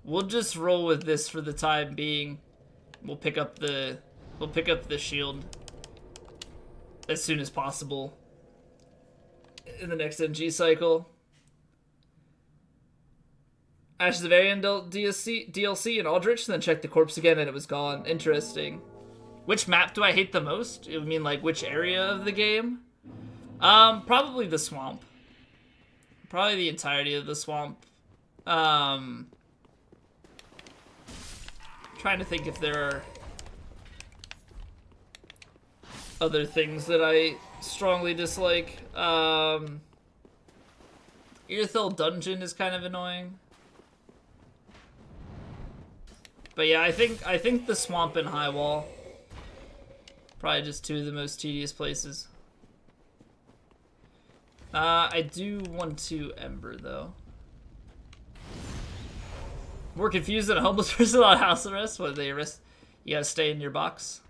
We'll just roll with this for the time being. We'll pick up the shield as soon as possible in the next NG cycle. Ashes of Ariandel DLC and Aldrich, and then check the corpse again and it was gone. Interesting. Which map do I hate the most? You mean like which area of the game? Probably the swamp. Probably the entirety of the swamp. Trying to think if there are other things that I strongly dislike. Irithel Dungeon is kind of annoying. But yeah, I think the swamp and high wall probably just two of the most tedious places. I do want to Ember though. More confused than a homeless person on house arrest. What, they arrest? You gotta stay in your box.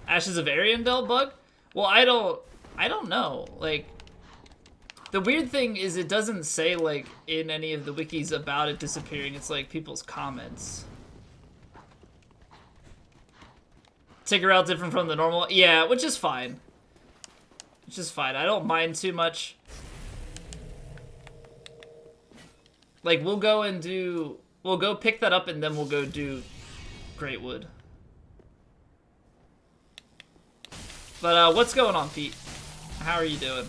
Ashes of Ariandel bug? Well, I don't know. Like, the weird thing is it doesn't say like in any of the wikis about it disappearing. It's like people's comments. Ticker route different from the normal. Yeah, which is fine. Which is fine. I don't mind too much. Like, we'll go pick that up and then we'll go do Greatwood. But, what's going on, Pete? How are you doing?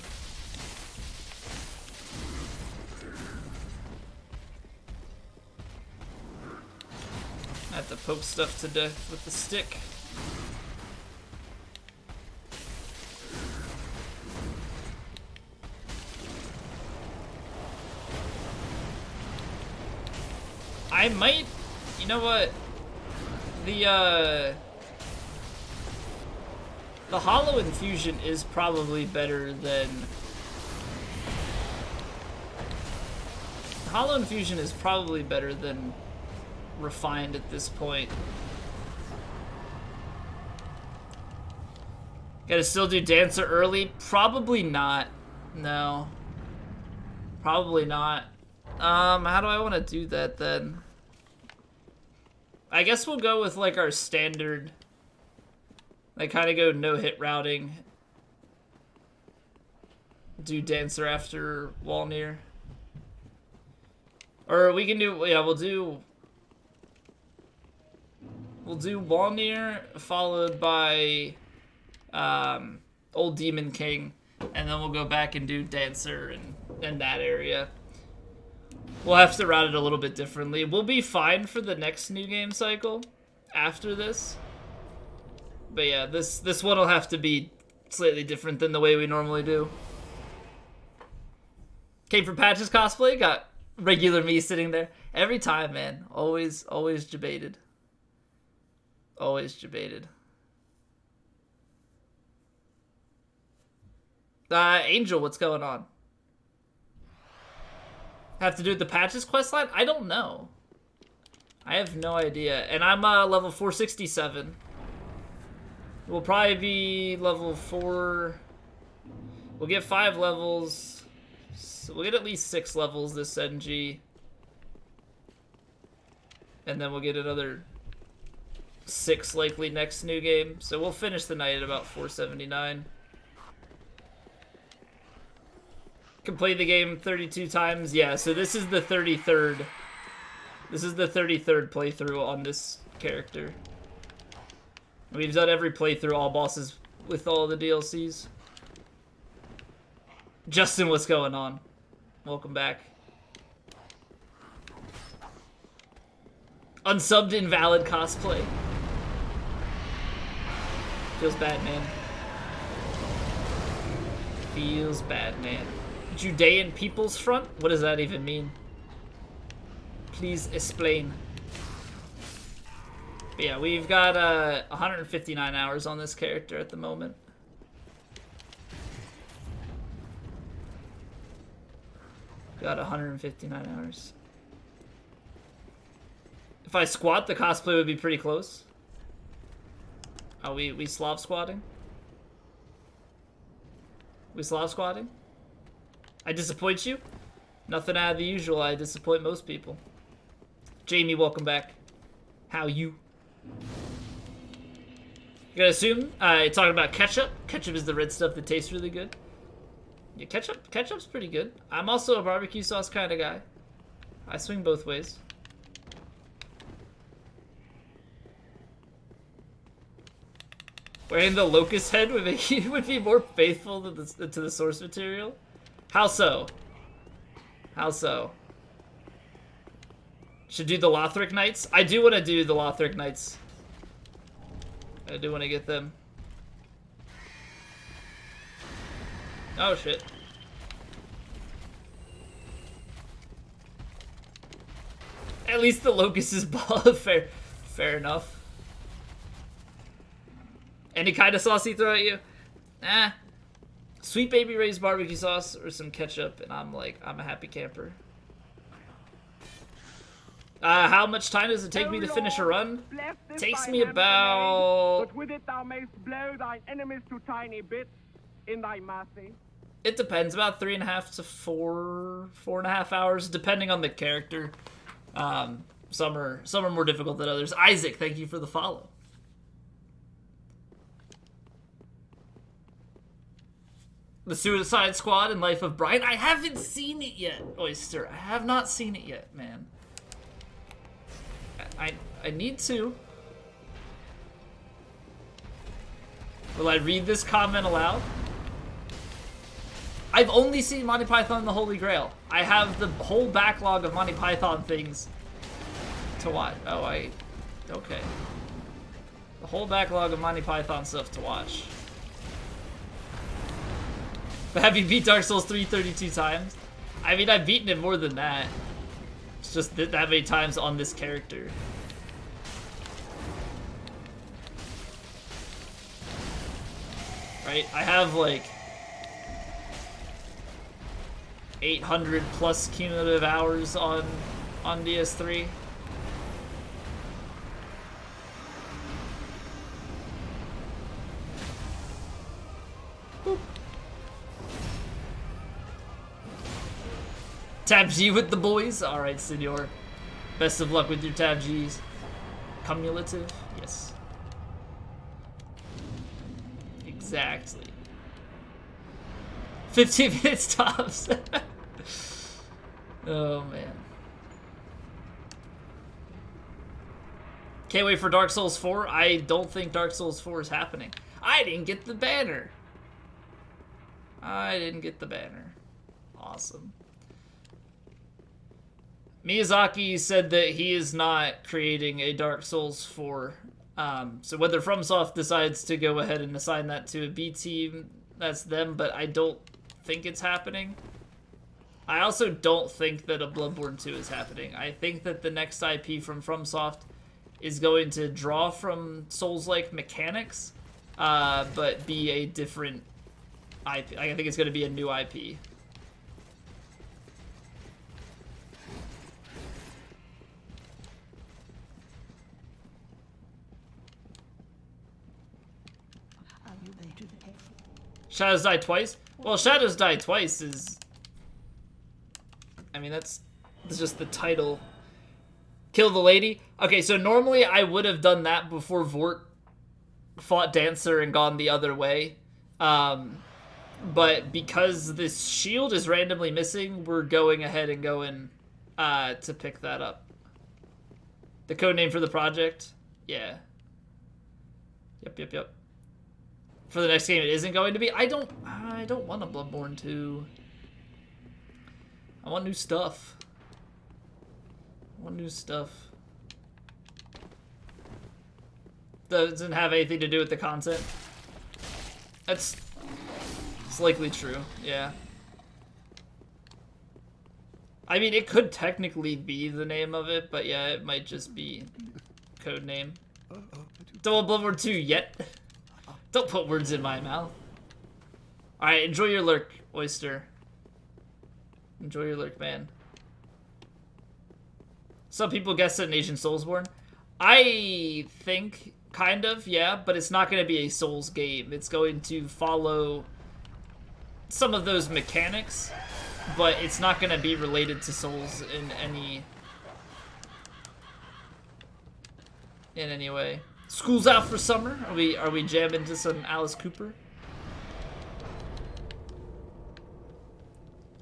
I have to poke stuff to death with the stick. I might, you know what, the Hollow Infusion is probably better than, Hollow Infusion is probably better than Refined at this point. Gotta still do Dancer early? Probably not, no. Probably not. How do I want to do that then? I guess we'll go with like our standard, like kind of go no hit routing. Do Dancer after Walnir. Or we can do, yeah, we'll do Walnir followed by Old Demon King, and then we'll go back and do Dancer in that area. We'll have to route it a little bit differently. We'll be fine for the next new game cycle after this. But yeah, this one will have to be slightly different than the way we normally do. Came from Patch's cosplay, got regular me sitting there. Every time, man. Always debated. Always debated. Angel, what's going on? Have to do with the Patches questline? I don't know. I have no idea. And I'm level 467. We'll probably be level 4. We'll get 5 levels. So we'll get at least 6 levels this NG. And then we'll get another 6 likely next new game. So we'll finish the night at about 479. Complete the game 32 times. Yeah, so this is the 33rd. This is the 33rd playthrough on this character. We've done every playthrough, all bosses with all the DLCs. Justin, what's going on? Welcome back. Unsubbed invalid cosplay. Feels bad, man. Feels bad, man. Judean People's Front? What does that even mean? Please explain. But yeah, we've got 159 hours on this character at the moment. Got 159 hours. If I squat, the cosplay would be pretty close. Oh, we Slav squatting? We Slav squatting? I disappoint you? Nothing out of the usual. I disappoint most people. Jamie, welcome back. How you? You gotta assume talking about ketchup. Ketchup is the red stuff that tastes really good. Yeah, ketchup's pretty good. I'm also a barbecue sauce kind of guy. I swing both ways. Wearing the locust head would be more faithful to the source material. How so? How so? Should do the Lothric Knights. I do want to do the Lothric Knights. I do want to get them. Oh shit. At least the locust is fair enough. Any kind of sauce he throw at you? Nah. Sweet Baby Ray's barbecue sauce or some ketchup, and I'm a happy camper. How much time does it take me to finish a run? It takes me about... But with it thou mayst blow thine enemies to tiny bits in thy mercy. It depends, about 3.5 to 4.5 hours, depending on the character. Some are more difficult than others. Isaac, thank you for the follow. The Suicide Squad and Life of Brian. I haven't seen it yet, Oyster. I have not seen it yet, man. I need to. Will I read this comment aloud? I've only seen Monty Python and the Holy Grail. I have the whole backlog of Monty Python things to watch. Oh, okay. The whole backlog of Monty Python stuff to watch. But have you beat Dark Souls 3 32 times? I mean, I've beaten it more than that. It's just that many times on this character. Right? I have like 800 plus cumulative hours on DS3. Boop. Tab G with the boys. Alright, senor. Best of luck with your Tab Gs. Cumulative? Yes. Exactly. 15 minutes tops. Oh, man. Can't wait for Dark Souls 4. I don't think Dark Souls 4 is happening. I didn't get the banner. Awesome. Miyazaki said that he is not creating a Dark Souls 4. So whether FromSoft decides to go ahead and assign that to a B team, that's them, but I don't think it's happening. I also don't think that a Bloodborne 2 is happening. I think that the next IP from FromSoft is going to draw from Souls-like mechanics, but be a different IP. I think it's going to be a new IP. Shadows Die Twice? Well, Shadows Die Twice is... I mean, that's just the title. Kill the Lady? Okay, so normally I would have done that before Vort fought Dancer and gone the other way. But because this shield is randomly missing, we're going ahead and going to pick that up. The codename for the project? Yeah. Yep. For the next game, it isn't going to be. I don't want a Bloodborne 2. I want new stuff. Doesn't have anything to do with the content. It's likely true. Yeah. I mean, it could technically be the name of it, but yeah, it might just be code name. Don't want Bloodborne 2 yet. Don't put words in my mouth. Alright, enjoy your lurk, Oyster. Enjoy your lurk, man. Some people guess that Nation Soulsborne. I think, kind of, yeah, but it's not going to be a Souls game. It's going to follow some of those mechanics, but it's not going to be related to Souls in in any way. School's out for summer. Are we jamming to some Alice Cooper?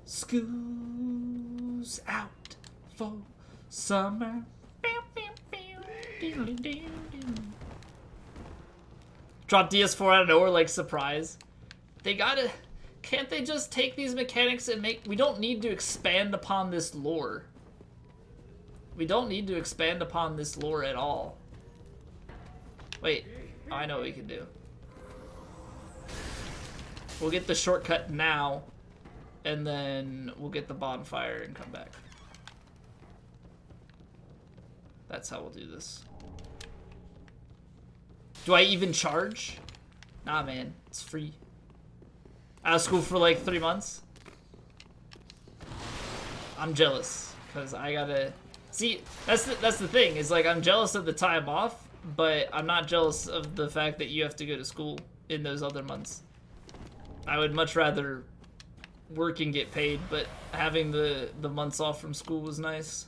School's out for summer. Drop DS4 out of nowhere like surprise. They gotta... Can't they just take these mechanics and make... We don't need to expand upon this lore. We don't need to expand upon this lore at all. Wait. Oh, I know what we can do. We'll get the shortcut now. And then we'll get the bonfire and come back. That's how we'll do this. Do I even charge? Nah, man. It's free. Out of school for like 3 months. I'm jealous. Because I gotta... See, that's the thing. Is like, I'm jealous of the time off. But I'm not jealous of the fact that you have to go to school in those other months. I would much rather work and get paid. But having the months off from school was nice.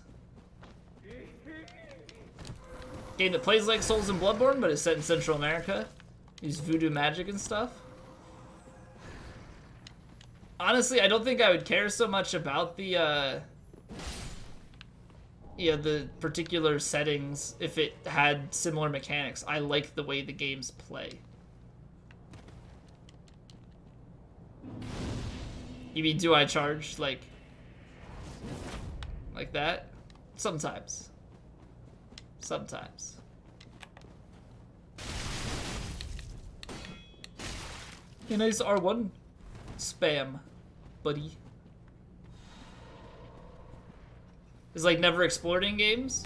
Game that plays like Souls and Bloodborne, but is set in Central America. Use voodoo magic and stuff. Honestly, I don't think I would care so much about the the particular settings if it had similar mechanics. I like the way the games play. You mean, do I charge like that? Sometimes. Sometimes. A nice R1 spam, buddy. Is like never exploring games?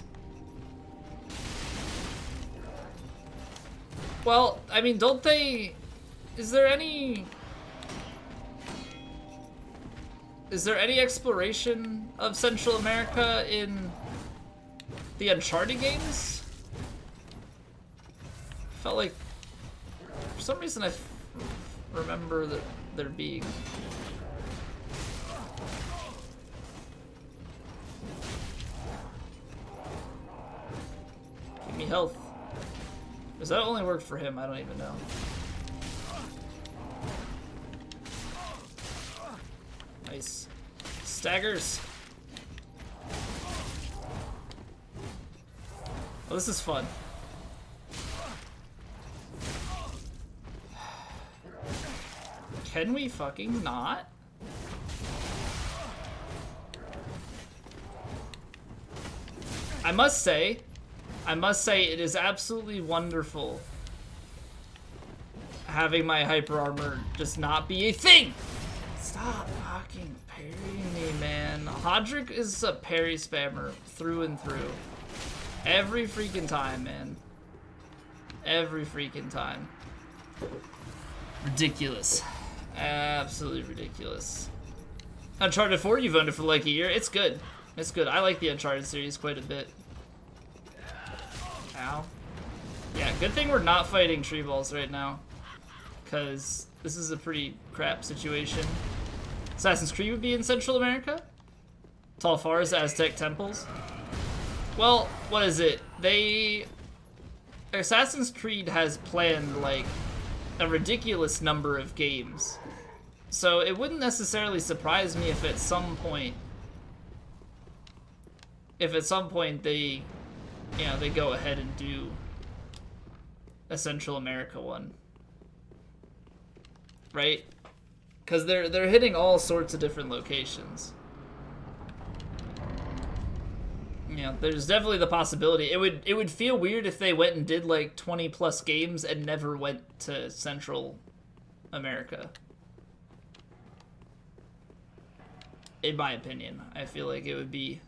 Well, I mean, don't they... Is there any exploration of Central America in the Uncharted games? Felt like, for some reason, I remember that there being. Give me health. Does that only work for him? I don't even know. Nice. Staggers. Oh, this is fun. Can we fucking not? I must say it is absolutely wonderful having my hyper armor just not be a thing. Stop fucking parrying me, man. Hodrick is a parry spammer through and through. Every freaking time, man. Every freaking time. Ridiculous. Absolutely ridiculous. Uncharted 4, you've owned it for like a year. It's good. It's good. I like the Uncharted series quite a bit. Ow. Yeah, good thing we're not fighting tree balls right now. Because this is a pretty crap situation. Assassin's Creed would be in Central America? Tall Forest, Aztec temples. Well, what is it? Assassin's Creed has planned, like, a ridiculous number of games. So it wouldn't necessarily surprise me if at some point they, they go ahead and do a Central America one. Right? Because they're hitting all sorts of different locations. Yeah, there's definitely the possibility. It would feel weird if they went and did like 20 plus games and never went to Central America. In my opinion, I feel like it'd be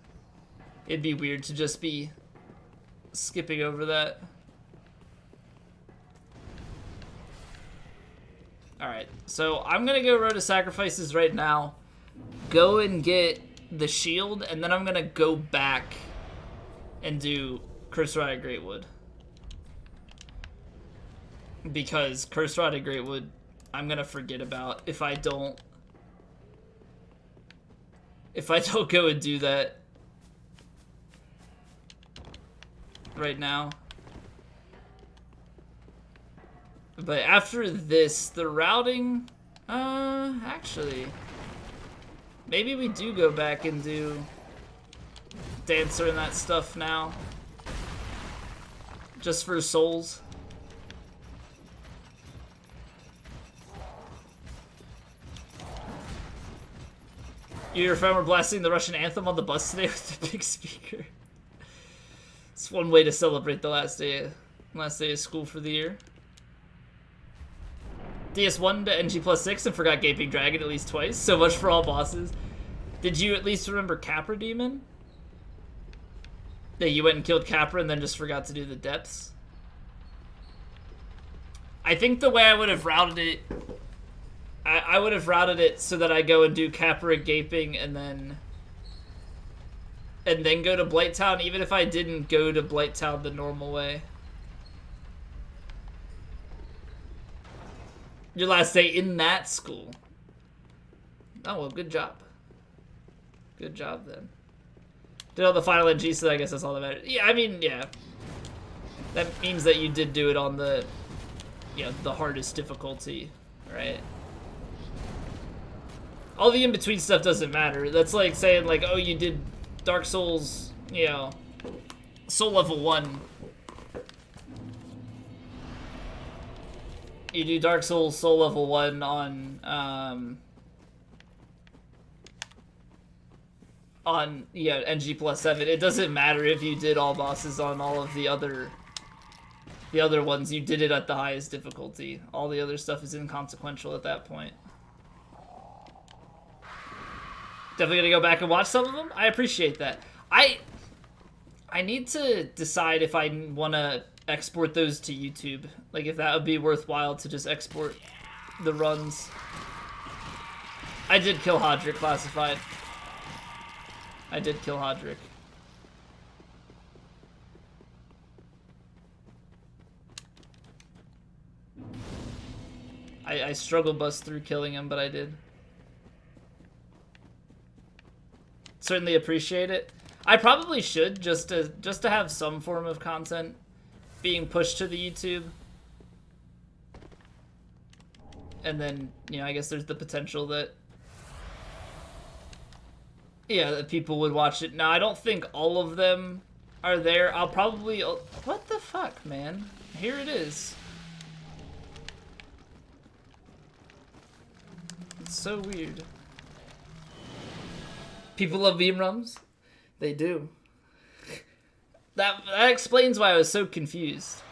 weird to just be skipping over that. Alright, so I'm gonna go Road to Sacrifices right now. Go and get the shield, and then I'm gonna go back and do Curse Rod of Greatwood. Because Curse Rod of Greatwood, I'm gonna forget about if I don't go and do that right now. But after this, the routing, actually, maybe we do go back and do Dancer and that stuff now. Just for souls. You and your friend were blasting the Russian anthem on the bus today with the big speaker. It's one way to celebrate the last day of school for the year. DS1 to NG plus 6 and forgot Gaping Dragon at least twice. So much for all bosses. Did you at least remember Capra Demon? Yeah, you went and killed Capra and then just forgot to do the depths. I think the way I would have routed it, I would have routed it so that I go and do Capra Gaping and then go to Blighttown, even if I didn't go to Blighttown the normal way. Your last day in that school. Oh, well, good job. Good job, then. Did all the final NG, so I guess that's all that matters. Yeah, I mean, yeah. That means that you did do it on the, the hardest difficulty, right? All the in-between stuff doesn't matter. That's like saying, like, oh, you did Dark Souls, Soul Level 1. You do Dark Souls Soul Level 1 on NG plus 7. It doesn't matter if you did all bosses on all of the other ones. You did it at the highest difficulty. All the other stuff is inconsequential at that point. Definitely gonna go back and watch some of them. I appreciate that. I need to decide if I want to export those to YouTube. Like, if that would be worthwhile to just export the runs. I did kill Hodrick classified. I did kill Hodrick. I struggle bust through killing him, but I did. Certainly appreciate it. I probably should, just to have some form of content being pushed to the YouTube. And then, I guess there's the potential that that people would watch it. Now, I don't think all of them are there. I'll probably... What the fuck, man? Here it is. It's so weird. People love meme rums? They do. That explains why I was so confused.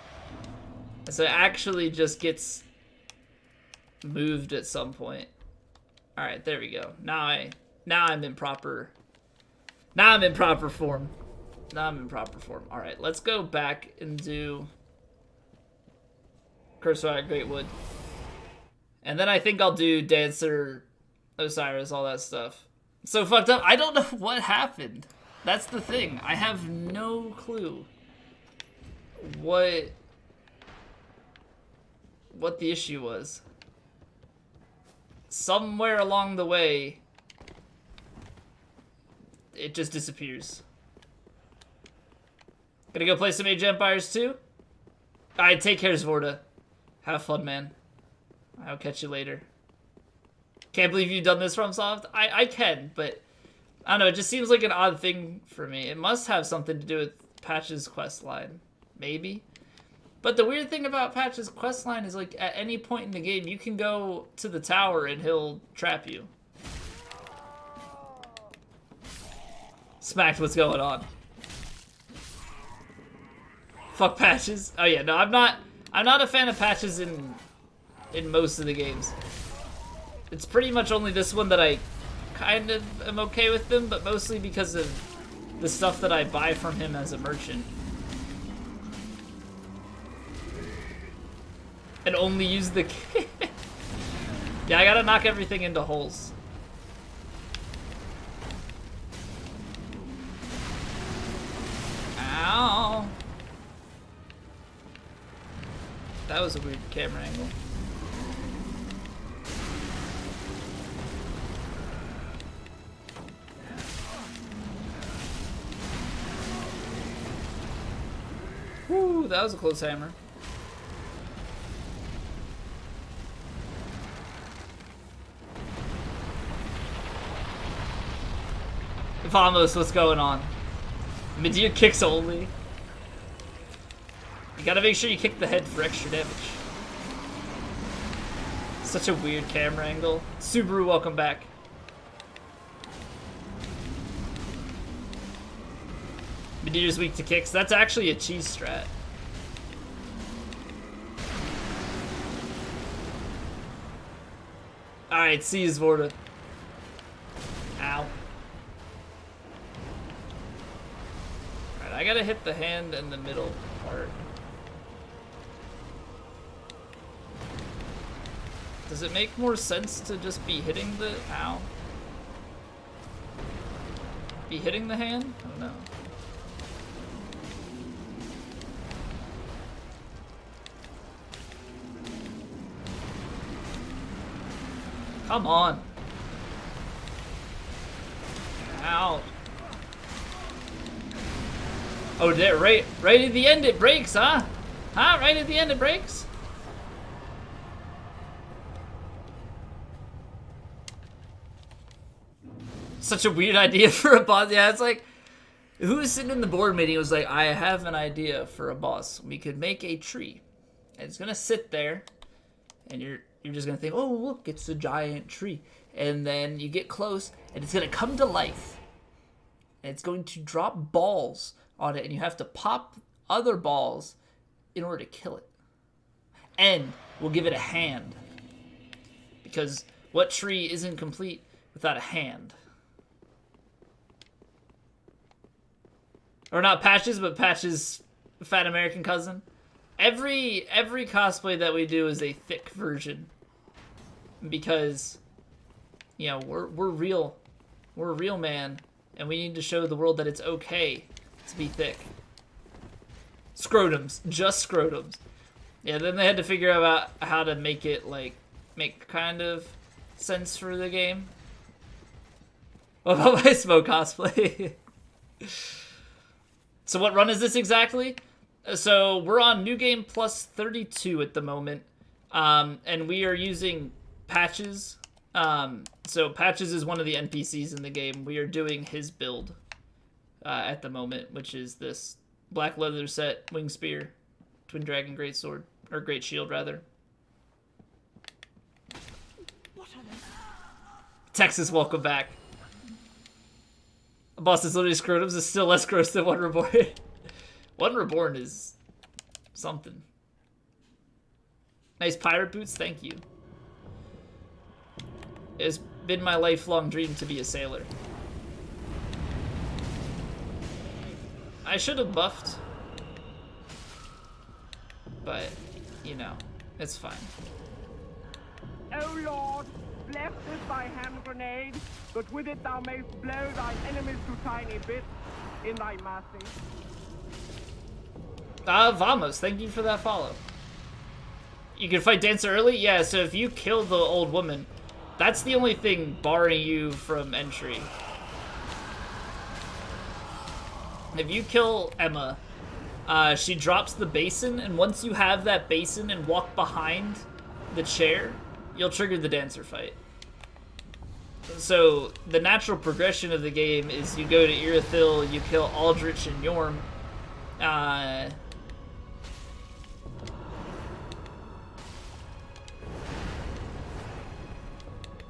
So it actually just gets moved at some point. Alright, there we go. Now I'm in proper form. Alright, let's go back and do Curse at Greatwood. And then I think I'll do Dancer, Osiris, all that stuff. So fucked up. I don't know what happened. That's the thing. I have no clue what the issue was. Somewhere along the way, it just disappears. Gonna go play some Age of Empires 2? Alright, take care, Zvorda. Have fun, man. I'll catch you later. Can't believe you've done this from Soft. I can, but I don't know, it just seems like an odd thing for me. It must have something to do with Patch's questline. Maybe. But the weird thing about Patch's questline is, like, at any point in the game, you can go to the tower and he'll trap you. Smacked, what's going on? Fuck Patches. Oh yeah, no, I'm not a fan of Patches in most of the games. It's pretty much only this one that I kind of am okay with them, but mostly because of the stuff that I buy from him as a merchant. And only use the... Yeah, I gotta knock everything into holes. Ow! That was a weird camera angle. Woo, that was a close hammer. Vamos, what's going on? Medea kicks only. You gotta make sure you kick the head for extra damage. Such a weird camera angle. Subaru, welcome back. Medea's weak to kicks. That's actually a cheese strat. Alright, see you, Zvorda. Ow. Alright, I gotta hit the hand and the middle part. Does it make more sense to just be hitting the... Ow. Be hitting the hand? I don't know. Come on. Ow. Oh, right at the end it breaks, huh? Huh? Right at the end it breaks? Such a weird idea for a boss. Yeah, it's like, who was sitting in the board meeting was like, I have an idea for a boss. We could make a tree. And it's gonna sit there, and you're just gonna think, oh look, it's a giant tree. And then you get close, and it's gonna come to life. And it's going to drop balls on it, and you have to pop other balls in order to kill it. And we'll give it a hand. Because what tree isn't complete without a hand? Or not Patches, but Patches' fat American cousin. Every cosplay that we do is a thick version. Because, you know, we're real. We're a real man. And we need to show the world that it's okay to be thick. Scrotums. Just scrotums. Yeah, then they had to figure out how to make it, like, make kind of sense for the game. What about my smoke cosplay? So what run is this exactly? So we're on New Game Plus 32 at the moment. And we are using Patches. So Patches is one of the NPCs in the game. We are doing his build at the moment, which is this black leather set, wing spear, twin dragon great sword, or great shield rather. Texas, welcome back. Boss is literally scrotums is still less gross than One Reborn. One Reborn is something. Nice pirate boots, thank you. It's been my lifelong dream to be a sailor. I should have buffed. But, you know, it's fine. O Lord, blessed is thy hand grenade, but with it thou mayst blow thine enemies to tiny bits in thy mercy. Vamos, thank you for that follow. You can fight Dancer early? Yeah, so if you kill the old woman, that's the only thing barring you from entry. If you kill Emma, she drops the basin, and once you have that basin and walk behind the chair, you'll trigger the Dancer fight. So the natural progression of the game is you go to Irithyll, you kill Aldrich and Yorm.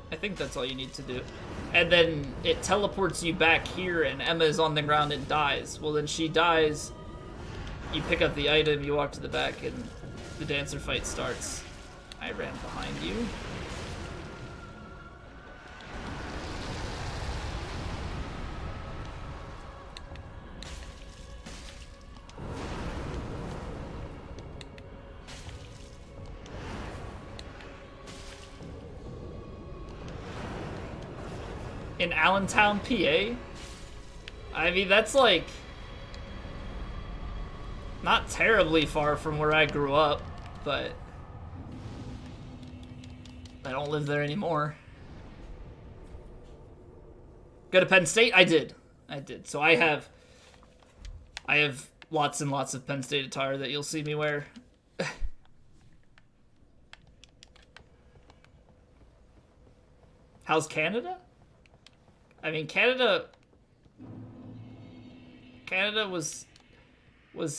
I think that's all you need to do. And then it teleports you back here and Emma is on the ground and dies. Well, then she dies, you pick up the item, you walk to the back, and the Dancer fight starts. I ran behind you. In Allentown, PA? I mean, that's like not terribly far from where I grew up, but I don't live there anymore. Go to Penn State? I did. So I have lots and lots of Penn State attire that you'll see me wear. How's Canada? I mean, Canada Canada was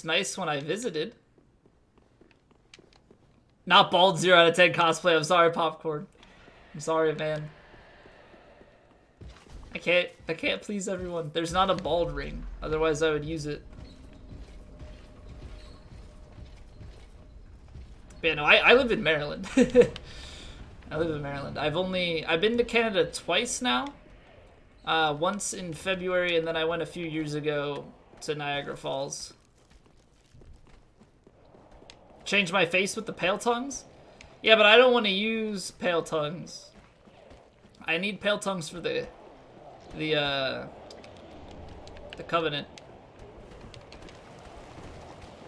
nice when I visited. Not bald 0 out of 10 cosplay. I'm sorry, Popcorn. I'm sorry, man. I can't please everyone. There's not a bald ring. Otherwise, I would use it. But yeah, no, I live in Maryland. I live in Maryland. I've been to Canada twice now. Once in February, and then I went a few years ago to Niagara Falls. Change my face with the pale tongues? Yeah, but I don't want to use pale tongues. I need pale tongues for the Covenant.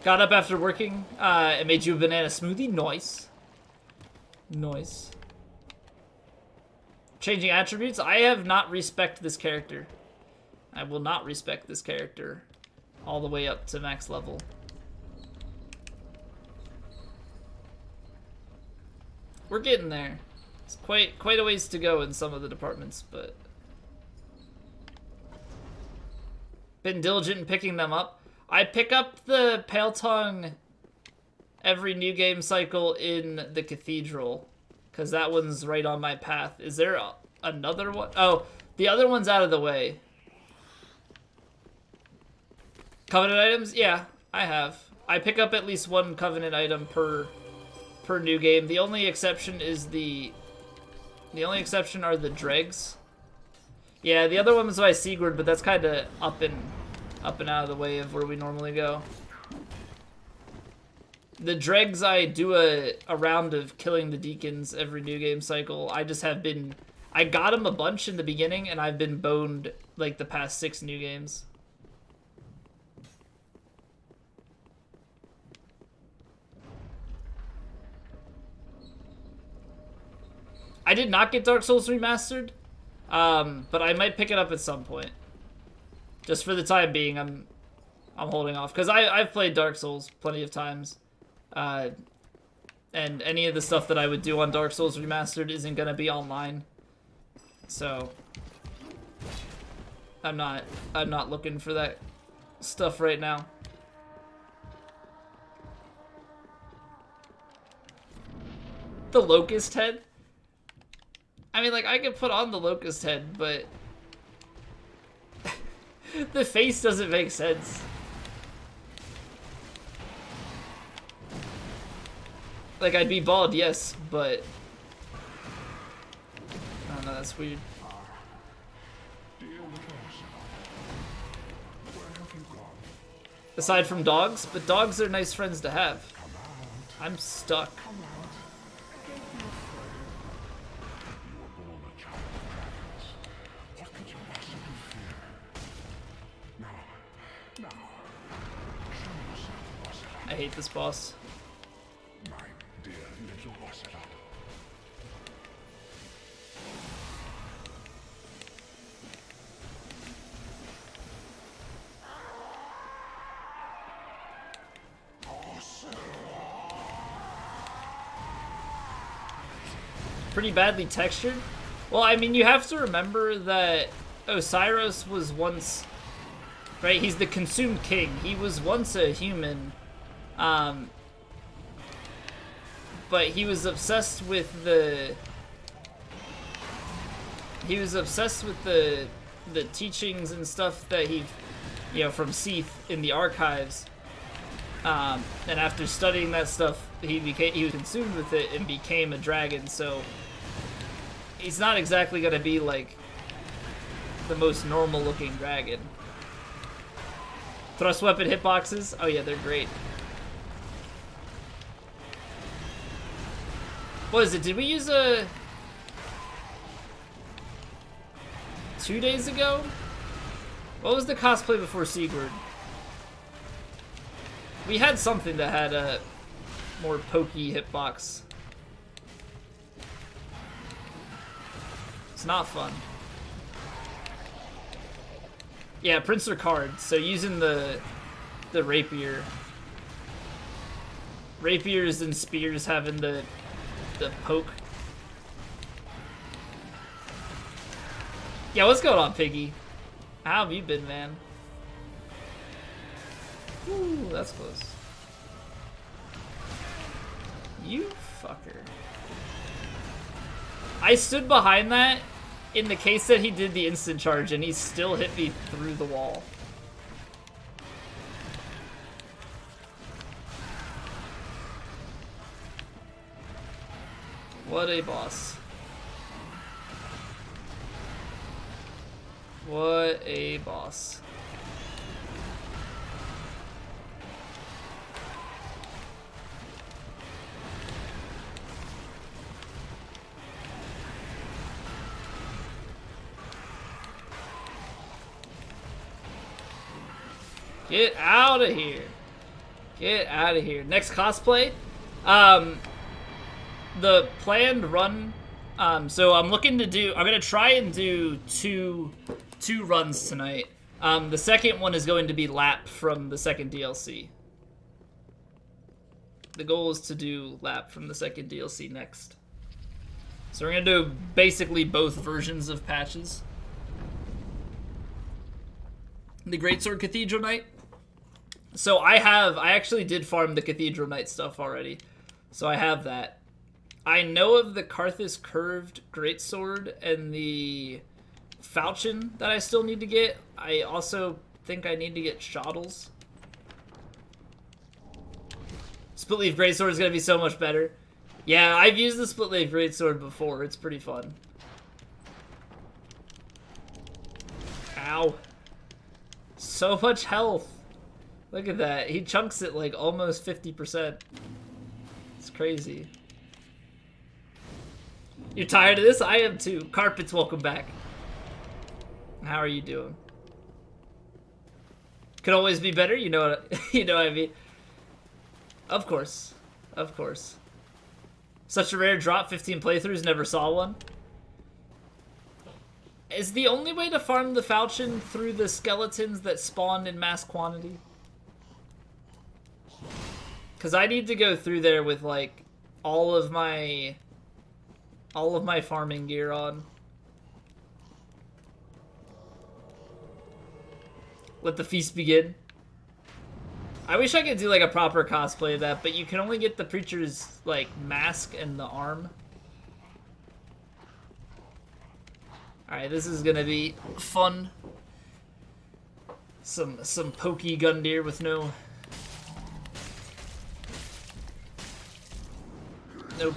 Got up after working. It made you a banana smoothie. Nice. Nice. Changing attributes. I have not respect this character. I will not respect this character all the way up to max level. We're getting there. It's quite a ways to go in some of the departments, but been diligent in picking them up. I pick up the Pale Tongue every new game cycle in the Cathedral, because that one's right on my path. Is there another one? Oh, the other one's out of the way. Covenant items? Yeah, I have. I pick up at least one Covenant item per new game. The only exception is the only exception are the dregs. Yeah, the other one was by Sigurd, but that's kind of up and out of the way of where we normally go. The dregs, I do a round of killing the deacons every new game cycle. I just have been... I got them a bunch in the beginning, and I've been boned like the past 6 new games. I did not get Dark Souls Remastered, but I might pick it up at some point. Just for the time being, I'm holding off, because I've played Dark Souls plenty of times, and any of the stuff that I would do on Dark Souls Remastered isn't gonna be online, so I'm not looking for that stuff right now. The Locust Head? I mean, like, I could put on the Locust Head, but the face doesn't make sense. Like, I'd be bald, yes, but I don't know, that's weird. Aside from dogs, but dogs are nice friends to have. I'm stuck. I hate this boss. My dear little Ocelot. Pretty badly textured. Well, I mean, you have to remember that Osiris was once, right? He's the consumed king. He was once a human. But he was obsessed with the teachings and stuff that he, you know, from Seath in the archives. And after studying that stuff, he was consumed with it and became a dragon. So he's not exactly gonna be like the most normal looking dragon. Thrust weapon hitboxes? Oh yeah, they're great. What is it? Did we use a 2 days ago? What was the cosplay before Sigurd? We had something that had a more pokey hitbox. It's not fun. Yeah, Prince Ricard. So using the rapier. Rapiers and spears having the poke. Yeah, what's going on, Piggy? How have you been, man? Ooh, that's close. You fucker. I stood behind that in the case that he did the instant charge, and he still hit me through the wall. What a boss. What a boss. Get out of here. Get out of here. Next cosplay. The planned run. So I'm looking to do. I'm gonna try and do two runs tonight. The second one is going to be Lap from the second DLC. The goal is to do Lap from the second DLC next. So we're gonna do basically both versions of patches. The Greatsword Cathedral Knight. So I actually did farm the Cathedral Knight stuff already. So I have that. I know of the Karthus Curved Greatsword and the Falchion that I still need to get. I also think I need to get Shottles. Split Leaf Greatsword is going to be so much better. Yeah, I've used the Split Leaf Greatsword before. It's pretty fun. Ow. So much health. Look at that. He chunks it like almost 50%. It's crazy. You're tired of this? I am too. Carpets, welcome back. How are you doing? Could always be better, you know what you know what I mean? Of course. Of course. Such a rare drop, 15 playthroughs, never saw one. Is the only way to farm the Falchion through the skeletons that spawn in mass quantity? Because I need to go through there with, like, all of my farming gear on. Let the feast begin. I wish I could do, like, a proper cosplay of that, but you can only get the Preacher's, like, mask and the arm. Alright, this is gonna be fun. Some pokey Gundyr with no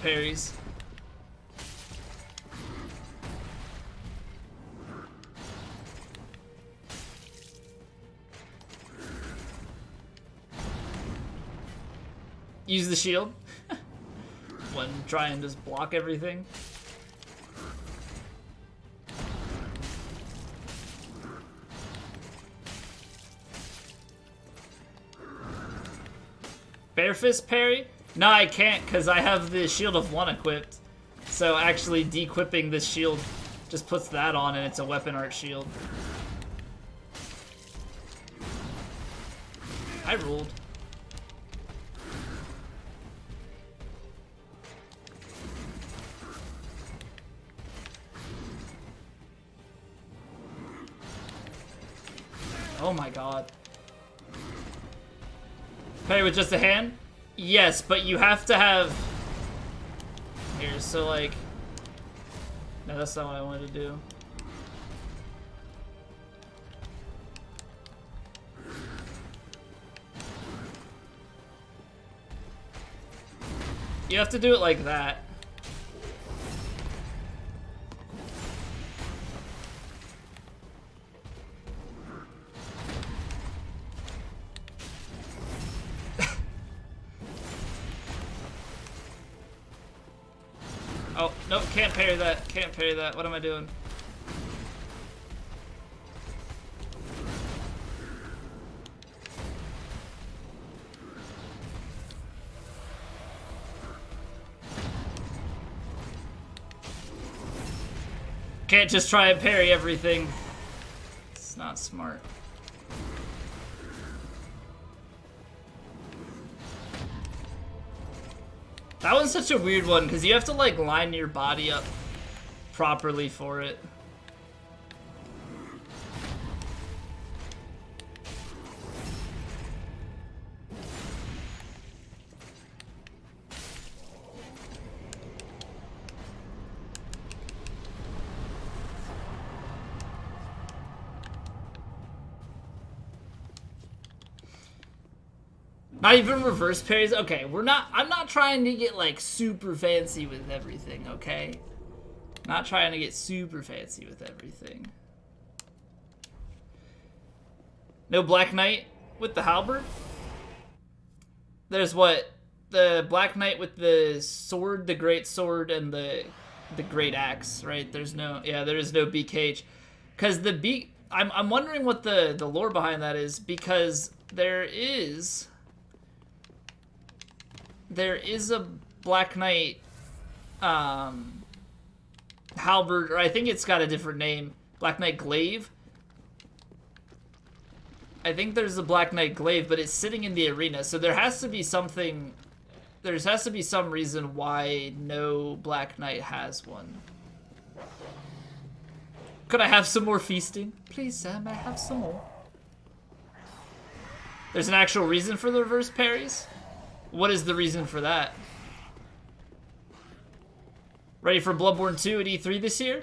parries. Use the shield when trying to just block everything. Bare fist parry? No, I can't because I have the Shield of One equipped. So actually de-equipping this shield just puts that on and it's a weapon art shield. I ruled. Oh my god. Parry with just a hand? Yes, but you have to have... Here, so like... No, that's not what I wanted to do. You have to do it like that. Oh, nope, can't parry that. Can't parry that. What am I doing? Can't just try and parry everything. It's not smart. That one's such a weird one, because you have to, like, line your body up properly for it. Not even reverse parries? Okay, I'm not trying to get, like, super fancy with everything, okay? Not trying to get super fancy with everything. No Black Knight with the halberd? There's what? The Black Knight with the sword, the great sword, and the great axe, right? There's no, yeah, there is no BKH. Because I'm wondering what the lore behind that is, because there is a Black Knight halberd, or I think it's got a different name, Black Knight glaive. I think there's a Black Knight glaive, but it's sitting in the arena, so there has to be something. There has to be some reason why no Black Knight has one. Could I have some more feasting? Please, Sam, I have some more. There's an actual reason for the reverse parries? What is the reason for that? Ready for Bloodborne 2 at E3 this year?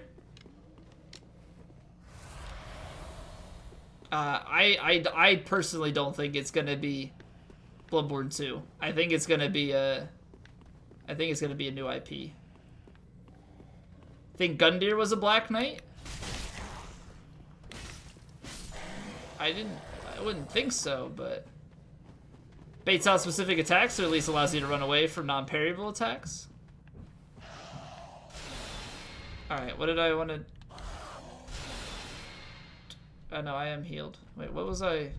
I personally don't think it's gonna be Bloodborne 2. I think it's gonna be a new IP. Think Gundyr was a Black Knight? I wouldn't think so, but baits out specific attacks, or at least allows you to run away from non-parryable attacks. Alright, what did I want to... Oh no, I am healed. Wait, what was I...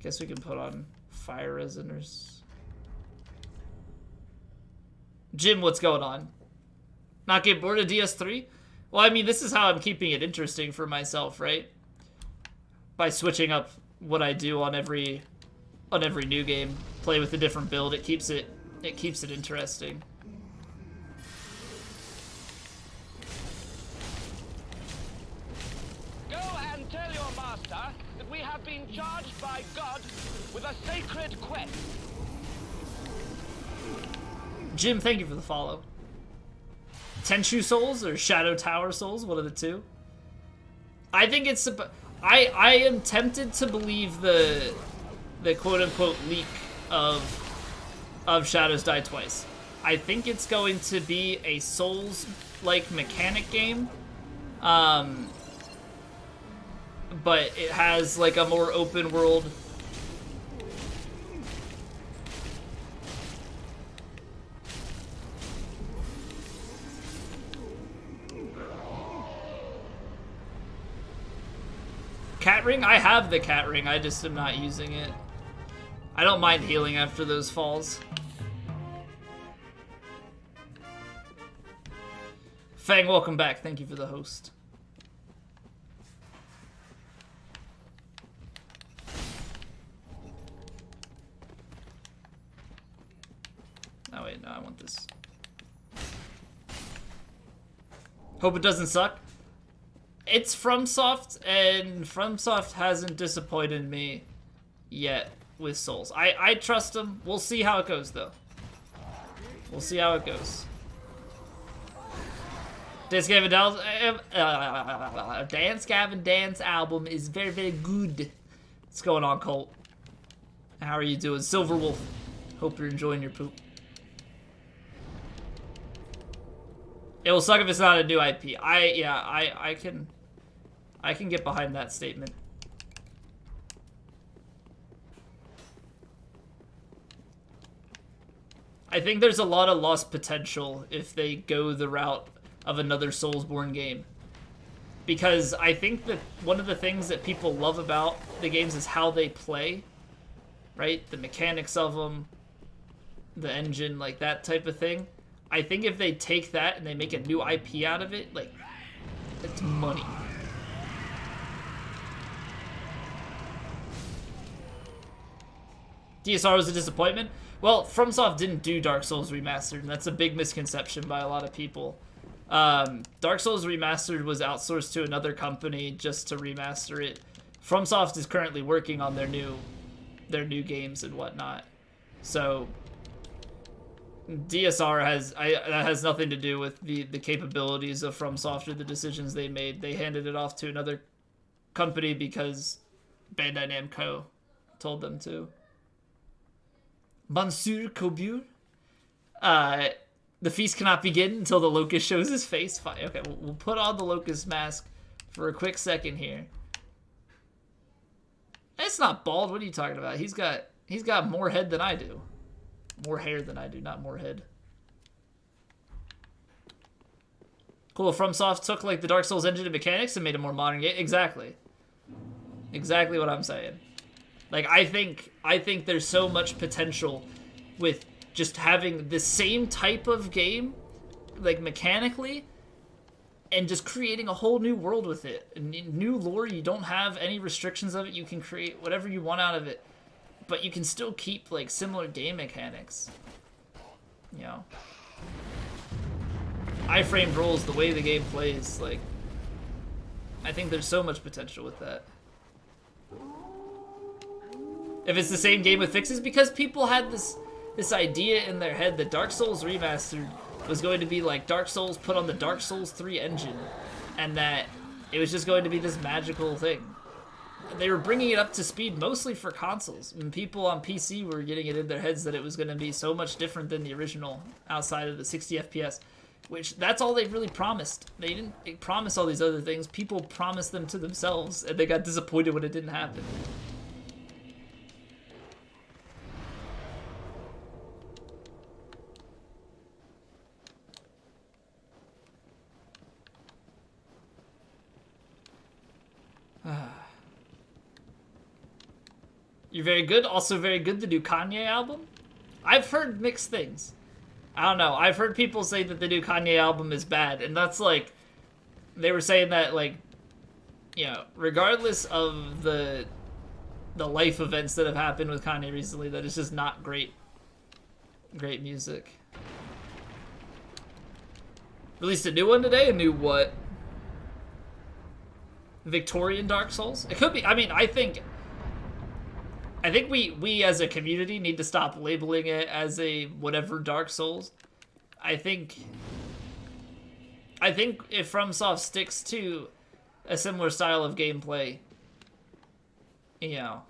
Guess we can put on fire resoners. Jim, what's going on? Not get bored of DS3? Well, I mean, this is how I'm keeping it interesting for myself, right? By switching up what I do on every new game, play with a different build. It keeps it interesting. Go and tell your master that we have been charged by God with a sacred quest. Jim, thank you for the follow. Tenchu Souls or Shadow Tower Souls, one of the two. I think it's... I am tempted to believe the quote-unquote leak of Shadows Die Twice. I think it's going to be a Souls-like mechanic game. But it has like a more open world... Cat ring? I have the cat ring, I just am not using it. I don't mind healing after those falls. Fang, welcome back. Thank you for the host. Oh wait, no, I want this. Hope it doesn't suck. It's FromSoft, and FromSoft hasn't disappointed me yet with Souls. I trust them. We'll see how it goes, though. We'll see how it goes. Dance Gavin Dance album is very, very good. What's going on, Colt? How are you doing? Silver Wolf. Hope you're enjoying your poop. It will suck if it's not a new IP. I can get behind that statement. I think there's a lot of lost potential if they go the route of another Soulsborne game. Because I think that one of the things that people love about the games is how they play, right? The mechanics of them, the engine, like that type of thing. I think if they take that and they make a new IP out of it, like, it's money. DSR was a disappointment? Well, FromSoft didn't do Dark Souls Remastered, and that's a big misconception by a lot of people. Dark Souls Remastered was outsourced to another company just to remaster it. FromSoft is currently working on their new games and whatnot. So DSR that has nothing to do with the capabilities of FromSoft or the decisions they made. They handed it off to another company because Bandai Namco told them to. Monsieur Cobure? The feast cannot begin until the locust shows his face. Fine. Okay, we'll put on the locust mask for a quick second here. It's not bald. What are you talking about? He's got more head than I do. More hair than I do, not more head. Cool. FromSoft took like the Dark Souls engine and mechanics and made a more modern game. Exactly. Exactly what I'm saying. Like I think there's so much potential with just having the same type of game, like mechanically, and just creating a whole new world with it. A new lore, you don't have any restrictions of it. You can create whatever you want out of it, but you can still keep like similar game mechanics. You know, iframe rules, the way the game plays. Like, I think there's so much potential with that. If it's the same game with fixes, because people had this idea in their head that Dark Souls Remastered was going to be like Dark Souls put on the Dark Souls 3 engine, and that it was just going to be this magical thing. They were bringing it up to speed mostly for consoles, and people on PC were getting it in their heads that it was going to be so much different than the original outside of the 60 FPS, which that's all they really promised. They didn't promise all these other things. People promised them to themselves, and they got disappointed when it didn't happen. You're very good. Also very good, the new Kanye album. I've heard mixed things. I don't know. I've heard people say that the new Kanye album is bad, and that's like, they were saying that like, you know, regardless of the life events that have happened with Kanye recently, that it's just not great music. Released a new one today. A new what? Victorian Dark Souls? It could be. I mean, I think we as a community need to stop labeling it as a whatever Dark Souls. I think if FromSoft sticks to a similar style of gameplay, you know,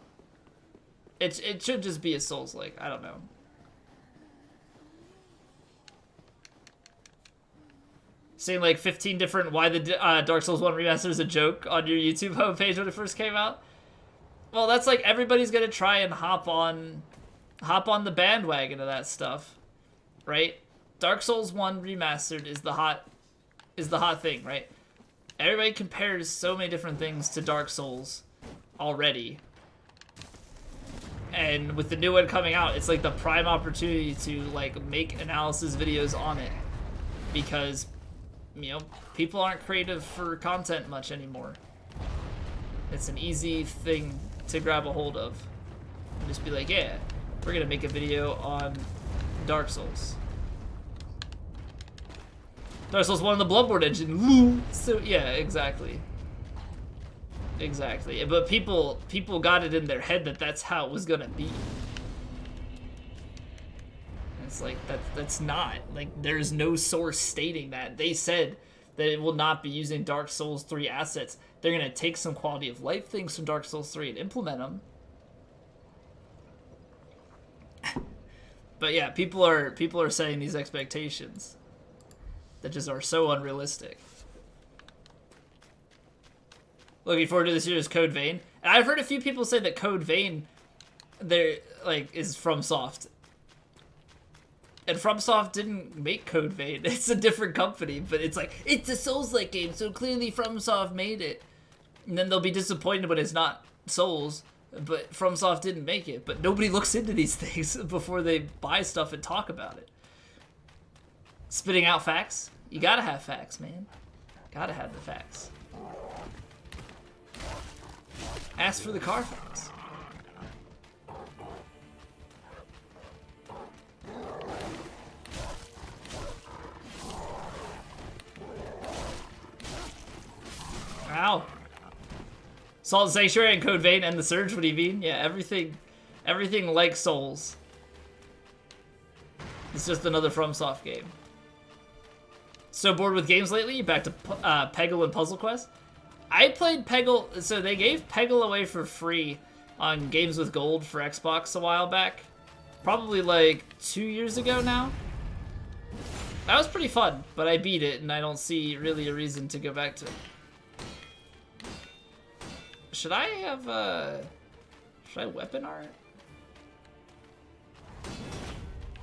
it should just be a Souls-like. I don't know. Saying like 15 different why the Dark Souls 1 remaster is a joke on your YouTube homepage when it first came out. Well, that's like everybody's gonna try and hop on the bandwagon of that stuff, right? Dark Souls 1 remastered is the hot thing, right? Everybody compares so many different things to Dark Souls already. And with the new one coming out, it's like the prime opportunity to like make analysis videos on it, because, you know, people aren't creative for content much anymore. It's an easy thing to grab a hold of and just be like, yeah, we're gonna make a video on Dark Souls. Dark Souls 1 in the Bloodborne engine. Woo! So yeah, exactly. Exactly. But people got it in their head that that's how it was gonna be. It's like that's not, like, there's no source stating that. They said that it will not be using Dark Souls 3 assets. They're gonna take some quality of life things from Dark Souls 3 and implement them. But yeah, people are setting these expectations that just are so unrealistic. Looking forward to this year's Code Vein. And I've heard a few people say that Code Vein is FromSoft. And FromSoft didn't make Code Vein. It's a different company, but it's like, it's a Souls-like game, so clearly FromSoft made it. And then they'll be disappointed when it's not Souls, but FromSoft didn't make it. But nobody looks into these things before they buy stuff and talk about it. Spitting out facts? You gotta have facts, man. Gotta have the facts. Ask for the Carfax. Wow. Salt Sanctuary and Code Vein and the Surge, what do you mean? Yeah, everything like Souls. It's just another FromSoft game. So bored with games lately? Back to Peggle and Puzzle Quest? I played Peggle, so they gave Peggle away for free on Games with Gold for Xbox a while back. Probably like 2 years ago now. That was pretty fun, but I beat it and I don't see really a reason to go back to it. Should I have, should I weapon art?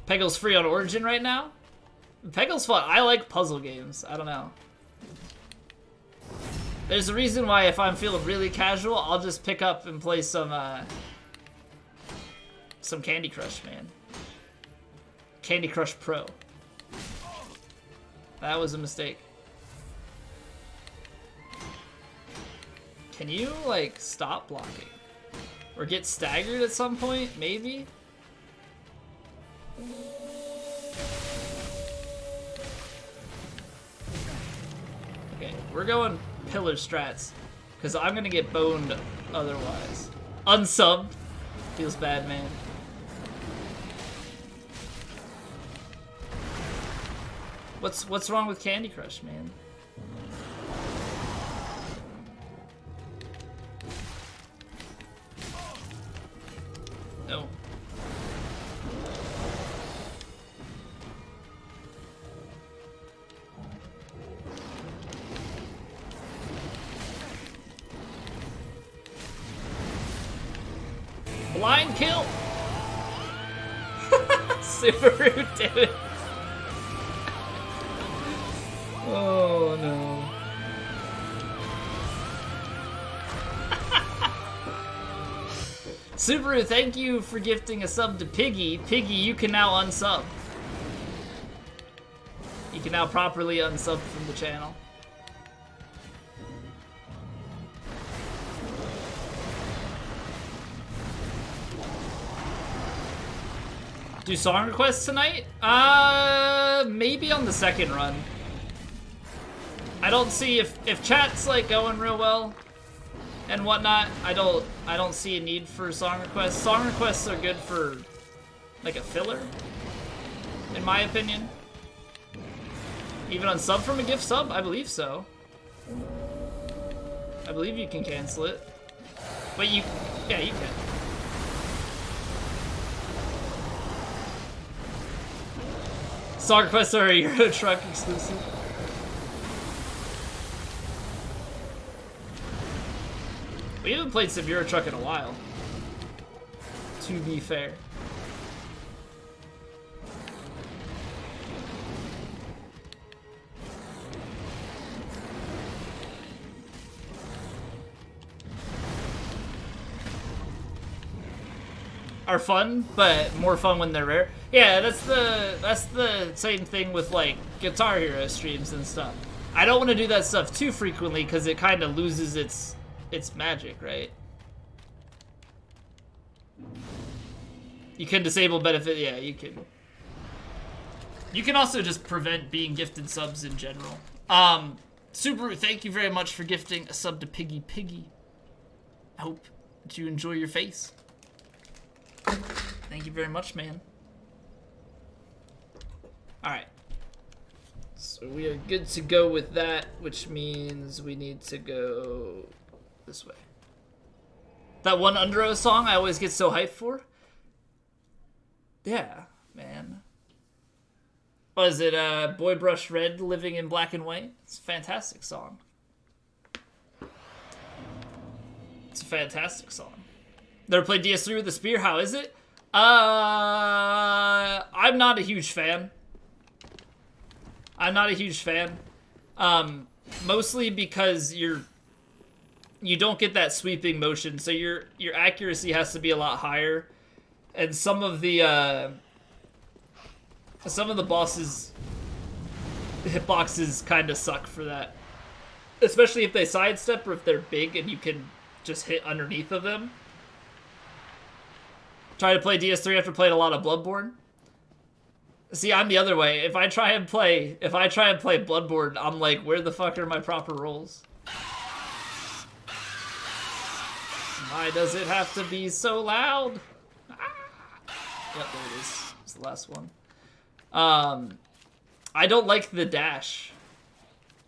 Peggle's free on Origin right now? Peggle's fun. I like puzzle games. I don't know. There's a reason why if I'm feeling really casual, I'll just pick up and play some Candy Crush, man. Candy Crush Pro. That was a mistake. Can you, like, stop blocking? Or get staggered at some point, maybe? Okay, we're going pillar strats. Because I'm gonna get boned otherwise. Unsubbed. Feels bad, man. What's wrong with Candy Crush, man? No. Blind kill! Subaru did it! Oh no. Subaru, thank you for gifting a sub to Piggy. Piggy, you can now unsub. You can now properly unsub from the channel. Do song requests tonight? Maybe on the second run. I don't see if chat's like going real well and whatnot. I don't see a need for song requests. Song requests are good for like a filler, in my opinion. Even on sub from a gift sub, I believe so. I believe you can cancel it, but yeah, you can. Song requests are a Euro Truck exclusive. We haven't played some Euro Truck in a while, to be fair. Are fun, but more fun when they're rare. Yeah, that's the same thing with like Guitar Hero streams and stuff. I don't want to do that stuff too frequently because it kind of loses its magic, right? You can disable benefit, yeah, you can. You can also just prevent being gifted subs in general. Subaru, thank you very much for gifting a sub to Piggy Piggy. I hope that you enjoy your face. Thank you very much, man. Alright. So we are good to go with that, which means we need to go this way. That one Underoath song I always get so hyped for? Yeah, man. What is it, Boy Brush Red, Living in Black and White? It's a fantastic song. It's a fantastic song. Never played DS3 with the spear? How is it? I'm not a huge fan. Mostly because you don't get that sweeping motion, so your accuracy has to be a lot higher, and some of the bosses' hitboxes kind of suck for that, especially if they sidestep or if they're big and you can just hit underneath of them. Try to play DS3 after playing a lot of Bloodborne. See, I'm the other way. If I try and play Bloodborne, I'm like, where the fuck are my proper rolls? Why does it have to be so loud? Ah. Yep, there it is. It's the last one. I don't like the dash.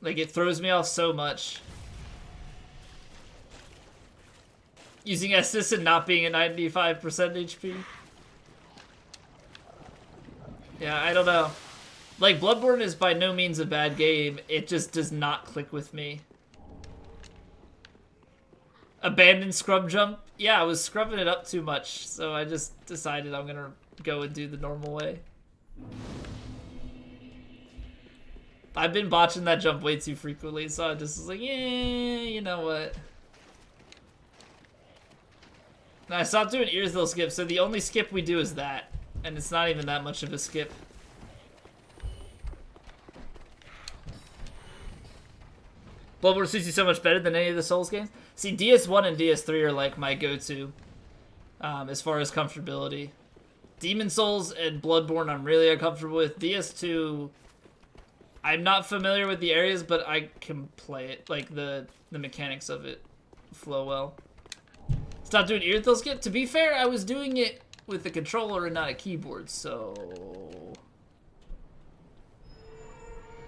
Like, it throws me off so much. Using Estus and not being at 95% HP. Yeah, I don't know. Like, Bloodborne is by no means a bad game. It just does not click with me. Abandoned scrub jump? Yeah, I was scrubbing it up too much, so I just decided I'm gonna go and do the normal way. I've been botching that jump way too frequently, so I just was like, yeah, you know what. And I stopped doing Earsville skip, so the only skip we do is that. And it's not even that much of a skip. Bloodborne suits you so much better than any of the Souls games. See, DS1 and DS3 are like my go-to as far as comfortability. Demon Souls and Bloodborne I'm really uncomfortable with. DS2, I'm not familiar with the areas, but I can play it. Like, the mechanics of it flow well. Stop doing Earthil skip. To be fair, I was doing it with a controller and not a keyboard, so...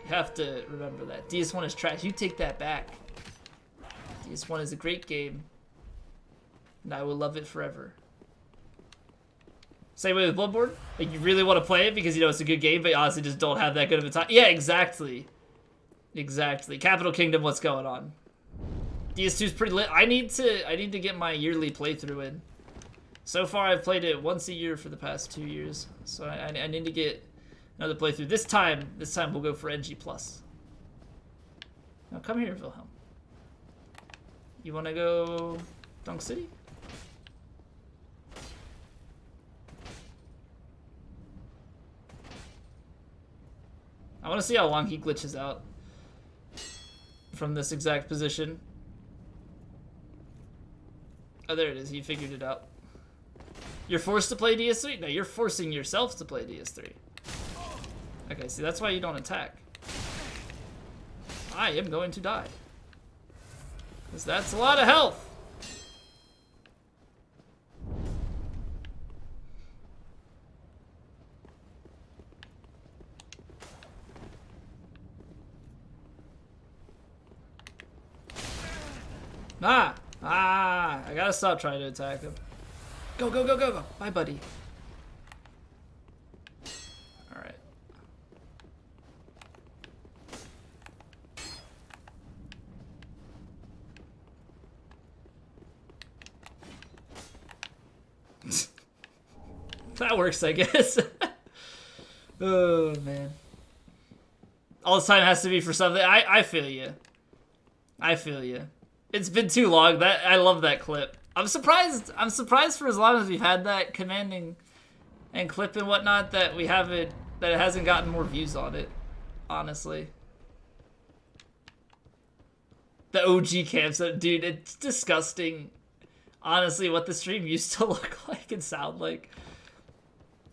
You have to remember that. DS1 is trash. You take that back. DS1 is a great game, and I will love it forever. Same way with Bloodborne. Like, you really want to play it because you know it's a good game, but you honestly just don't have that good of a time. Yeah, exactly. Exactly. Capital Kingdom, what's going on? DS2 is pretty lit. I need to get my yearly playthrough in. So far, I've played it once a year for the past 2 years, so I need to get another playthrough. This time we'll go for NG+. Now come here, Wilhelm. You want to go Dunk City? I want to see how long he glitches out from this exact position. Oh, there it is. He figured it out. You're forced to play DS3? No, you're forcing yourself to play DS3. Okay, see, that's why you don't attack. I am going to die. Because that's a lot of health. I gotta stop trying to attack him. Go, go, go, go, go. Bye, buddy. Alright. That works, I guess. Oh, man. All this time has to be for something. I feel you. I feel you. It's been too long. I love that clip. I'm surprised for as long as we've had that commanding and clip and whatnot that it hasn't gotten more views on it, honestly. The OG camps, dude, it's disgusting. Honestly, what the stream used to look like and sound like.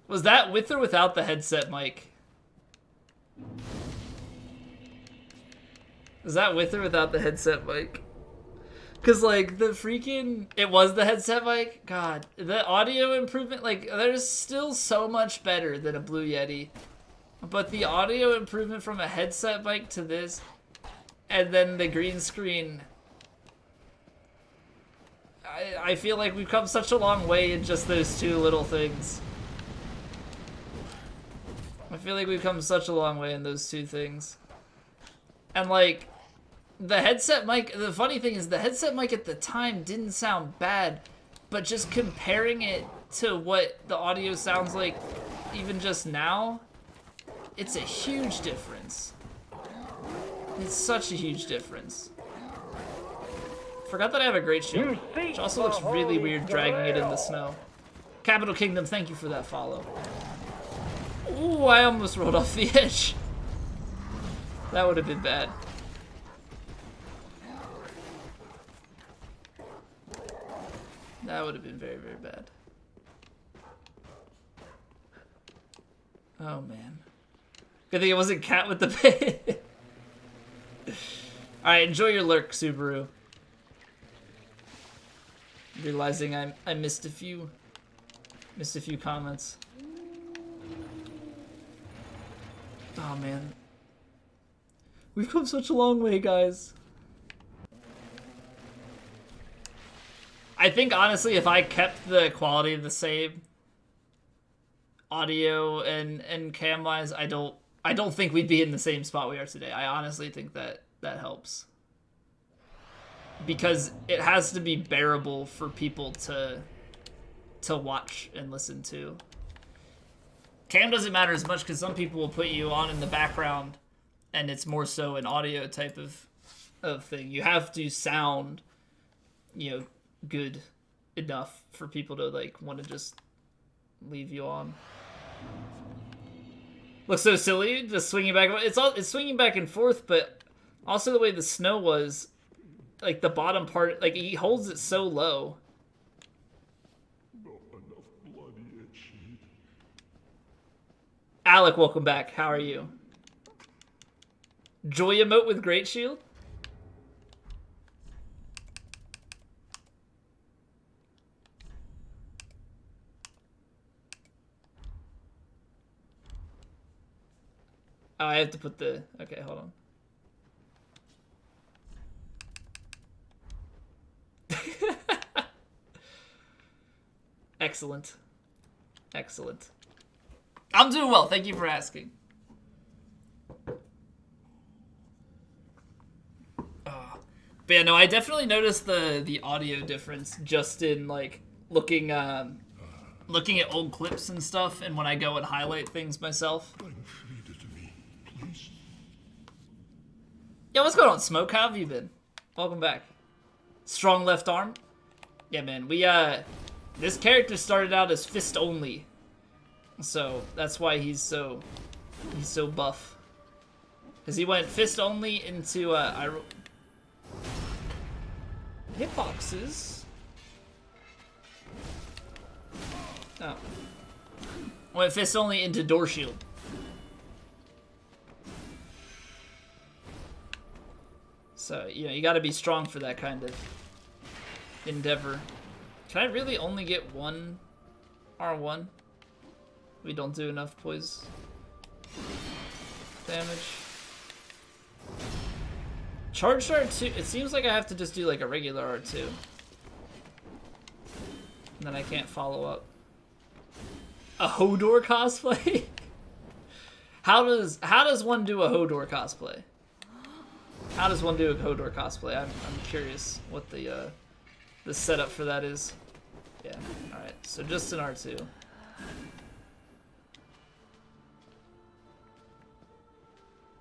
Was that with or without the headset mic? Was that with or without the headset mic? Cause like the freaking, it was the headset mic. God, the audio improvement, like there's still so much better than a Blue Yeti, but the audio improvement from a headset mic to this, and then the green screen. I feel like we've come such a long way in just those two little things. I feel like we've come such a long way in those two things, and like. The headset mic, the funny thing is the headset mic at the time didn't sound bad, but just comparing it to what the audio sounds like even just now, it's a huge difference. It's such a huge difference. Forgot that I have a great shield, which also looks really weird dragging it in the snow. Capital Kingdom, thank you for that follow. Ooh, I almost rolled off the edge. That would have been bad. That would have been very, very bad. Oh, man. Good thing it wasn't Cat with the pig. Alright, enjoy your lurk, Subaru. Realizing I missed a few comments. Oh, man. We've come such a long way, guys. I think honestly, if I kept the quality the same, audio and cam wise, I don't think we'd be in the same spot we are today. I honestly think that helps, because it has to be bearable for people to watch and listen to. Cam doesn't matter as much because some people will put you on in the background and it's more so an audio type of thing. You have to sound, good enough for people to like want to just leave you on. Looks so silly, just swinging back. It's swinging back and forth, but also the way the snow was, like the bottom part, like he holds it so low. Alec, welcome back. How are you? Joy emote with Great Shield? Oh, I have to put the... Okay, hold on. Excellent. Excellent. I'm doing well. Thank you for asking. But yeah, no, I definitely noticed the audio difference just in like looking at old clips and stuff, and when I go and highlight things myself. Yeah, what's going on, Smoke? How have you been? Welcome back. Strong left arm. Yeah, man. We this character started out as fist only, so that's why he's so buff. Cause he went fist only into hitboxes. Oh. Went fist only into door shield. So, you gotta be strong for that kind of endeavor. Can I really only get one R1? We don't do enough poise damage. Charged R2, it seems like I have to just do like a regular R2. And then I can't follow up. A Hodor cosplay? How does one do a Hodor cosplay? How does one do a Hodor cosplay? I'm curious what the setup for that is. Yeah, alright, so just an R2.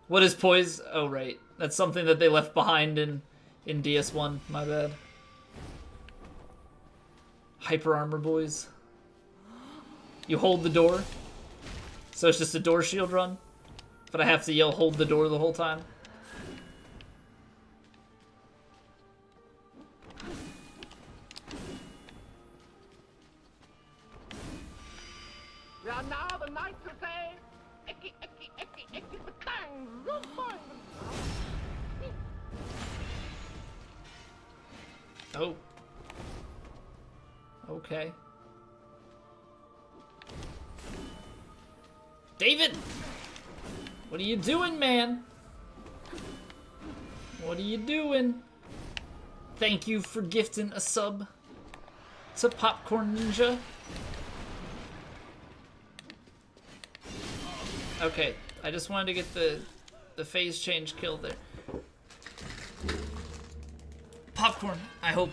What is poise? Oh, right. That's something that they left behind in DS1. My bad. Hyper armor, boys. You hold the door. So it's just a door shield run. But I have to yell hold the door the whole time. Yeah, now the knights will say, "Icky, icky, icky, icky, bang, you'll find them." Oh. Okay. David! What are you doing, man? What are you doing? Thank you for gifting a sub to Popcorn Ninja. Okay, I just wanted to get the phase change kill there. Popcorn, I hope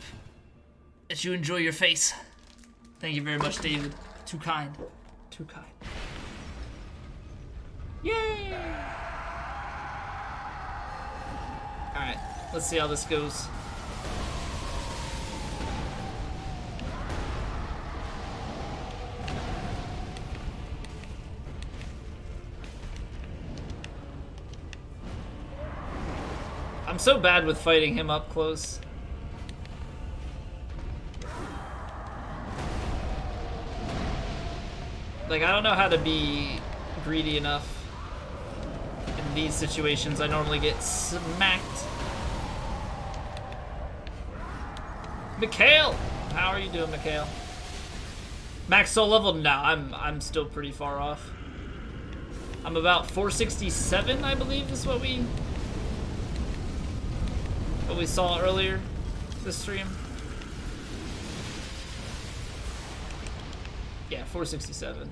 that you enjoy your face. Thank you very much, David. Too kind. Too kind. Yay! Alright, let's see how this goes. I'm so bad with fighting him up close. Like, I don't know how to be greedy enough in these situations. I normally get smacked. Mikhail! How are you doing, Mikhail? Max soul level? No, I'm still pretty far off. I'm about 467, I believe, is what we saw earlier this stream. Yeah, 467.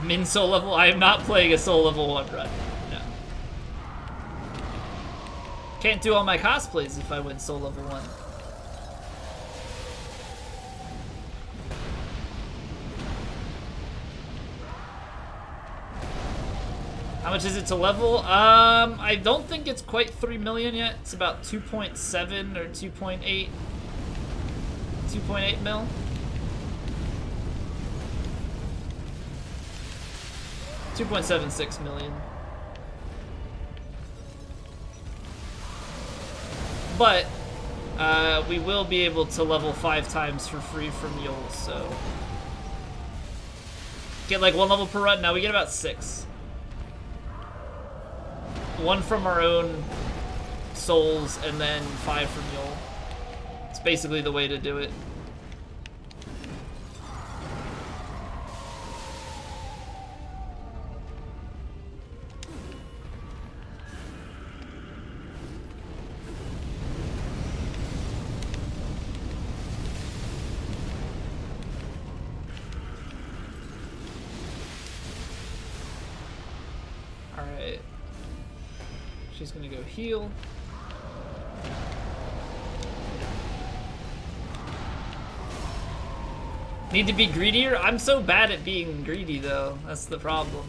Min soul level? I am not playing a soul level 1 run. No. Can't do all my cosplays if I win soul level 1. How much is it to level? I don't think it's quite 3 million yet. It's about 2.7 or 2.8. 2.8 mil. $2.76 million. But we will be able to level 5 times for free from Yule, so get like 1 level per run. Now we get about 6. 1 from our own souls, and then 5 from Yule. It's basically the way to do it. Alright. She's gonna go heal. Need to be greedier? I'm so bad at being greedy though. That's the problem.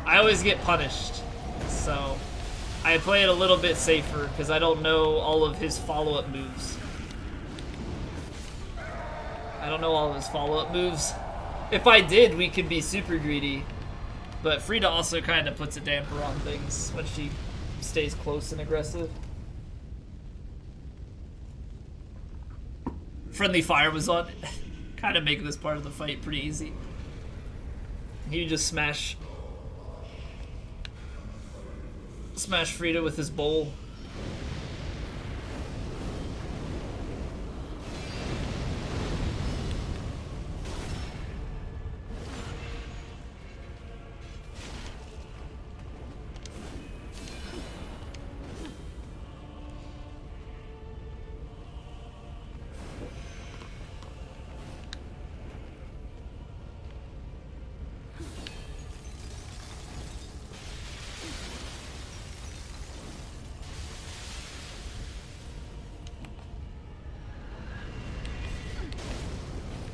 I always get punished. So I play it a little bit safer because I don't know all of his follow-up moves. I don't know all of his follow-up moves. If I did, we could be super greedy. But Frida also kind of puts a damper on things when she stays close and aggressive. Friendly fire was on. Kind of making this part of the fight pretty easy. You just smash Frida with his bowl.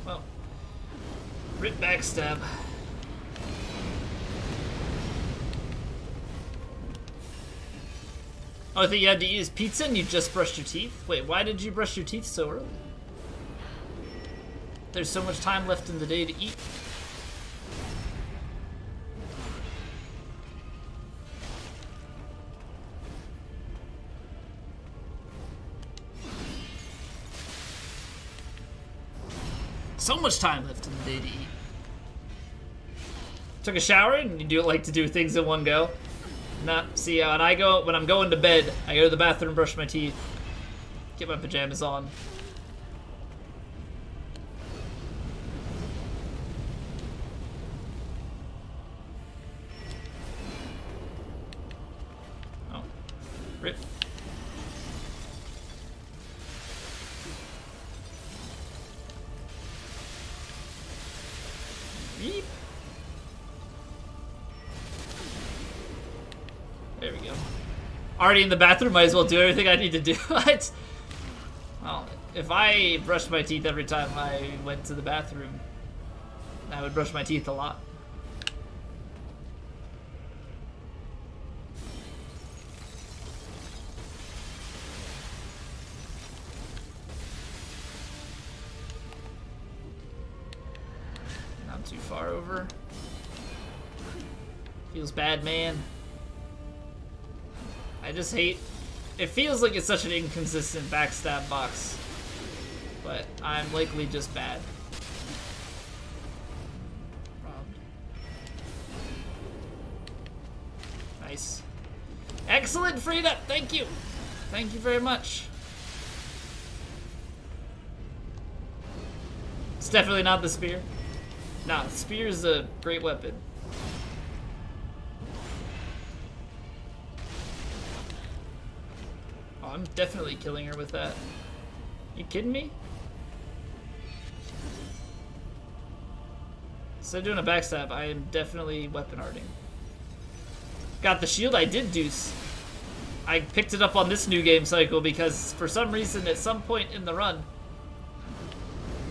Well, rip backstab. Oh, I think you had to eat pizza and you just brushed your teeth? Wait, why did you brush your teeth so early? There's so much time left in the day to eat. So much time left in the day to eat. Took a shower and you do like to do things in one go. Nah, see, when I'm going to bed, I go to the bathroom, brush my teeth, get my pajamas on. Oh, rip. Yeep. There we go. Already in the bathroom, might as well do everything I need to do. What? Well, if I brushed my teeth every time I went to the bathroom, I would brush my teeth a lot. Not too far over. Feels bad, man. I just hate... It feels like it's such an inconsistent backstab box. But I'm likely just bad. Robbed. Nice. Excellent, Frida! Thank you! Thank you very much. It's definitely not the spear. Nah, the spear is a great weapon. I'm definitely killing her with that. You kidding me? Instead of doing a backstab, I am definitely weapon arting. Got the shield I did deuce. I picked it up on this new game cycle because for some reason at some point in the run,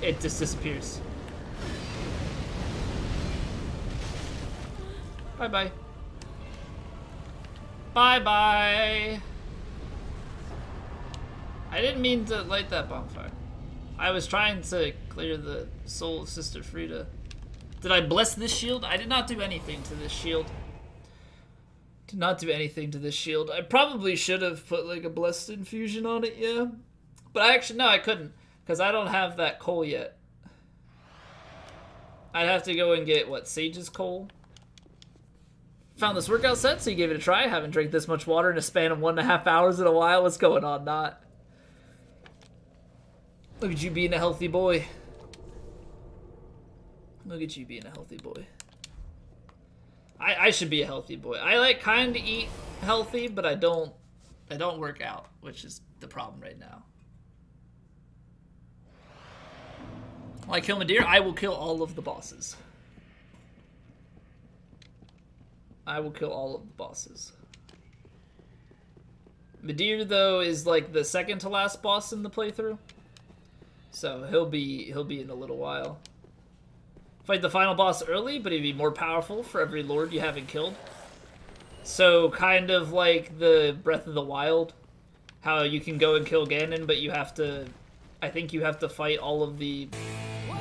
it just disappears. Bye-bye. Bye-bye. I didn't mean to light that bonfire. I was trying to clear the soul of Sister Frida. Did I bless this shield? I did not do anything to this shield. Did not do anything to this shield. I probably should have put like a blessed infusion on it, yeah. But no, I couldn't. Because I don't have that coal yet. I'd have to go and get, what, Sage's coal? Found this workout set, so you gave it a try. I haven't drank this much water in a span of 1.5 hours in a while. What's going on, Not? Look at you being a healthy boy. Look at you being a healthy boy. I should be a healthy boy. I like kind of eat healthy, but I don't work out, which is the problem right now. When I kill Madeir, I will kill all of the bosses. I will kill all of the bosses. Madeir, though, is like the second to last boss in the playthrough. So he'll be in a little while. Fight the final boss early, but he'd be more powerful for every lord you haven't killed. So kind of like the Breath of the Wild, how you can go and kill Ganon, but you have to, I think you have to fight all of the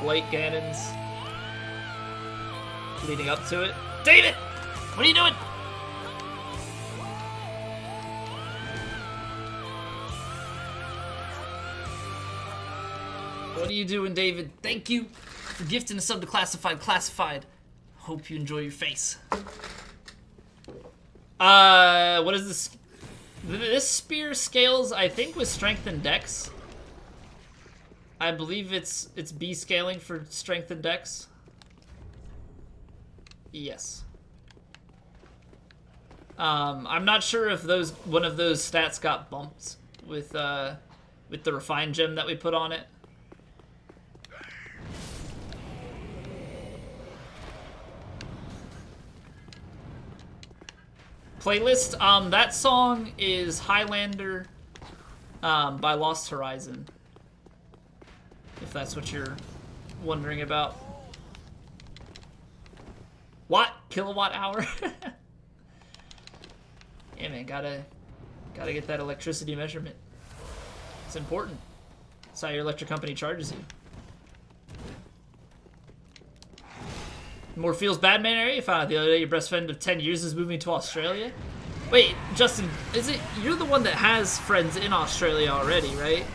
Blight Ganons leading up to it. David! What are you doing? What are you doing, David? Thank you for gifting a sub to Classified. Hope you enjoy your face. What is this? This spear scales, I think, with strength and dex. I believe it's B scaling for strength and dex. Yes. I'm not sure if one of those stats got bumped with the refined gem that we put on it. Playlist, that song is Highlander by Lost Horizon, if that's what you're wondering about. What? Kilowatt hour? Yeah, man, gotta get that electricity measurement. It's important. That's how your electric company charges you. Morpheel's Badman area, you found out the other day your best friend of 10 years is moving to Australia? Wait, Justin, you're the one that has friends in Australia already, right?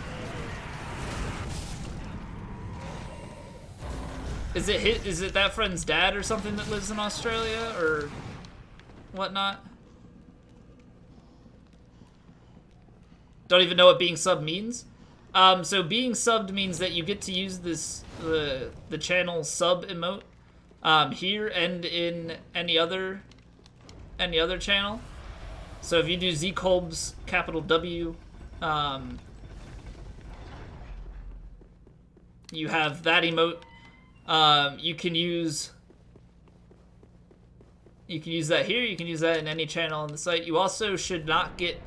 Is it that friend's dad or something that lives in Australia or whatnot? Don't even know what being subbed means? So being subbed means that you get to use the channel sub emote here and in any other channel. So if you do Zcolbs capital W, you have that emote. You can use that here. You can use that in any channel on the site. You also should not get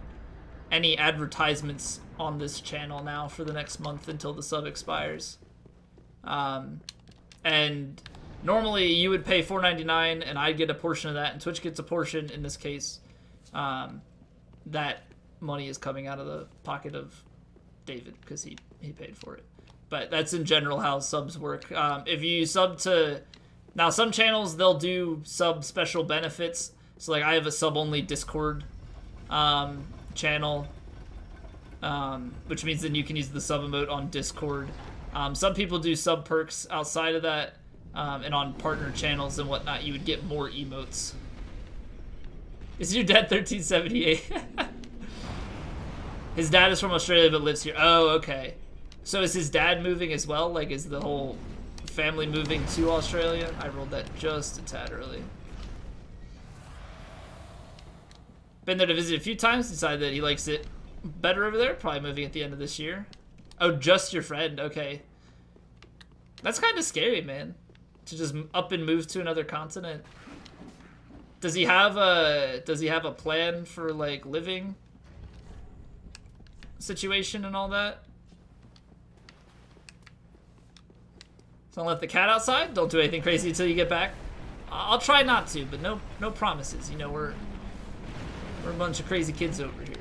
any advertisements on this channel now for the next month until the sub expires. And normally you would pay $4.99 and I'd get a portion of that, and Twitch gets a portion. In this case, that money is coming out of the pocket of David because he paid for it. But that's in general how subs work. If you sub to... Now, some channels, they'll do sub special benefits. So, like, I have a sub-only Discord channel, which means then you can use the sub emote on Discord. Some people do sub perks outside of that, and on partner channels and whatnot, you would get more emotes. Is your dad 1378? His dad is from Australia but lives here. Oh, okay. So is his dad moving as well? Like, is the whole family moving to Australia? I rolled that just a tad early. Been there to visit a few times, decided that he likes it better over there? Probably moving at the end of this year. Oh, just your friend. Okay. That's kind of scary, man. To just up and move to another continent. Does he have a plan for like living situation and all that? Don't let the cat outside. Don't do anything crazy until you get back. I'll try not to, but no promises. You know, we're a bunch of crazy kids over here.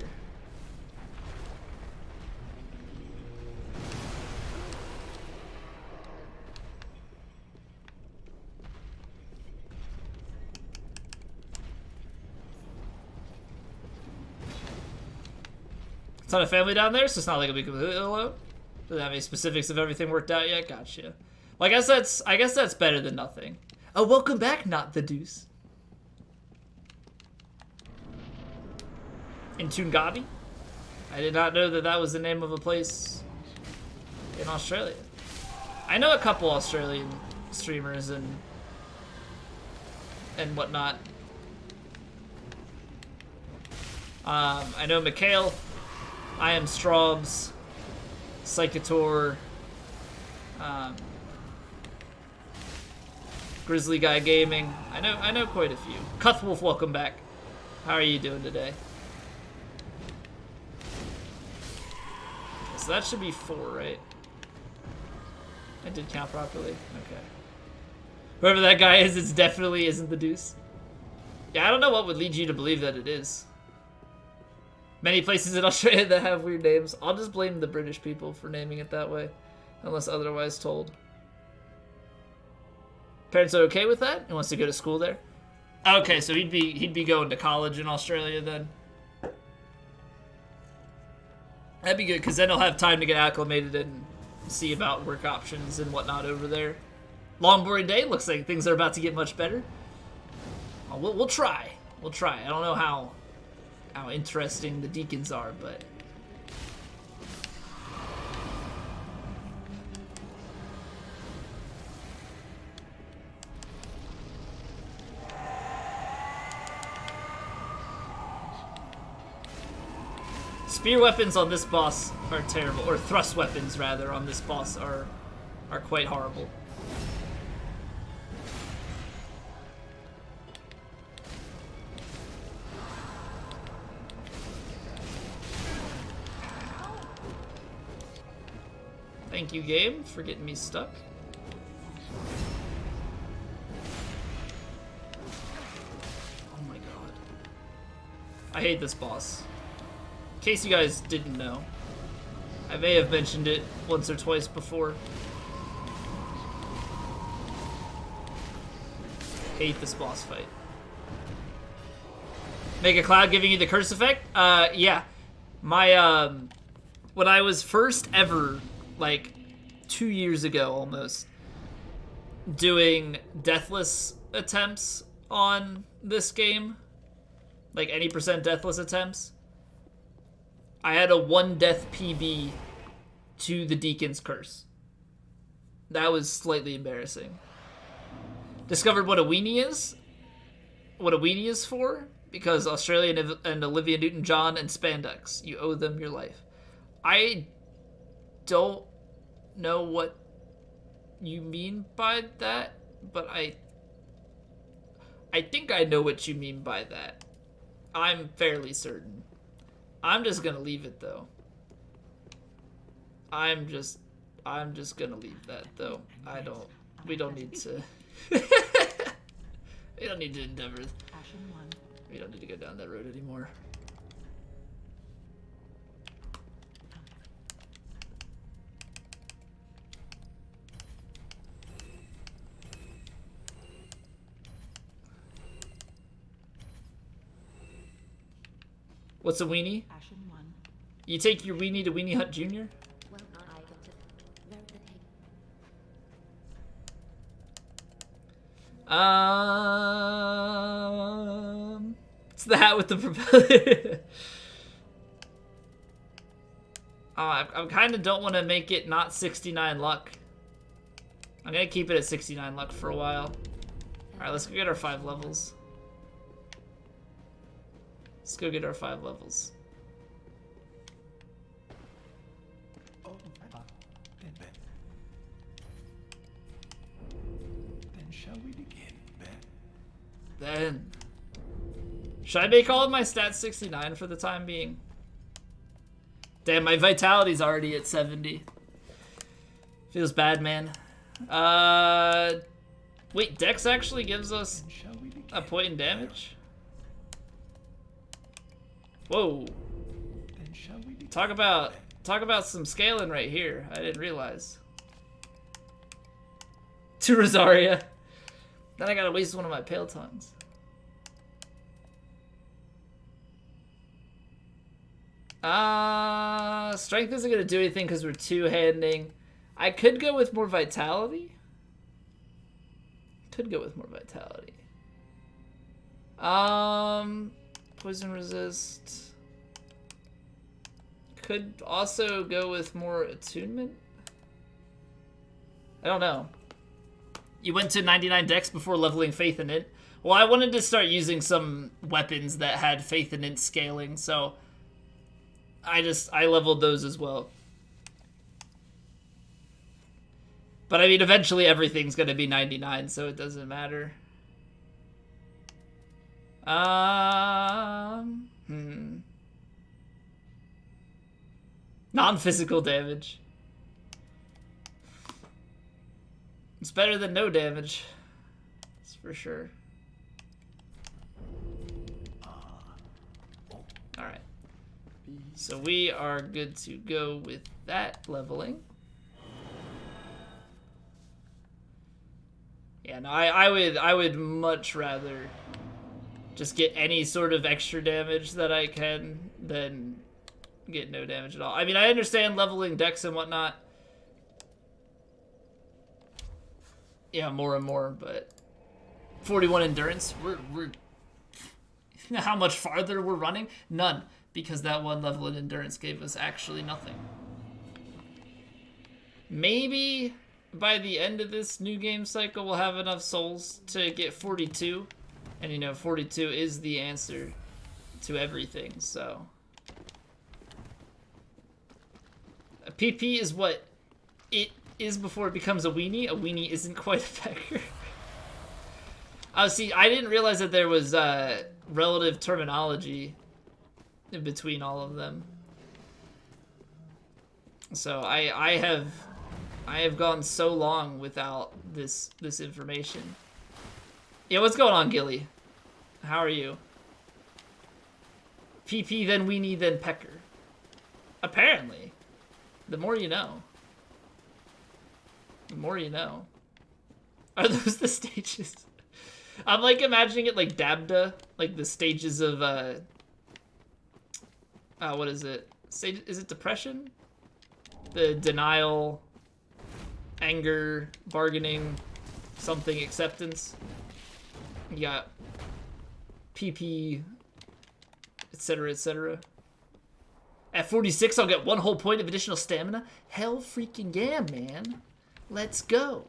It's not a family down there, so it's not like a big alone. Doesn't have any specifics of everything worked out yet. Gotcha. Well, I guess that's better than nothing. Oh, welcome back, not the Deuce. In Toongabi? I did not know that that was the name of a place in Australia. I know a couple Australian streamers and whatnot. I know Mikhail, I Am Straubs, Psychator, Grizzly Guy Gaming. I know quite a few. Cuthwolf, welcome back. How are you doing today? So that should be 4, right? I did count properly. Okay. Whoever that guy is, it definitely isn't the Deuce. Yeah, I don't know what would lead you to believe that it is. Many places in Australia that have weird names. I'll just blame the British people for naming it that way, unless otherwise told. Parents are okay with that? He wants to go to school there? Okay, so he'd be going to college in Australia then. That'd be good, because then he'll have time to get acclimated and see about work options and whatnot over there. Longboarding day, looks like things are about to get much better. We'll try. We'll try. I don't know how interesting the deacons are, but... Spear weapons on this boss are terrible, or thrust weapons rather on this boss are quite horrible. Thank you, game, for getting me stuck. Oh my god. I hate this boss. In case you guys didn't know, I may have mentioned it once or twice before. Hate this boss fight. Make a cloud giving you the curse effect? Yeah. My, when I was first ever, like, 2 years ago almost, doing deathless attempts on this game, like any % deathless attempts, I had a 1 death PB to the Deacon's Curse. That was slightly embarrassing. Discovered what a weenie is. What a weenie is for. Because Australia and Olivia Newton-John and spandex. You owe them your life. I don't know what you mean by that. But I think I know what you mean by that. I'm fairly certain. I'm just gonna leave it though. I'm just gonna leave that though. We don't need to we don't need to endeavor. We don't need to go down that road anymore. What's a weenie? You take your weenie to Weenie Hut Jr.? It's the hat with the propeller. I kind of don't want to make it not 69 luck. I'm gonna keep it at 69 luck for a while. Alright, let's go get our 5 levels. Let's go get our 5 levels. Should I make all of my stats 69 for the time being? Damn, my vitality's already at 70. Feels bad, man. Wait, Dex actually gives us a point in damage? Whoa. Talk about some scaling right here. I didn't realize. 2 Rosaria. Then I gotta waste one of my Pale Tongues. Strength isn't gonna do anything because we're two-handing. I could go with more vitality. Poison resist. Could also go with more attunement. I don't know. You went to 99 dex before leveling Faith in Int. Well, I wanted to start using some weapons that had Faith in Int scaling, so I leveled those as well. But I mean, eventually everything's gonna be 99, so it doesn't matter. Non-physical damage. It's better than no damage. That's for sure. Alright. So we are good to go with that leveling. Yeah, no, I would much rather just get any sort of extra damage that I can than get no damage at all. I mean, I understand leveling dex and whatnot. Yeah, more and more, but 41 endurance. We're how much farther we're running? None, because that one level in endurance gave us actually nothing. Maybe by the end of this new game cycle, we'll have enough souls to get 42, and you know, 42 is the answer to everything. So, a PP is what it is before it becomes a weenie. A weenie isn't quite a pecker. Oh, see, I didn't realize that there was relative terminology in between all of them. So I have gone so long without this information. Yeah, what's going on, Gilly? How are you? PP, then weenie, then pecker. Apparently. The more you know. The more you know. Are those the stages? I'm like imagining it like Dabda, like the stages of what is it? Is it depression? The denial, anger, bargaining, something, acceptance. You got PP, etc., etc. At 46, I'll get 1 whole point of additional stamina. Hell freaking yeah, man. Let's go.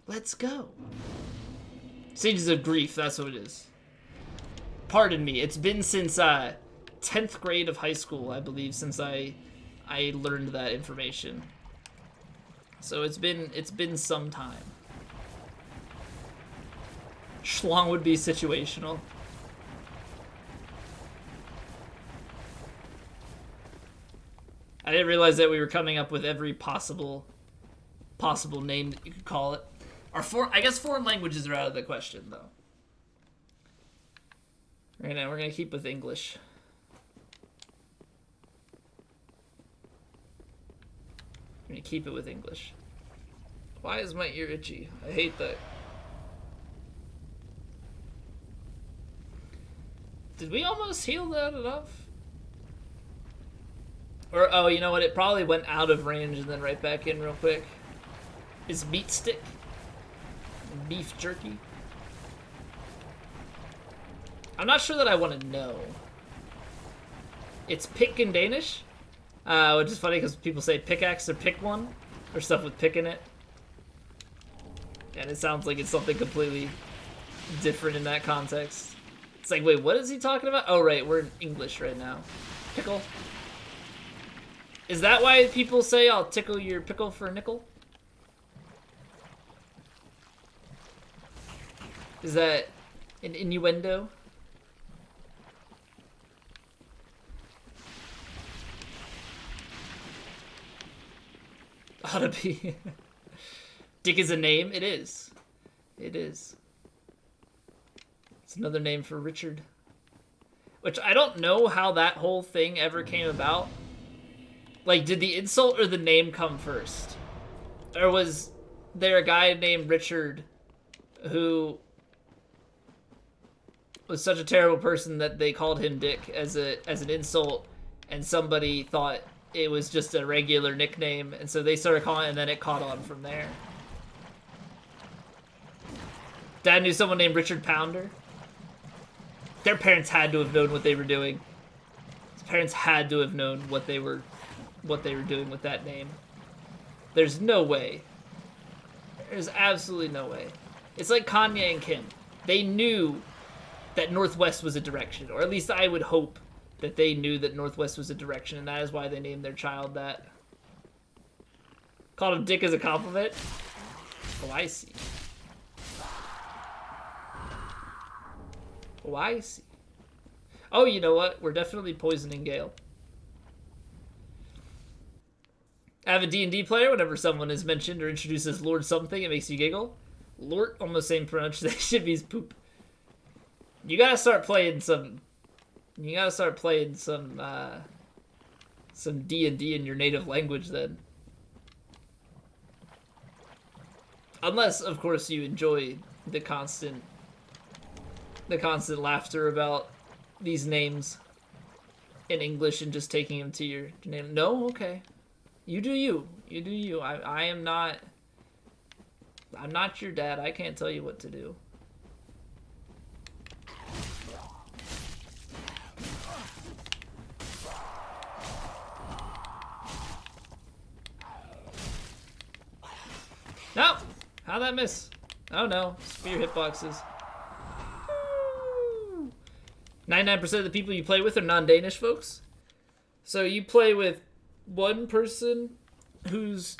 Let's go. Stages of Grief, that's what it is. Pardon me, it's been since 10th grade of high school, I believe, since I learned that information. So it's been some time. Schlong would be situational. I didn't realize that we were coming up with every possible name that you could call it. I guess foreign languages are out of the question, though. Right now, we're gonna keep with English. We're gonna keep it with English. Why is my ear itchy? I hate that. Did we almost heal that enough? Or, oh, you know what? It probably went out of range and then right back in real quick. Is meat stick? Beef jerky? I'm not sure that I want to know. It's pick in Danish, which is funny because people say pickaxe or pick one, or stuff with pick in it. And it sounds like it's something completely different in that context. It's like, wait, what is he talking about? Oh, right, we're in English right now. Pickle? Is that why people say, I'll tickle your pickle for a nickel? Is that an innuendo? gotta be. Dick is a name? It is. It is. It's another name for Richard. Which I don't know how that whole thing ever came about. Like, did the insult or the name come first? Or was there a guy named Richard who was such a terrible person that they called him Dick as an insult, and somebody thought it was just a regular nickname, and so they started calling it, and then it caught on from there. Dad knew someone named Richard Pounder. Their parents had to have known what they were doing. His parents had to have known what they were doing with that name. There's no way. There's absolutely no way. It's like Kanye and Kim. They knew that Northwest was a direction, or at least I would hope that they knew that Northwest was a direction, and that is why they named their child that. Called him Dick as a compliment? Oh, I see. Oh, I see. Oh, you know what? We're definitely poisoning Gale. I have a D&D player. Whenever someone is mentioned or introduced as Lord something, it makes you giggle. Lord, almost same pronunciation means poop. You gotta start playing some. You gotta start playing some D&D in your native language then. Unless, of course, you enjoy the constant laughter about these names in English and just taking them to your name. No, okay. You do you. You do you. I am not. I'm not your dad. I can't tell you what to do. No! How'd that miss? Oh no. Spear hitboxes. 99% of the people you play with are non-Danish folks. So you play with one person who's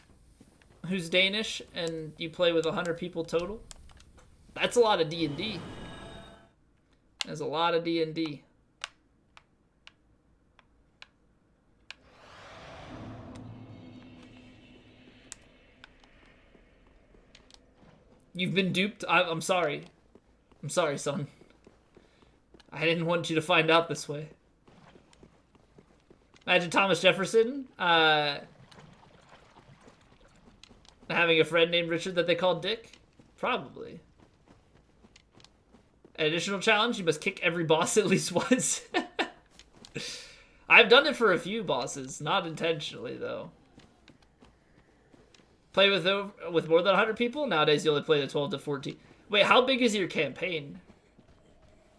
Danish, and you play with 100 people total. That's a lot of D&D. That's a lot of D&D. You've been duped? I'm sorry. I'm sorry, son. I didn't want you to find out this way. Imagine Thomas Jefferson having a friend named Richard that they called Dick. Probably. An additional challenge, you must kick every boss at least once. I've done it for a few bosses, not intentionally though. Play with more than 100 people? Nowadays you only play the 12 to 14. Wait, how big is your campaign?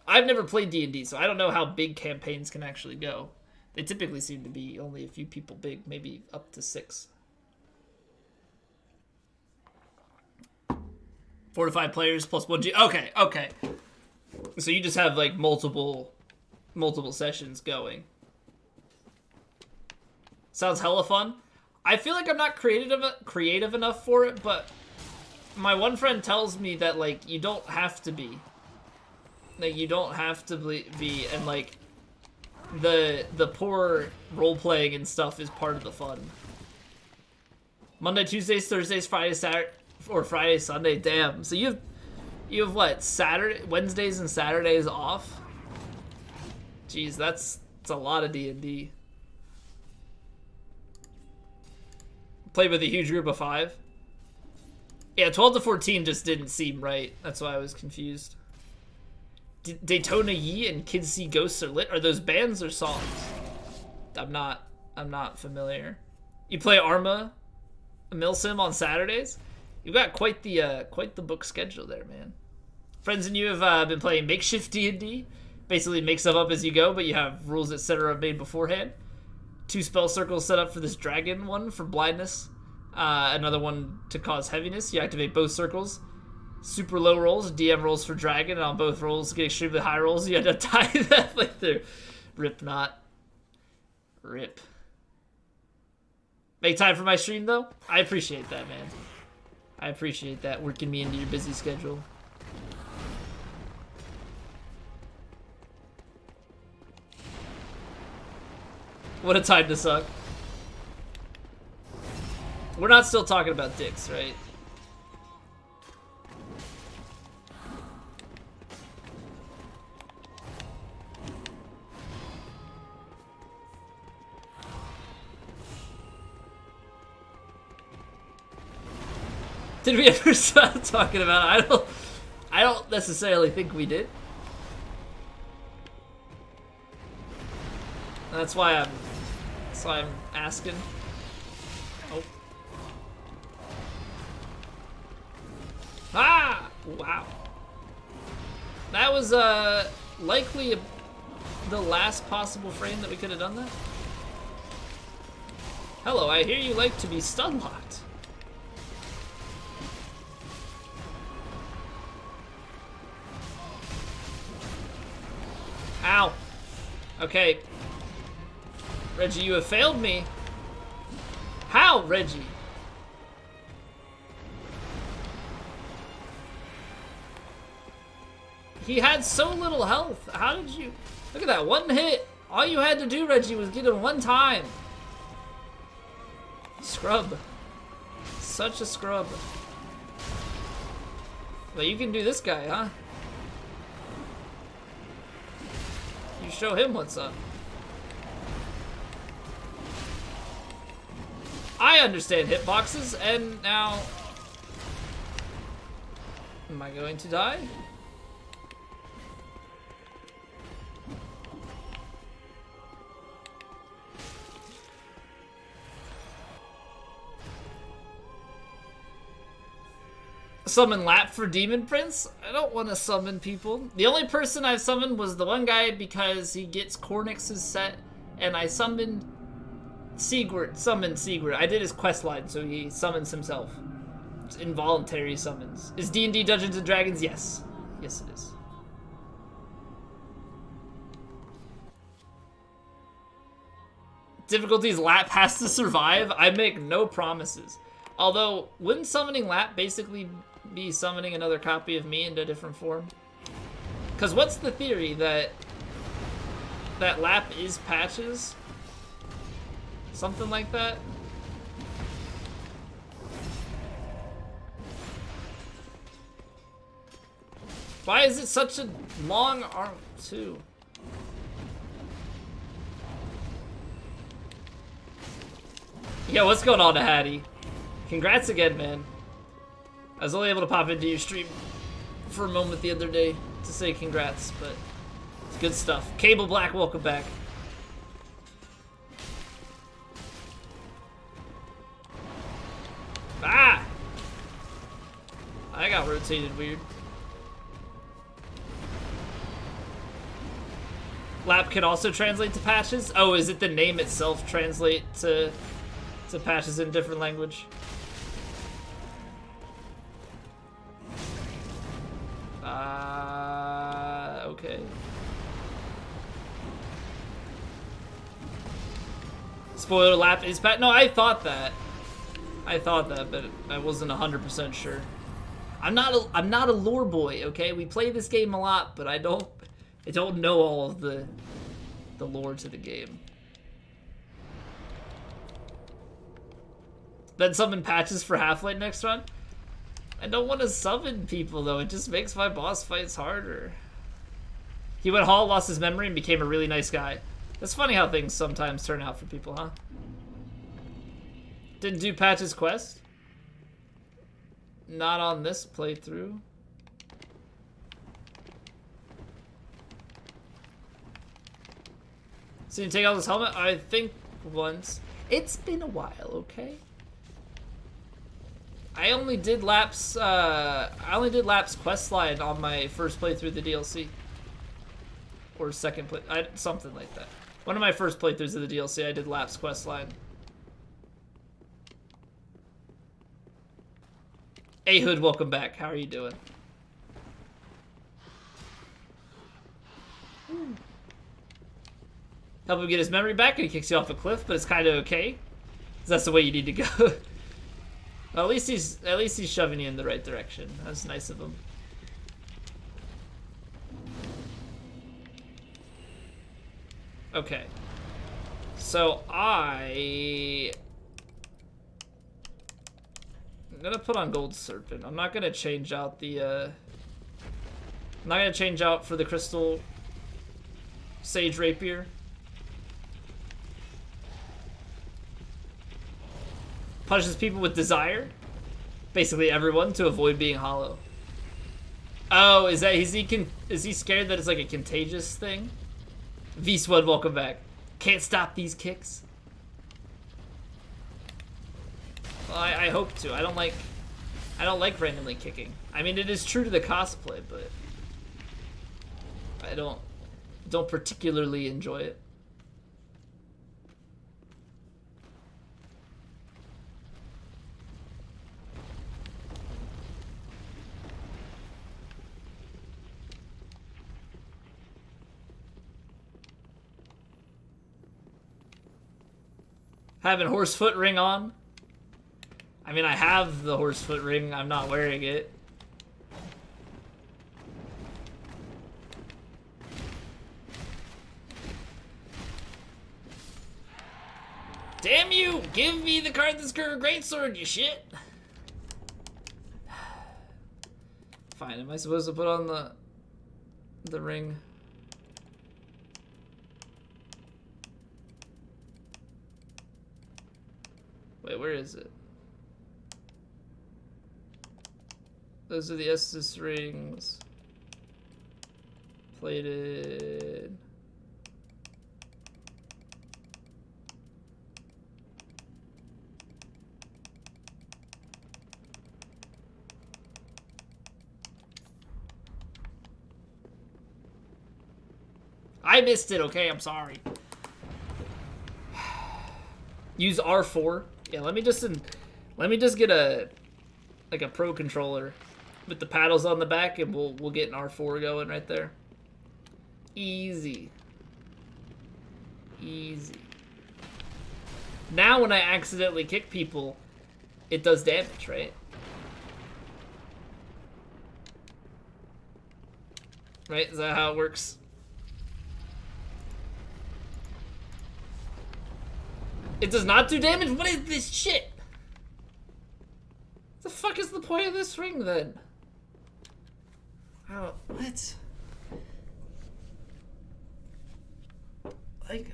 I've never played D&D, so I don't know how big campaigns can actually go. They typically seem to be only a few people big, maybe up to 6. 4 to 5 players plus 1G. Okay, okay. So you just have like multiple sessions going. Sounds hella fun. I feel like I'm not creative enough for it, but my one friend tells me that like you don't have to be. Like you don't have to be, and like the poor role playing and stuff is part of the fun. Monday, Tuesdays, Thursdays, Friday, Saturday, or Friday, Sunday. Damn. So you have what? Saturday, Wednesdays, and Saturdays off. Jeez, that's a lot of D&D. Play with a huge group of 5. Yeah, 12 to 14 just didn't seem right. That's why I was confused. Daytona Yee and Kids See Ghosts Are Lit. Are those bands or songs? I'm not familiar. You play Arma, a Milsim on Saturdays? You've got quite the book schedule there, man. Friends and you have been playing makeshift D&D. Basically make stuff up as you go, but you have rules, etc. made beforehand. 2 spell circles set up for this dragon one for blindness. Another one to cause heaviness. You activate both circles. Super low rolls, DM rolls for dragon, and on both rolls get extremely high rolls. You had to tie that way through. Rip not. Rip. Make time for my stream though? I appreciate that, man. I appreciate that, working me into your busy schedule. What a time to suck. We're not still talking about dicks, right? Did we ever start talking about it? I don't necessarily think we did. That's why I'm asking. Oh. Ah! Wow. That was likely the last possible frame that we could have done that. Hello, I hear you like to be stun locked. Ow. Okay. Reggie, you have failed me. How, Reggie? He had so little health. How did you... Look at that, one hit. All you had to do, Reggie, was get him one time. Scrub. Such a scrub. But you can do this guy, huh? You show him what's up. I understand hitboxes, and now... Am I going to die? Summon Lap for Demon Prince? I don't want to summon people. The only person I've summoned was the one guy because he gets Cornix's set, and I summoned Sigurd. I did his quest line, so he summons himself. It's involuntary summons. Is D&D Dungeons & Dragons? Yes. Yes, it is. Difficulties Lap has to survive? I make no promises. Although, wouldn't summoning Lap basically be summoning another copy of me into a different form? Because what's the theory that Lap is Patches? Something like that? Why is it such a long arm too? Yo, what's going on to Hattie? Congrats again, man. I was only able to pop into your stream for a moment the other day to say congrats, but it's good stuff. Cable Black, welcome back. Ah! I got rotated weird. Lap can also translate to Patches? Oh, is it the name itself translate to Patches in a different language? Okay. Spoiler, Lap is Pat. No, I thought that, but I wasn't 100% sure. I'm not a lore boy, okay? We play this game a lot, but I don't know all of the lore to the game. Then summon Patches for Half-Life next run? I don't want to summon people, though. It just makes my boss fights harder. He went Hall, lost his memory, and became a really nice guy. It's funny how things sometimes turn out for people, huh? Didn't do Patches' quest? Not on this playthrough. So you take out this helmet? I think once. It's been a while, okay? I only did Lap's quest line on my first playthrough of the DLC. Or second play, something like that. One of my first playthroughs of the DLC, I did Lap's quest line. Hey Hood, welcome back. How are you doing? Help him get his memory back and he kicks you off a cliff, but it's kind of okay. 'Cause that's the way you need to go. Well, at least he's shoving you in the right direction. That's nice of him. Okay. So I'm gonna put on Gold Serpent. I'm not gonna change out the, I'm not gonna change out for the Crystal Sage Rapier. Punishes people with desire. Basically everyone to avoid being hollow. Oh, is he scared that it's like a contagious thing? V-Swed, welcome back. Can't stop these kicks. Well, I hope to. I don't like randomly kicking. I mean, it is true to the cosplay, but I don't particularly enjoy it. Having horsefoot ring on. I mean, I have the horsefoot ring. I'm not wearing it. Damn you! Give me the Karthus greatsword, you shit! Fine, am I supposed to put on the ring? Wait, where is it? Those are the Estus rings. Plated. I missed it, okay? I'm sorry. Use R4. Yeah, let me just get a pro controller with the paddles on the back, and we'll get an R4 going right there. Easy. Easy. Now when I accidentally kick people, it does damage, right? Right? Is that how it works? It does not do damage? What is this shit? What the fuck is the point of this ring then? How, what? Like,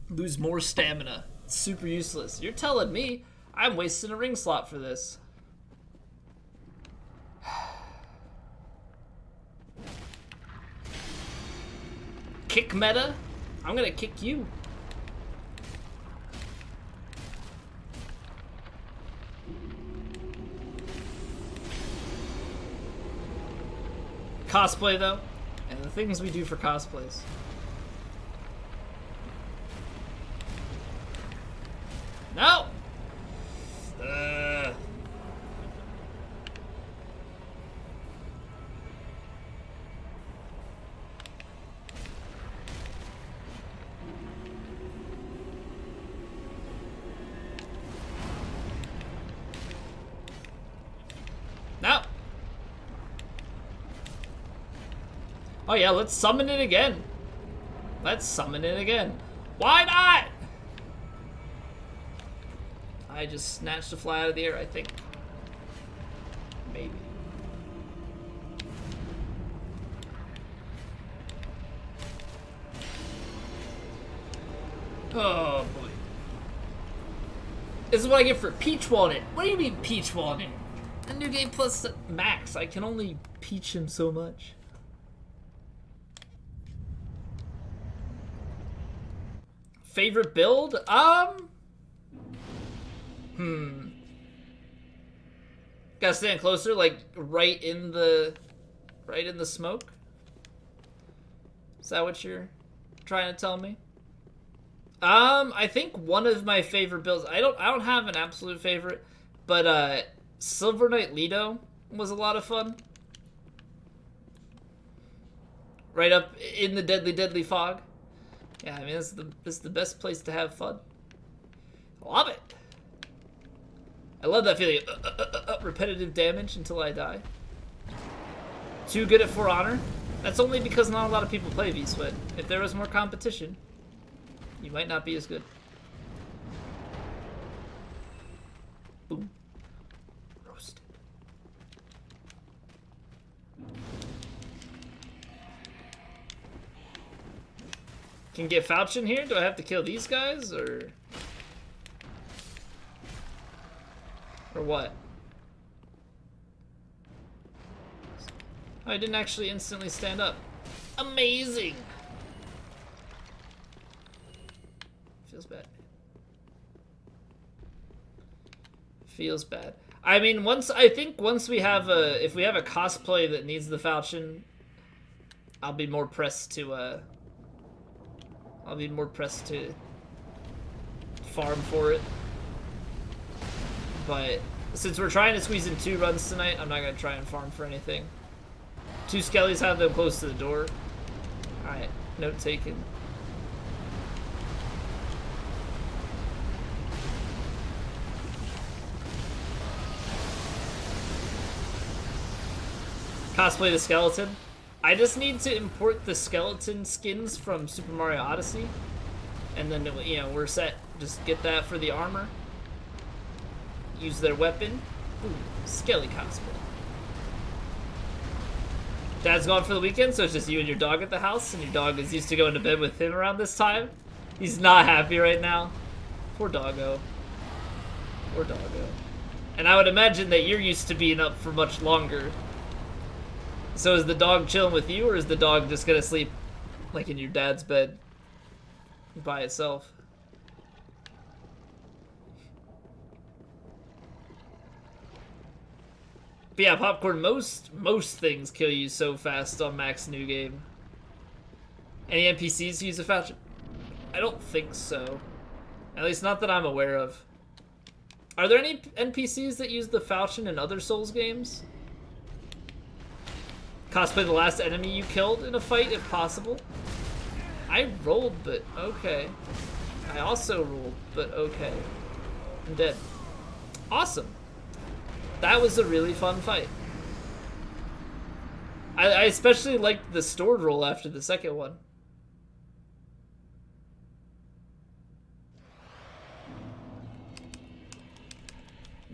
lose more stamina. It's super useless. You're telling me I'm wasting a ring slot for this. Kick meta? I'm gonna kick you. Cosplay though, and the things we do for cosplays. No! No! Oh yeah, let's summon it again. Let's summon it again. Why not? I just snatched a fly out of the air, I think. Maybe. Oh boy. This is what I get for Peach Walnut. What do you mean Peach Walnut? A new game plus max. I can only peach him so much. Favorite build? Gotta stand closer, like right in the smoke. Is that what you're trying to tell me? I think one of my favorite builds. I don't have an absolute favorite, but Silver Knight Lido was a lot of fun. Right up in the deadly fog. Yeah, I mean, this is the best place to have fun. Love it. I love that feeling of repetitive damage until I die. Too good at For Honor? That's only because not a lot of people play V-Swed. If there was more competition, you might not be as good. Can get Falchion here? Do I have to kill these guys, or what? Oh, I didn't actually instantly stand up. Amazing! Feels bad. Feels bad. I mean, I think once we have if we have a cosplay that needs the Falchion, I'll be more pressed to, farm for it. But since we're trying to squeeze in 2 runs tonight, I'm not gonna try and farm for anything. 2 skellies, have them close to the door. Alright, note taken. Cosplay the skeleton. I just need to import the skeleton skins from Super Mario Odyssey, and then, you know, we're set. Just get that for the armor. Use their weapon. Ooh, skelly cosplay. Dad's gone for the weekend, so it's just you and your dog at the house, and your dog is used to going to bed with him around this time. He's not happy right now. Poor doggo. Poor doggo. And I would imagine that you're used to being up for much longer. So is the dog chilling with you, or is the dog just gonna sleep like in your dad's bed by itself? But yeah, Popcorn, most things kill you so fast on Max New Game. Any NPCs use a Falchion? I don't think so. At least not that I'm aware of. Are there any NPCs that use the Falchion in other Souls games? Cosplay the last enemy you killed in a fight, if possible. I rolled, but okay. I also rolled, but okay. I'm dead. Awesome. That was a really fun fight. I especially liked the stored roll after the second one.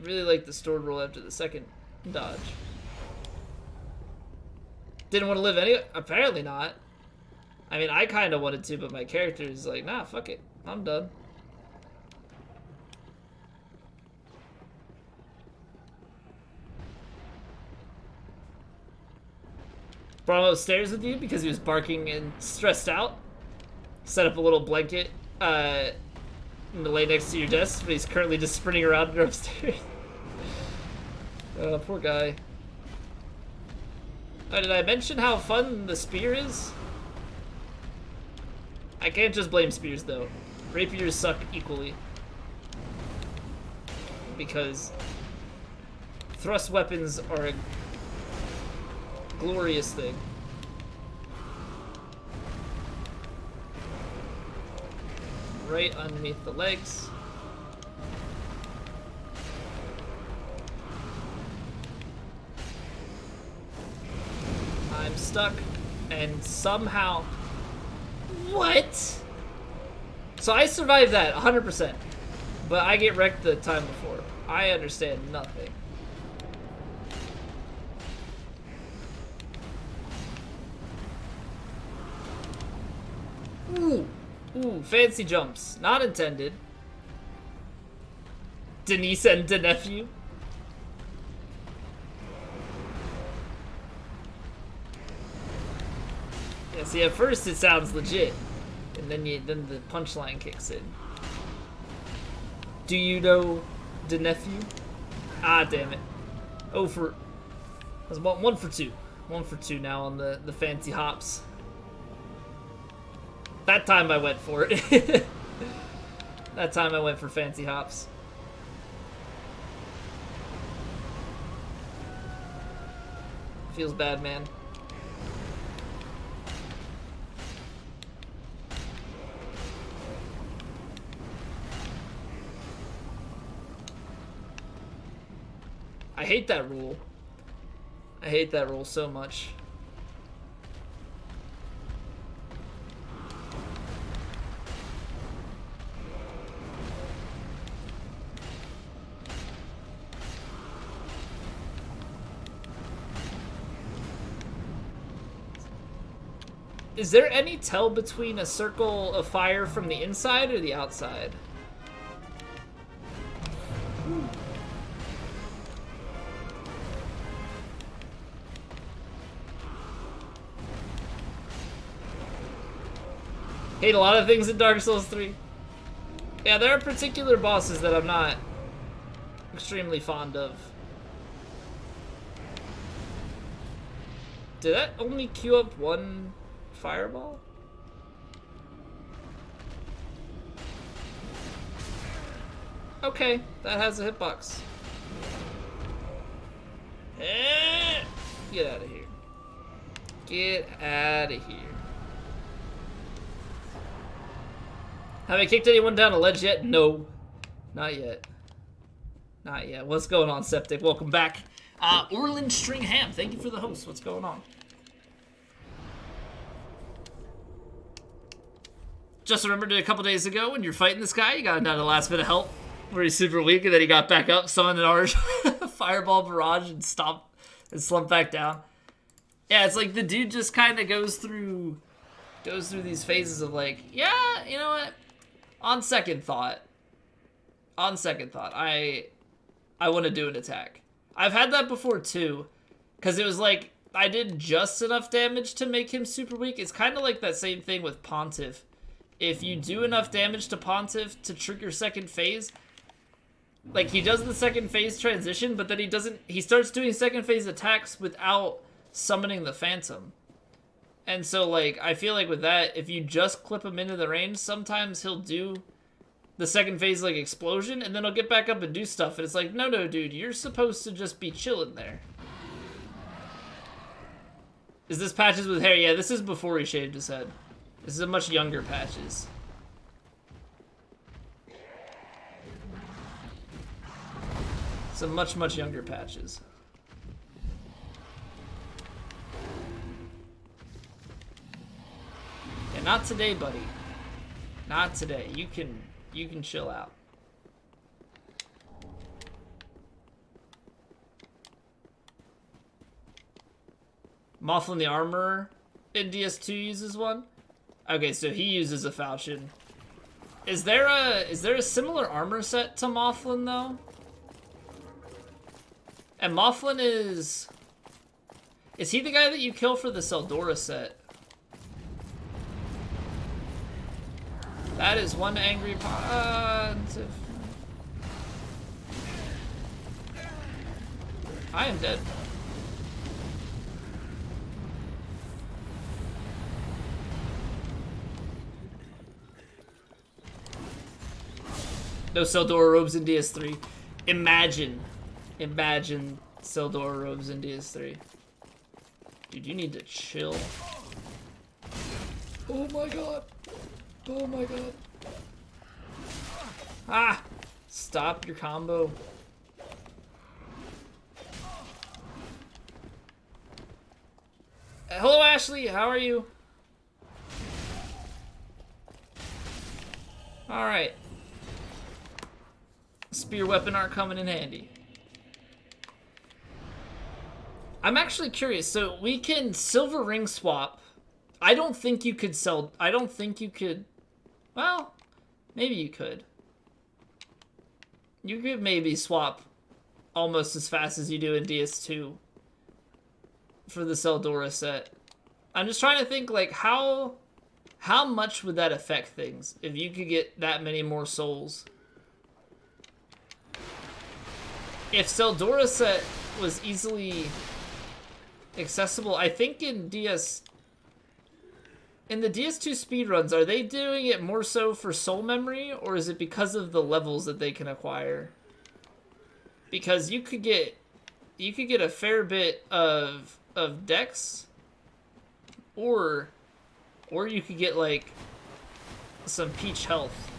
Really liked the stored roll after the second dodge. Didn't want to live any... Apparently not. I mean, I kind of wanted to, but my character is like, nah, fuck it. I'm done. Brought him upstairs with you because he was barking and stressed out. Set up a little blanket to lay next to your desk, but he's currently just sprinting around upstairs. Poor guy. Oh, did I mention how fun the spear is? I can't just blame spears, though. Rapiers suck equally. Because thrust weapons are a glorious thing. Right underneath the legs. I'm stuck, and somehow... What? So I survived that 100%, but I get wrecked the time before. I understand nothing. Ooh, fancy jumps. Not intended. Denise and the nephew. Yeah, see, at first it sounds legit, and then the punchline kicks in. Do you know the nephew? Ah, damn it. Oh, for... That's 1 for 2. 1 for 2 now on the fancy hops. That time I went for it. That time I went for fancy hops. Feels bad, man. I hate that rule. I hate that rule so much. Is there any tell between a circle of fire from the inside or the outside? Hate a lot of things in Dark Souls 3. Yeah, there are particular bosses that I'm not extremely fond of. Did that only queue up one fireball? Okay, that has a hitbox. Get out of here. Get out of here. Have I kicked anyone down a ledge yet? No. Not yet. Not yet. What's going on, Septic? Welcome back. Orland Stringham, thank you for the host. What's going on? Just remembered it a couple days ago when you're fighting this guy, you got him down to the last bit of help, where he's super weak, and then he got back up, summoned an orange fireball barrage, and stopped and slumped back down. Yeah, it's like the dude just kind of goes through these phases of like, yeah, you know what? On second thought, I want to do an attack. I've had that before too, because it was like I did just enough damage to make him super weak. It's kind of like that same thing with Pontiff. If you do enough damage to Pontiff to trigger second phase, like he does the second phase transition, but then he starts doing second phase attacks without summoning the Phantom. And so like I feel like with that, if you just clip him into the range, sometimes he'll do the second phase like explosion, and then he'll get back up and do stuff, and it's like, no, dude, you're supposed to just be chilling there. Is this Patches with hair? Yeah, this is before he shaved his head. This is a much younger Patches. It's a much, much younger Patches. Yeah, not today, buddy. Not today. You can chill out. Mothling the Armorer in DS2 uses one? Okay, so he uses a falchion. Is there a similar armor set to Mothling though? And Mothling is he the guy that you kill for the Seldora set? That is one angry Pontiff. I am dead. No Seldora robes in DS3. Imagine Seldora robes in DS3. Dude, you need to chill. Oh my god. Oh my god. Ah! Stop your combo. Hello, Ashley. How are you? Alright. Spear weapon aren't coming in handy. I'm actually curious. So we can silver ring swap. I don't think you could sell... I don't think you could... Well, maybe you could. You could maybe swap almost as fast as you do in DS2 for the Seldora set. I'm just trying to think, like, how much would that affect things if you could get that many more souls? If Seldora set was easily accessible, I think in the DS2 speedruns, are they doing it more so for soul memory, or is it because of the levels that they can acquire? Because you could get a fair bit of dex, or you could get like some peach health.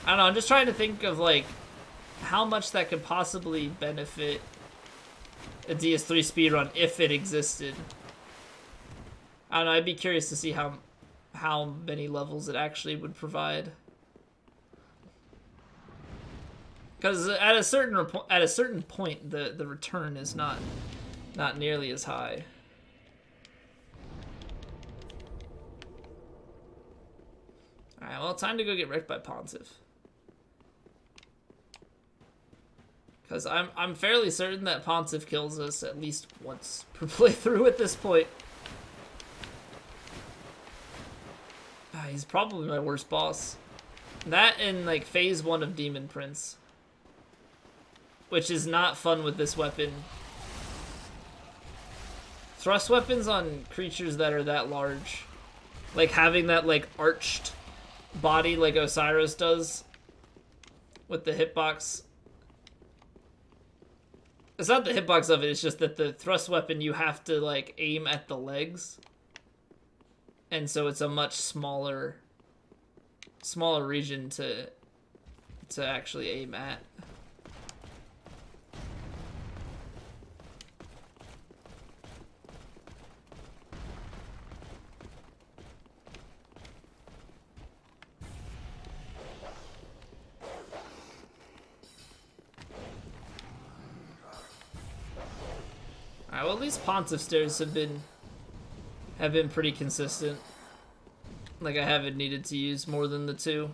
I don't know, I'm just trying to think of like how much that could possibly benefit a DS3 speedrun if it existed. I don't know, I'd be curious to see how many levels it actually would provide. Because at a certain point, the return is not nearly as high. Alright, well, time to go get wrecked by Pontiff. Because I'm fairly certain that Pontiff kills us at least once per playthrough at this point. He's probably my worst boss. That and, like, phase 1 of Demon Prince. Which is not fun with this weapon. Thrust weapons on creatures that are that large. Like, having that, like, arched body like Osiris does. With the hitbox. It's not the hitbox of it, it's just that the thrust weapon you have to, like, aim at the legs. And so it's a much smaller region to actually aim at. Alright, well, at least Pontiff stairs have been pretty consistent. Like, I haven't needed to use more than the 2.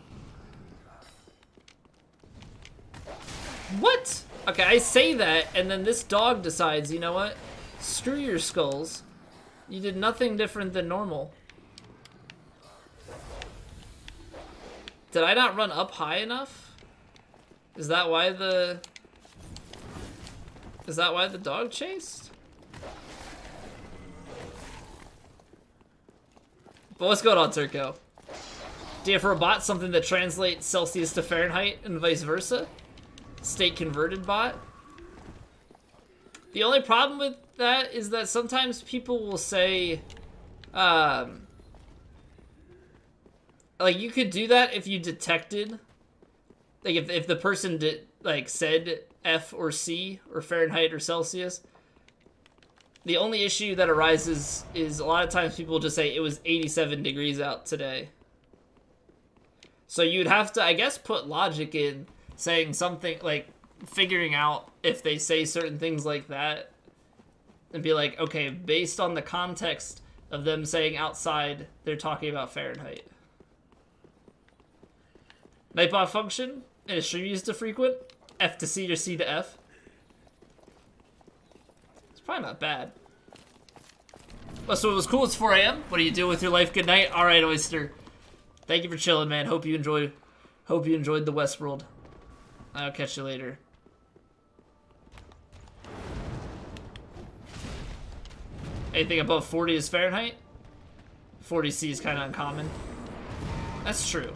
What? Okay, I say that, and then this dog decides, you know what? Screw your skulls. You did nothing different than normal. Did I not run up high enough? Is that why the dog chased? But what's going on, Turco? Do you have for a bot something that translates Celsius to Fahrenheit and vice versa? State converted bot? The only problem with that is that sometimes people will say, like, you could do that if you detected, like, if the person did, like, said F or C or Fahrenheit or Celsius. The only issue that arises is a lot of times people just say it was 87 degrees out today. So you'd have to, I guess, put logic in saying something, like, figuring out if they say certain things like that. And be like, okay, based on the context of them saying outside, they're talking about Fahrenheit. Nightbot function in a stream used to frequent. F to C or C to F. Probably not bad. Well, so it was cool. It's 4 a.m. What do you do with your life? Good night. All right, Oyster. Thank you for chilling, man. Hope you enjoyed the Westworld. I'll catch you later. Anything above 40 is Fahrenheit. 40C is kind of uncommon. That's true.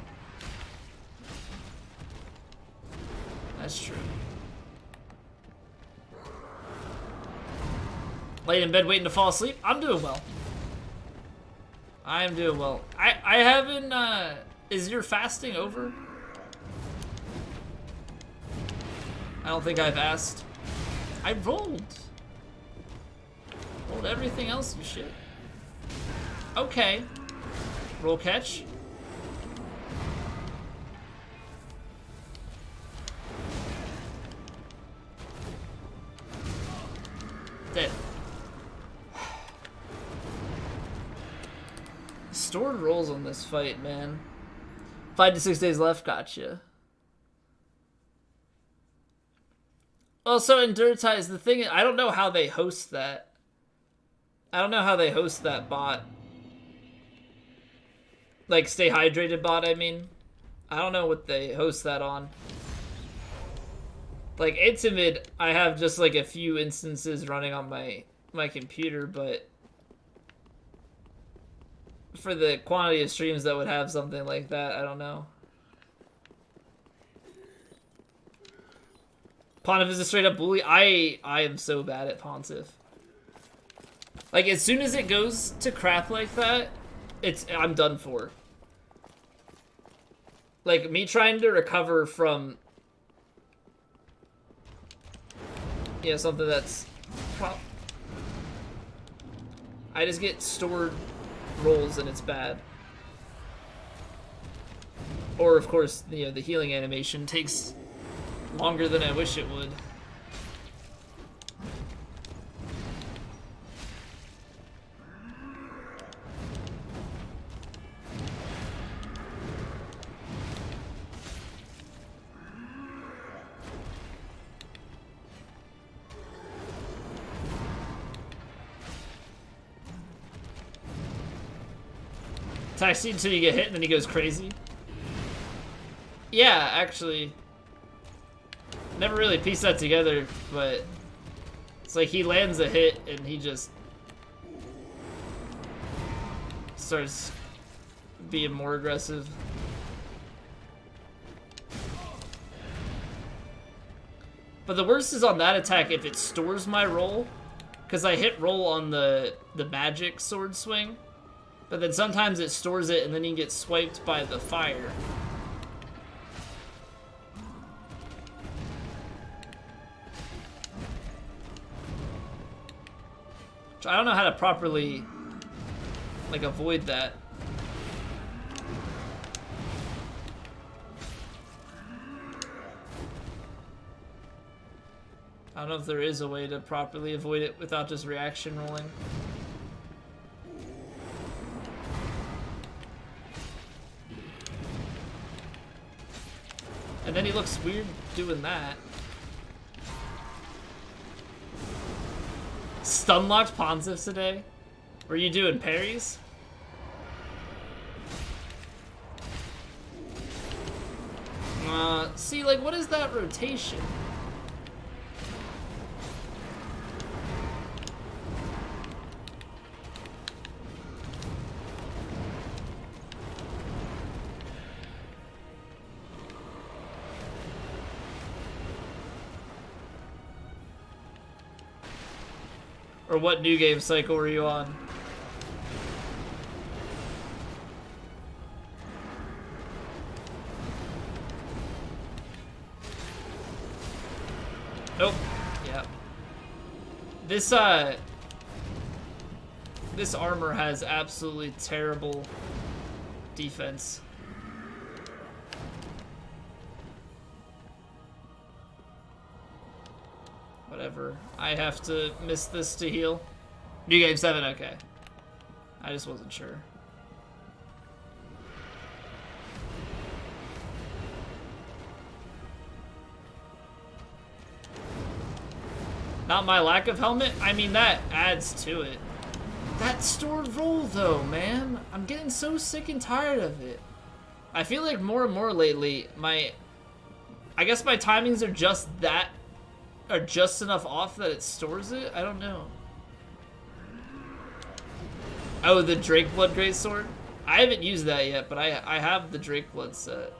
That's true. Laying in bed waiting to fall asleep? I'm doing well. I am doing well. I haven't, is your fasting over? I don't think I've asked. I rolled. Rolled everything else, you shit. Okay. Roll catch. Dead. Stored rolls on this fight, man. 5 to 6 days left, gotcha. Also, in Dirtize, the thing is, I don't know how they host that. I don't know how they host that bot. Like, stay hydrated bot, I mean. I don't know what they host that on. Like, Intimate, I have just, like, a few instances running on my computer, but for the quantity of streams that would have something like that, I don't know. Pontiff is a straight up bully. I am so bad at Pontiff. Like, as soon as it goes to crap like that, I'm done for. Like, me trying to recover from, yeah, something that's, I just get stored rolls and it's bad. Or, of course, you know, the healing animation takes longer than I wish it would. Attacks you until you get hit and then he goes crazy. Yeah, actually. Never really pieced that together, but it's like he lands a hit and he just starts being more aggressive. But the worst is on that attack if it stores my roll, because I hit roll on the magic sword swing, but then sometimes it stores it and then you get swiped by the fire. I don't know how to properly, like, avoid that. I don't know if there is a way to properly avoid it without just reaction rolling. And then he looks weird doing that. Stun locked Ponziff today? Were you doing parries? See, like, what is that rotation? Or what new game cycle were you on? Nope. Yeah. This armor has absolutely terrible defense. Whatever. I have to miss this to heal. New game 7, okay. I just wasn't sure. Not my lack of helmet? I mean, that adds to it. That stored roll, though, man. I'm getting so sick and tired of it. I feel like more and more lately, I guess my timings are just enough off that it stores it? I don't know. Oh, the Drakeblood Greatsword? I haven't used that yet, but I have the Drakeblood set.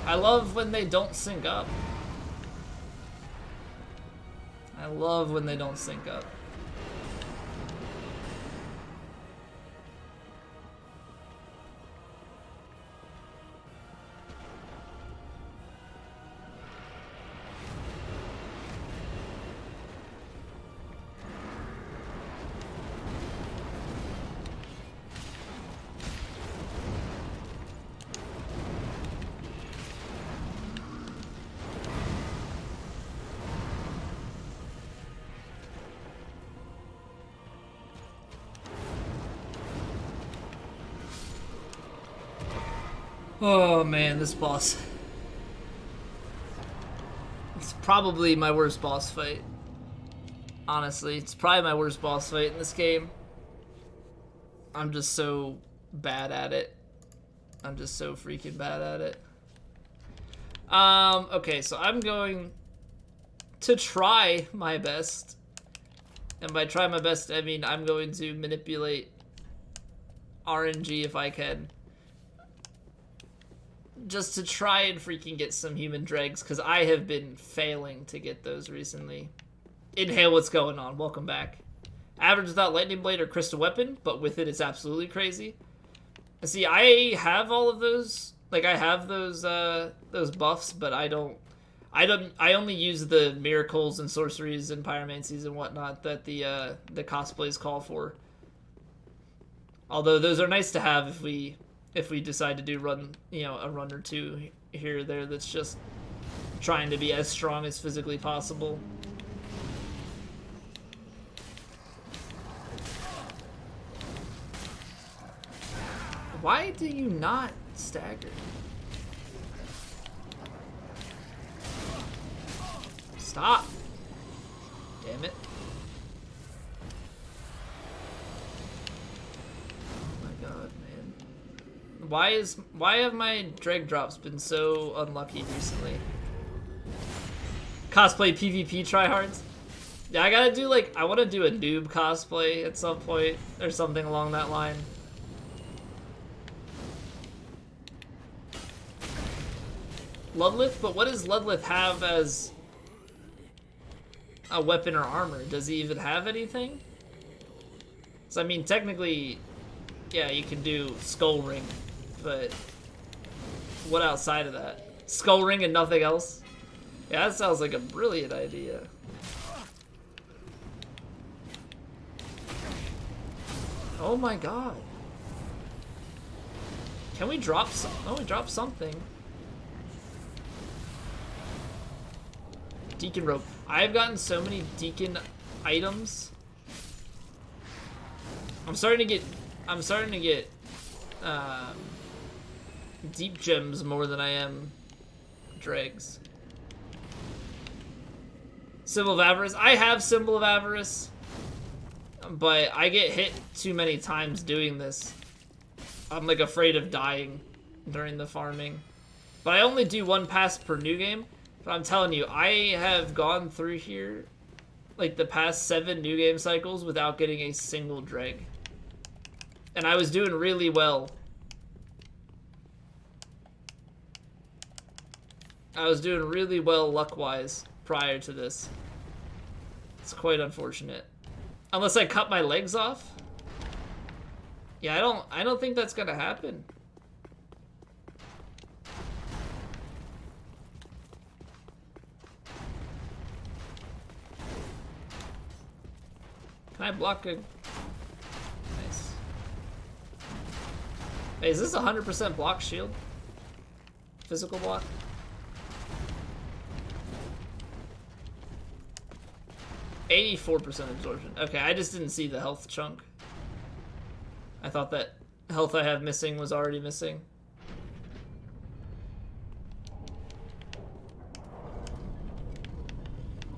I love when they don't sync up. I love when they don't sync up. Oh man, this boss. It's probably my worst boss fight. Honestly, it's probably my worst boss fight in this game. I'm just so bad at it. I'm just so freaking bad at it. Okay, so I'm going to try my best. And by try my best, I mean I'm going to manipulate RNG if I can. just to try and freaking get some human dregs, because I have been failing to get those recently. Inhale, what's going on? Welcome back. Average without lightning blade or crystal weapon, but with it, it's absolutely crazy. See, I have all of those. Like, I have those buffs, but I only use the miracles and sorceries and pyromancies and whatnot that the cosplays call for. Although those are nice to have if we decide to do a run or two here or there that's just trying to be as strong as physically possible. Why do you not stagger? Stop! Damn it. Oh my god, man. Why have my drag drops been so unlucky recently? Cosplay PvP tryhards? Yeah, I gotta do I wanna do a noob cosplay at some point, or something along that line. Ludlith? But what does Ludlith have as a weapon or armor? Does he even have anything? So, I mean, technically, yeah, you can do Skull Ring, but what outside of that? Skull Ring and nothing else? Yeah, that sounds like a brilliant idea. Oh my god. Can we drop some? Oh, we dropped something. Deacon rope. I've gotten so many Deacon items. I'm starting to get deep gems more than I am dregs. Symbol of Avarice. I have Symbol of Avarice, but I get hit too many times doing this. I'm afraid of dying during the farming. But I only do one pass per new game. But I'm telling you, I have gone through here, the past 7 new game cycles without getting a single dreg. And I was doing really well. I was doing really well luck-wise prior to this. It's quite unfortunate. Unless I cut my legs off. Yeah, I don't think that's gonna happen. Can I block a... Nice. Hey, is this 100% block shield? Physical block? %84 absorption. Okay, I just didn't see the health chunk. I thought that health I have missing was already missing.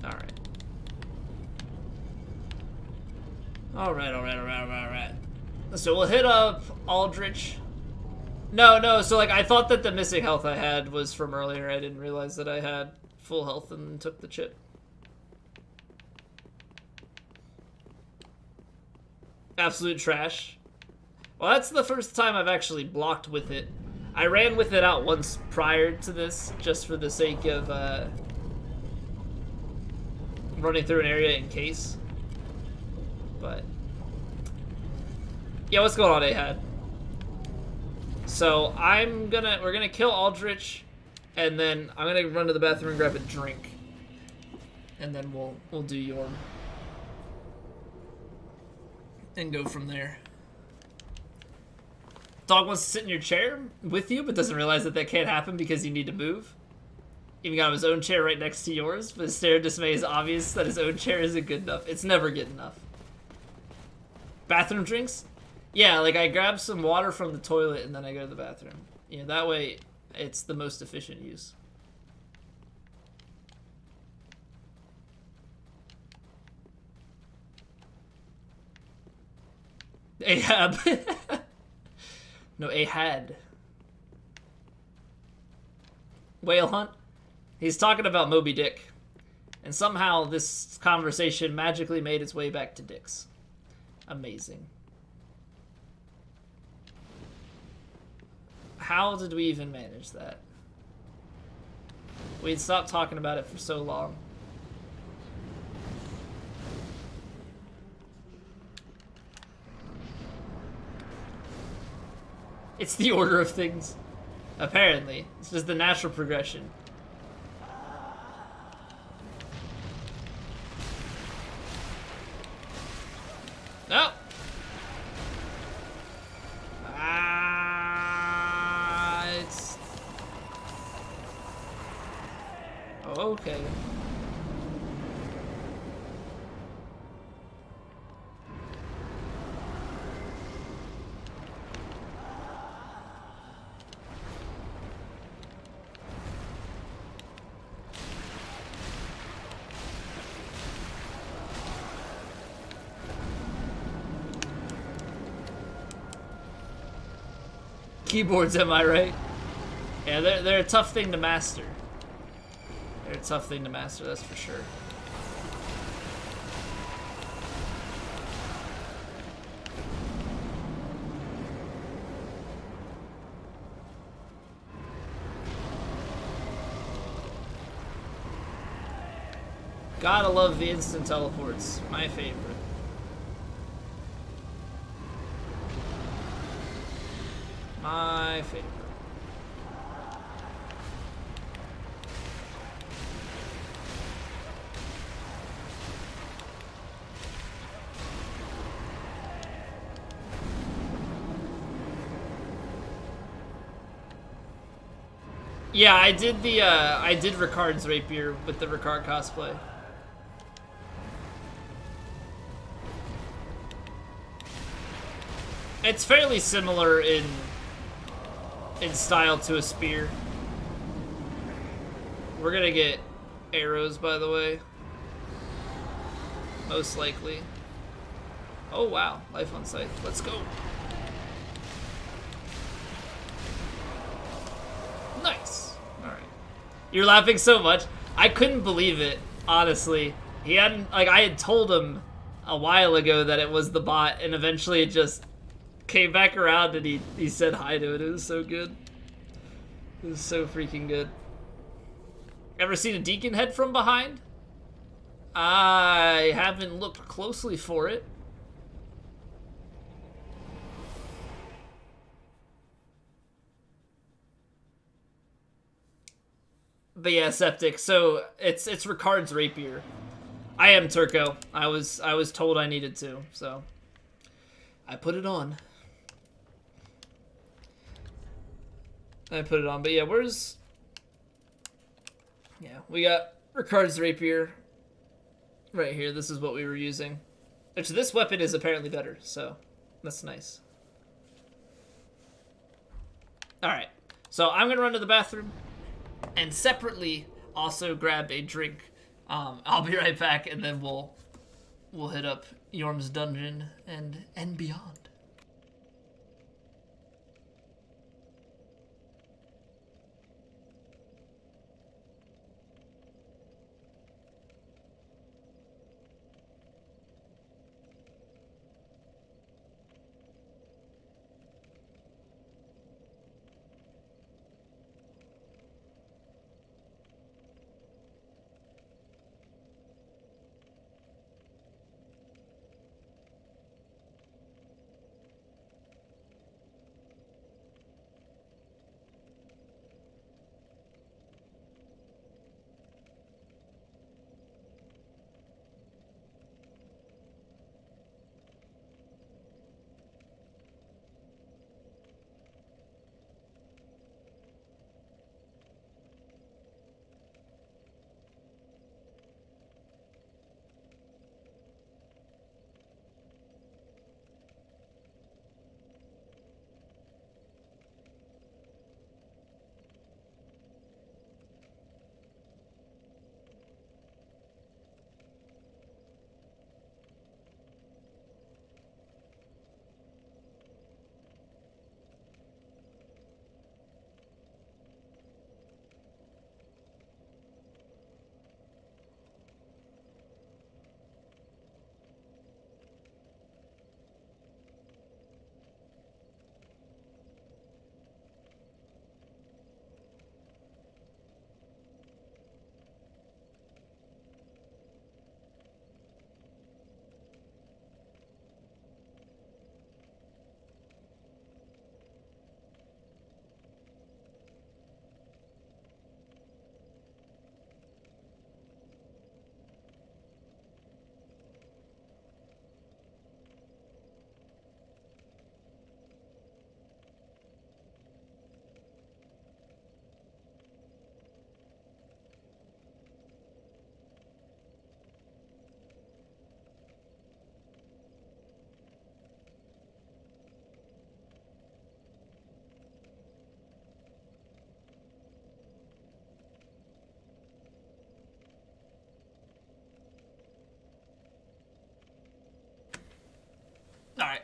Alright. Alright. So we'll hit up Aldrich. No, so I thought that the missing health I had was from earlier. I didn't realize that I had full health and took the chip. Absolute trash. Well, that's the first time I've actually blocked with it. I ran with it out once prior to this, just for the sake of running through an area in case. But yeah, what's going on, Ahad? So we're gonna kill Aldrich, and then I'm gonna run to the bathroom and grab a drink, and then we'll do Yorm and go from there. Dog wants to sit in your chair with you, but doesn't realize that can't happen because you need to move. Even got his own chair right next to yours, but his stare of dismay is obvious that his own chair isn't good enough. It's never good enough. Bathroom drinks? Yeah, I grab some water from the toilet and then I go to the bathroom. That way it's the most efficient use. Ahab. No, Ahad. Whale hunt? He's talking about Moby Dick. And somehow this conversation magically made its way back to dicks. Amazing. How did we even manage that? We'd stopped talking about it for so long. It's the order of things. Apparently. It's just the natural progression. No! It's... Oh, okay. Keyboards, am I right? Yeah, they're a tough thing to master. They're a tough thing to master, that's for sure. Gotta love the instant teleports. My favorite. My favorite. Yeah, I did Ricard's rapier with the Ricard cosplay. It's fairly similar in style to a spear. We're gonna get arrows, by the way. Most likely. Oh wow, life on scythe. Let's go. Nice. Alright. You're laughing so much. I couldn't believe it, honestly. He hadn't, like, I had told him a while ago that it was the bot, and eventually it just came back around and he said hi to it. It was so good. It was so freaking good. Ever seen a deacon head from behind? I haven't looked closely for it. But yeah, Septic. So it's Ricard's rapier. I am Turco. I was told I needed to, so I put it on. But yeah, where's... Yeah, we got Ricard's rapier right here. This is what we were using. Which this weapon is apparently better, so that's nice. Alright, so I'm gonna run to the bathroom and separately also grab a drink. I'll be right back, and then we'll hit up Yorm's dungeon and beyond.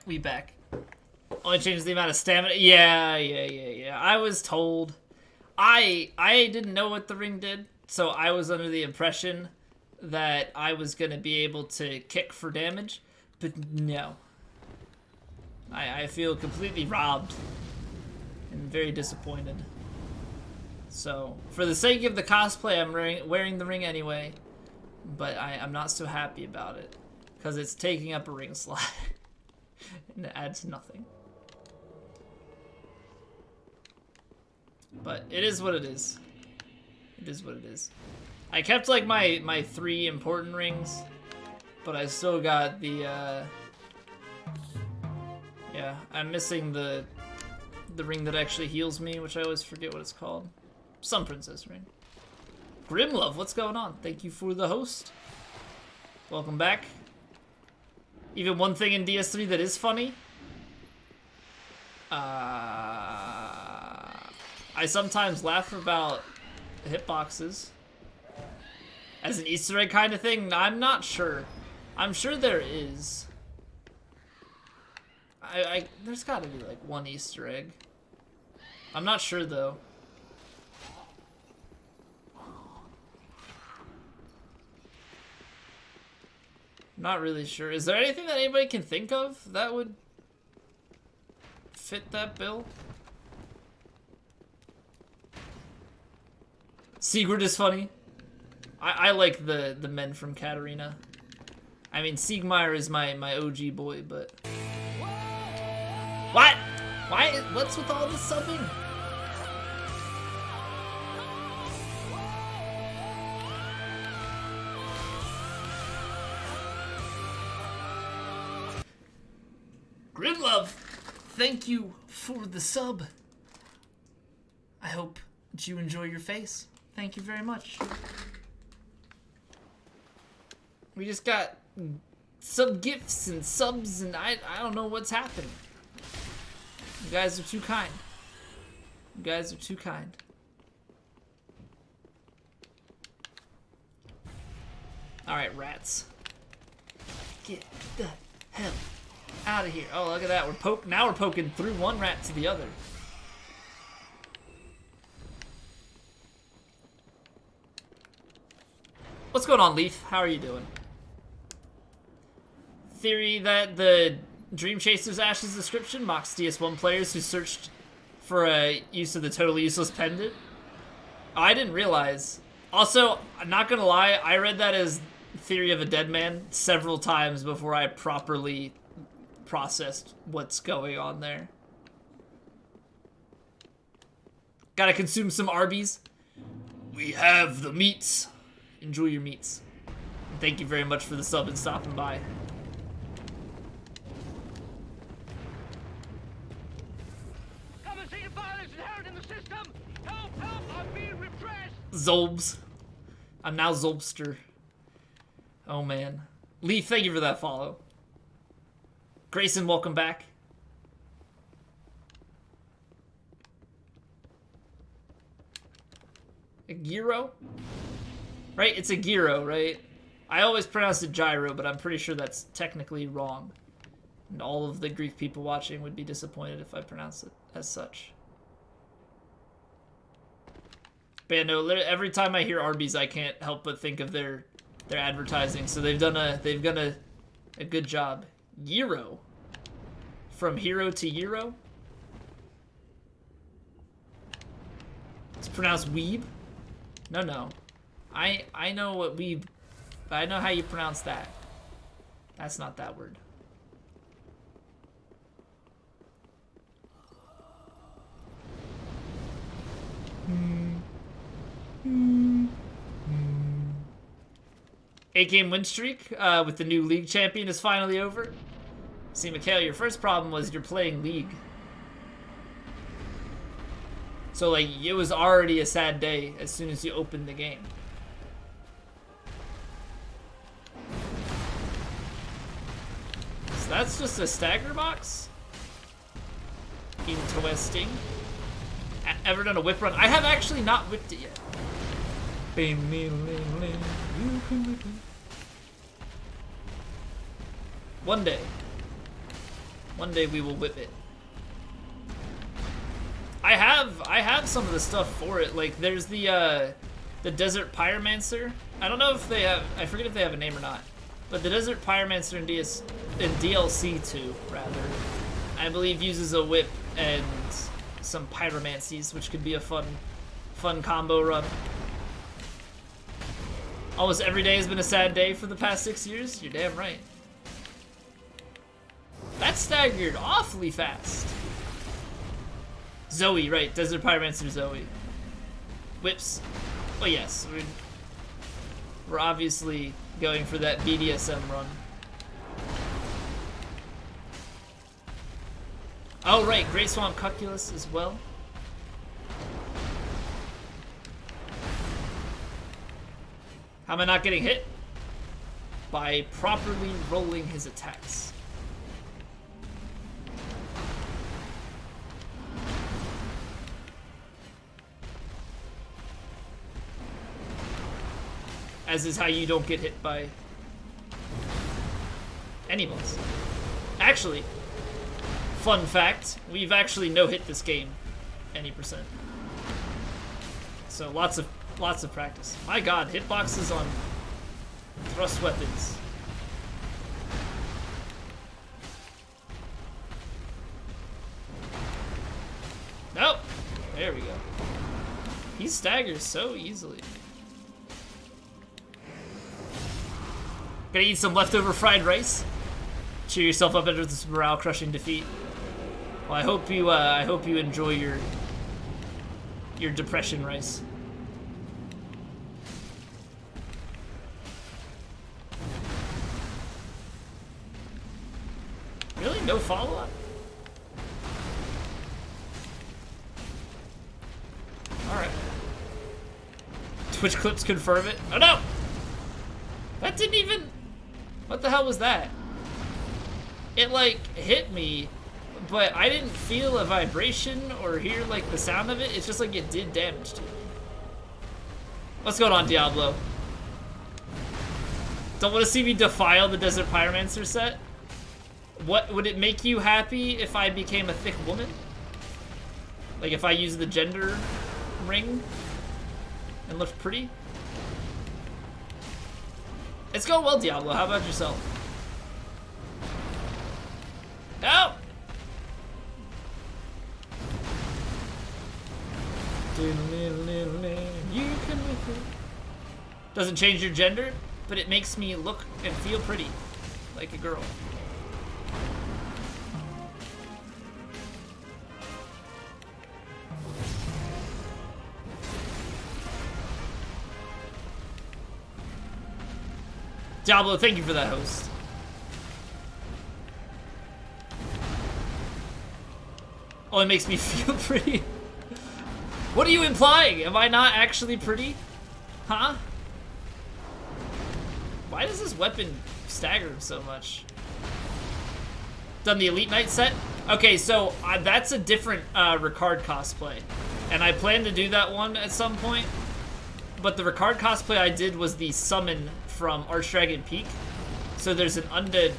We back. Only changes the amount of stamina. Yeah. I was told. I didn't know what the ring did, so I was under the impression that I was gonna be able to kick for damage, but no. I feel completely robbed and very disappointed. So, for the sake of the cosplay, I'm wearing the ring anyway, but I'm not so happy about it, because it's taking up a ring slot, and it adds nothing. But it is what it is. It is what it is. I kept, like, my 3 important rings, but I still got the, yeah, I'm missing the ring that actually heals me, which I always forget what it's called. Some princess ring. Grimlove, what's going on? Thank you for the host. Welcome back. Even one thing in DS3 that is funny. I sometimes laugh about hitboxes as an Easter egg kind of thing. I'm not sure. I'm sure there is. There's got to be like one Easter egg. I'm not sure though. Not really sure. Is there anything that anybody can think of that would fit that bill? Sigurd is funny. I like the men from Katarina. I mean, Siegmeyer is my OG boy, but... What? Why? What's with all this subbing? Grimlove, thank you for the sub. I hope that you enjoy your face. Thank you very much. We just got sub gifts and subs, and I don't know what's happening. You guys are too kind. You guys are too kind. Alright, rats. Get the hell out of here. Oh, look at that. Now we're poking through one rat to the other. What's going on, Leaf? How are you doing? Theory that the Dream Chaser's Ash's description mocks DS1 players who searched for a use of the totally useless pendant. Oh, I didn't realize. Also, I'm not gonna lie, I read that as Theory of a Dead Man several times before I properly processed what's going on there. Gotta consume some Arby's. We have the meats. Enjoy your meats. And thank you very much for the sub and stopping by. Come and see the violence inherent in the system! Help, help, I'm being repressed! Zolbs. I'm now Zolbster. Oh man. Leaf, thank you for that follow. Grayson, welcome back. A gyro? Right? It's a gyro, right? I always pronounce it gyro, but I'm pretty sure that's technically wrong. And all of the Greek people watching would be disappointed if I pronounced it as such. But yeah, no, every time I hear Arby's, I can't help but think of their advertising. So they've done a good job. Gyro. From hero to Euro. It's pronounced weeb. No. I know what weeb. But I know how you pronounce that. That's not that word. Eight-game win streak with the new league champion is finally over. See, Mikhail, your first problem was you're playing League. So, like, it was already a sad day as soon as you opened the game. So that's just a stagger box? Interesting. Ever done a whip run? I have actually not whipped it yet. One day. One day we will whip it. I have some of the stuff for it. Like there's the Desert Pyromancer. I don't know if they have. I forget if they have a name or not. But the Desert Pyromancer in DLC 2, rather, I believe uses a whip and some pyromancies, which could be a fun combo run. Almost every day has been a sad day for the past 6 years. You're damn right. That staggered awfully fast. Zoe, right? Desert Pyromancer Zoe. Whips. Oh yes, we're obviously going for that BDSM run. Oh right, Great Swamp Cuculus as well. How am I not getting hit? By properly rolling his attacks. As is how you don't get hit by any boss. Actually, fun fact, we've actually no-hit this game any percent. So lots of practice. My god, hitboxes on thrust weapons. Nope. There we go. He staggers so easily. Gonna eat some leftover fried rice. Cheer yourself up after this morale-crushing defeat. Well, I hope you enjoy your depression rice. Really? No follow-up? Alright. Twitch clips confirm it. Oh no! That didn't even... What the hell was that? It like hit me, but I didn't feel a vibration or hear like the sound of it. It's just like it did damage to me. What's going on, Diablo? Don't want to see me defile the Desert Pyromancer set? What would it make you happy if I became a thick woman? Like if I used the gender ring and looked pretty? It's going well, Diablo. How about yourself? No! You can whip it. Doesn't change your gender, but it makes me look and feel pretty. Like a girl. Diablo, thank you for that host. Oh, it makes me feel pretty. What are you implying? Am I not actually pretty? Huh? Why does this weapon stagger him so much? Done the Elite Knight set? Okay, so that's a different Ricard cosplay. And I plan to do that one at some point. But the Ricard cosplay I did was the summon from Archdragon Peak. So there's an undead,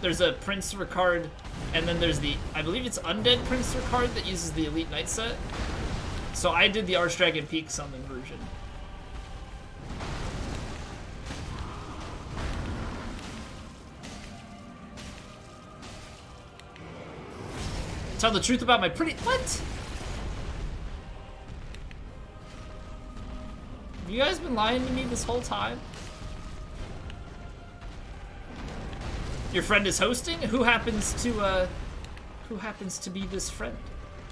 there's a Prince Ricard, and then there's the, I believe it's undead Prince Ricard that uses the Elite Knight set. So I did the Archdragon Peak summon version. Tell the truth about my pretty, what? Have you guys been lying to me this whole time? Your friend is hosting? Who happens to be this friend?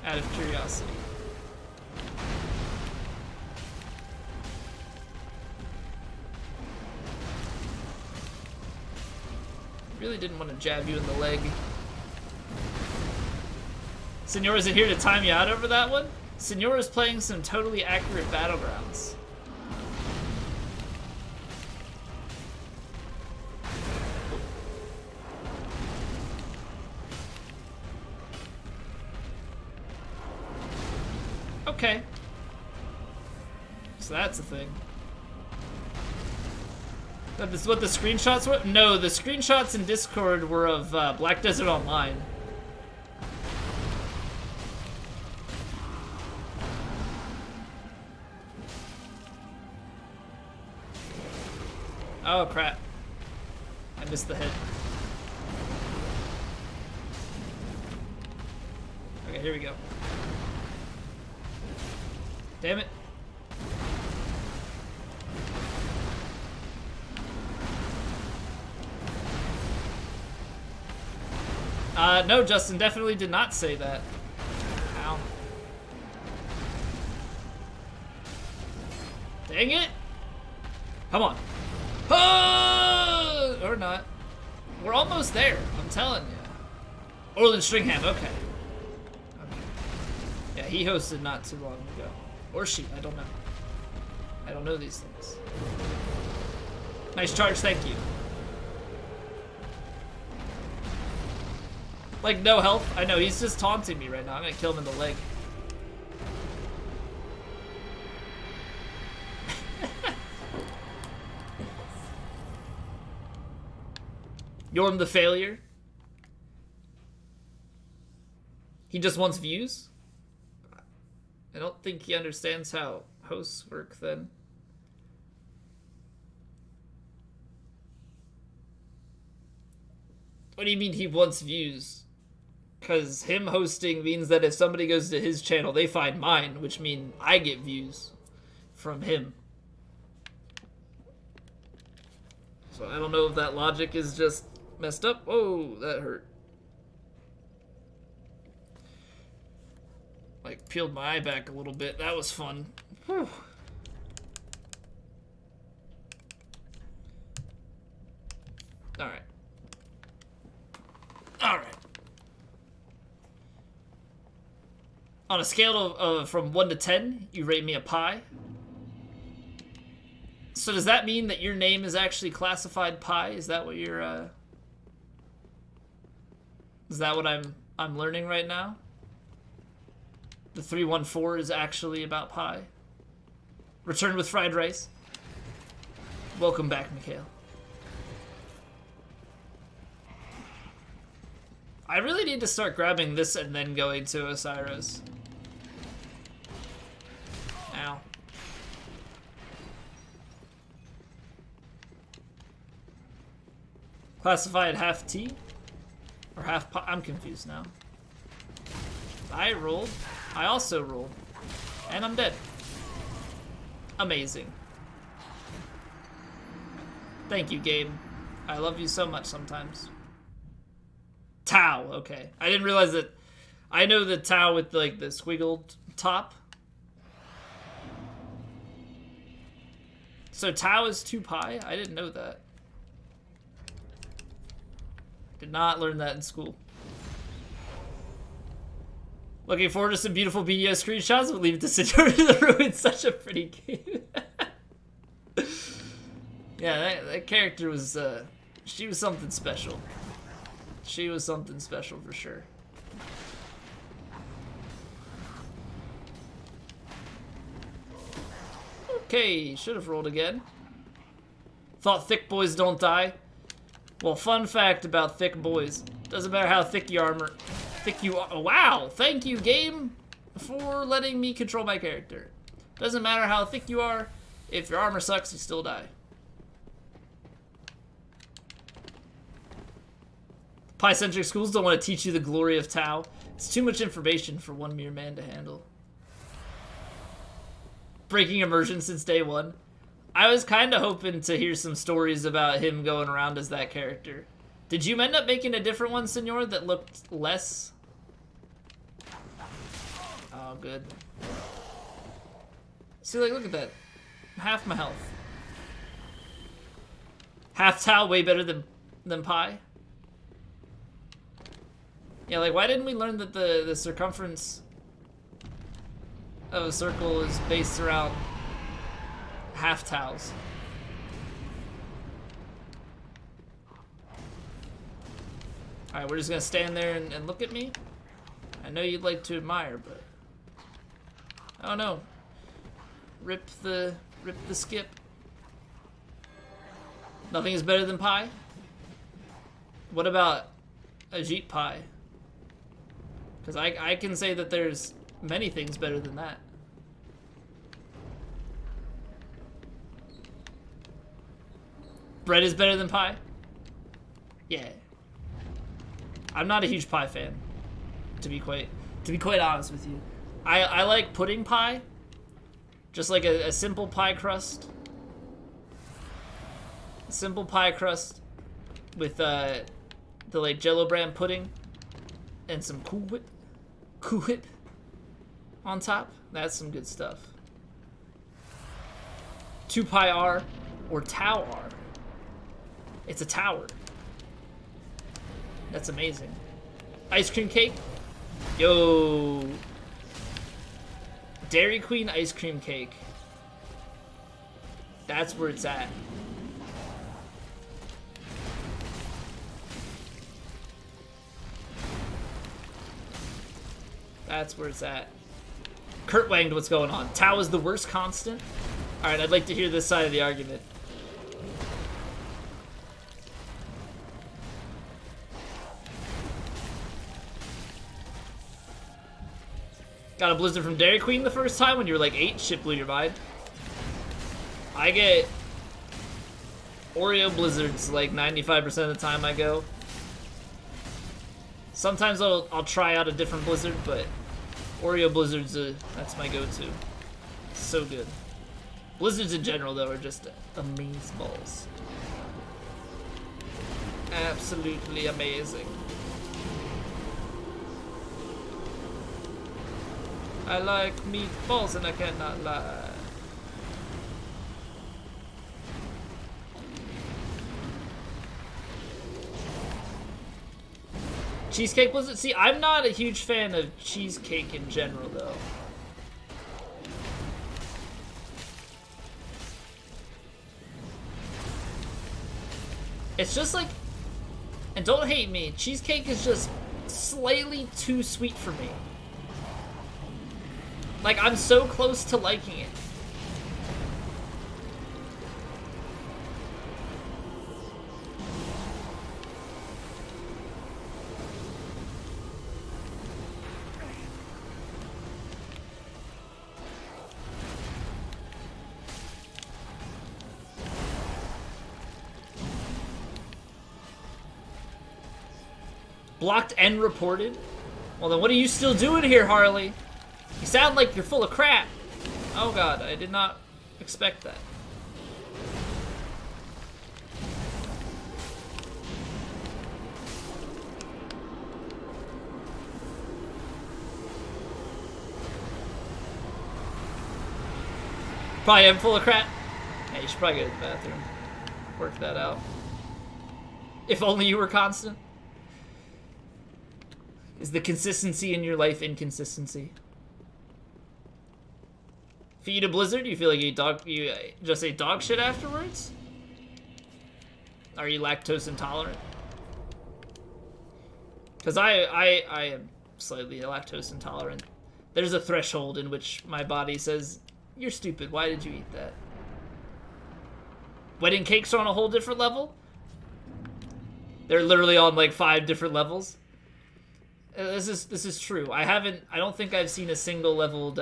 Out of curiosity. Really didn't want to jab you in the leg. Senor isn't here to time you out over that one? Senor is playing some totally accurate Battlegrounds. Okay. So that's a thing. This is what the screenshots were? No, the screenshots in Discord were of Black Desert Online. Oh, crap. I missed the hit. Okay, here we go. Damn it. No, Justin definitely did not say that. Ow. Dang it! Come on. Oh! Or not. We're almost there, I'm telling you. Orland Stringham, okay. Yeah, he hosted not too long ago. Or she, I don't know. I don't know these things. Nice charge, thank you. Like, no health? I know, he's just taunting me right now. I'm gonna kill him in the leg. Yorm the failure? He just wants views? I don't think he understands how hosts work then. What do you mean he wants views? Because him hosting means that if somebody goes to his channel, they find mine, which means I get views from him. So I don't know if that logic is just messed up. Oh, that hurt. Like, peeled my eye back a little bit. That was fun. Whew. Alright. Alright. On a scale of from 1 to 10, you rate me a pie. So does that mean that your name is actually classified pie? Is that what you're, Is that what I'm learning right now? The 314 is actually about pie. Return with fried rice. Welcome back, Mikhail. I really need to start grabbing this and then going to Osiris. Ow. Classified half tea? Or half pie? I'm confused now. I rolled. I also rolled. And I'm dead. Amazing. Thank you, game. I love you so much sometimes. Tau, okay. I didn't realize that. I know the Tau with like the squiggled top. So Tau is 2 pi? I didn't know that. Did not learn that in school. Looking forward to some beautiful video screenshots. We'll leave it to Senor to the Ruin. Such a pretty game. Yeah, that character was, she was something special. She was something special for sure. Okay, should have rolled again. Thought thick boys don't die. Well, fun fact about thick boys. Doesn't matter how thick your armor... Thick you are... Wow! Thank you, game, for letting me control my character. Doesn't matter how thick you are. If your armor sucks, you still die. Pi-centric schools don't want to teach you the glory of Tau. It's too much information for one mere man to handle. Breaking immersion since day one. I was kind of hoping to hear some stories about him going around as that character. Did you end up making a different one, Senor, that looked less? Oh, good. See, like, look at that. Half my health. Half Tau, way better than Pi. Yeah, like, why didn't we learn that the circumference of a circle is based around half Taus? Alright, we're just gonna stand there and look at me. I know you'd like to admire, but... Oh no. Rip the skip. Nothing is better than Pi? What about Ajit Pi? Because I can say that there's many things better than that. Bread is better than pie? Yeah. I'm not a huge pie fan, to be quite honest with you. I like pudding pie, just like a simple pie crust. A simple pie crust with the like Jello brand pudding and some Cool Whip on top. That's some good stuff. 2 pi R or tau R. It's a tower. That's amazing. Ice cream cake? Yo. Dairy Queen ice cream cake. That's where it's at. That's where it's at. Kurt Wanged, what's going on? Tau is the worst constant? Alright, I'd like to hear this side of the argument. Got a blizzard from Dairy Queen the first time when you were like 8? Shit blew your mind. I get Oreo blizzards like 95% of the time I go. Sometimes I'll try out a different blizzard, but Oreo blizzards, that's my go-to. So good. Blizzards in general, though, are just amazeballs. Absolutely amazing. I like meatballs and I cannot lie. Cheesecake blizzard? See, I'm not a huge fan of cheesecake in general, though. It's just like, and don't hate me, cheesecake is just slightly too sweet for me. Like, I'm so close to liking it. Blocked and reported? Well then what are you still doing here, Harley? You sound like you're full of crap. Oh god, I did not expect that. Probably am full of crap. Yeah, you should probably go to the bathroom. Work that out. If only you were constant. Is the consistency in your life inconsistency? If you eat a blizzard, you feel like you just ate dog shit afterwards? Are you lactose intolerant? Because I am slightly lactose intolerant. There's a threshold in which my body says, you're stupid, why did you eat that? Wedding cakes are on a whole different level? They're literally on like 5 different levels. This is true. I don't think I've seen a single leveled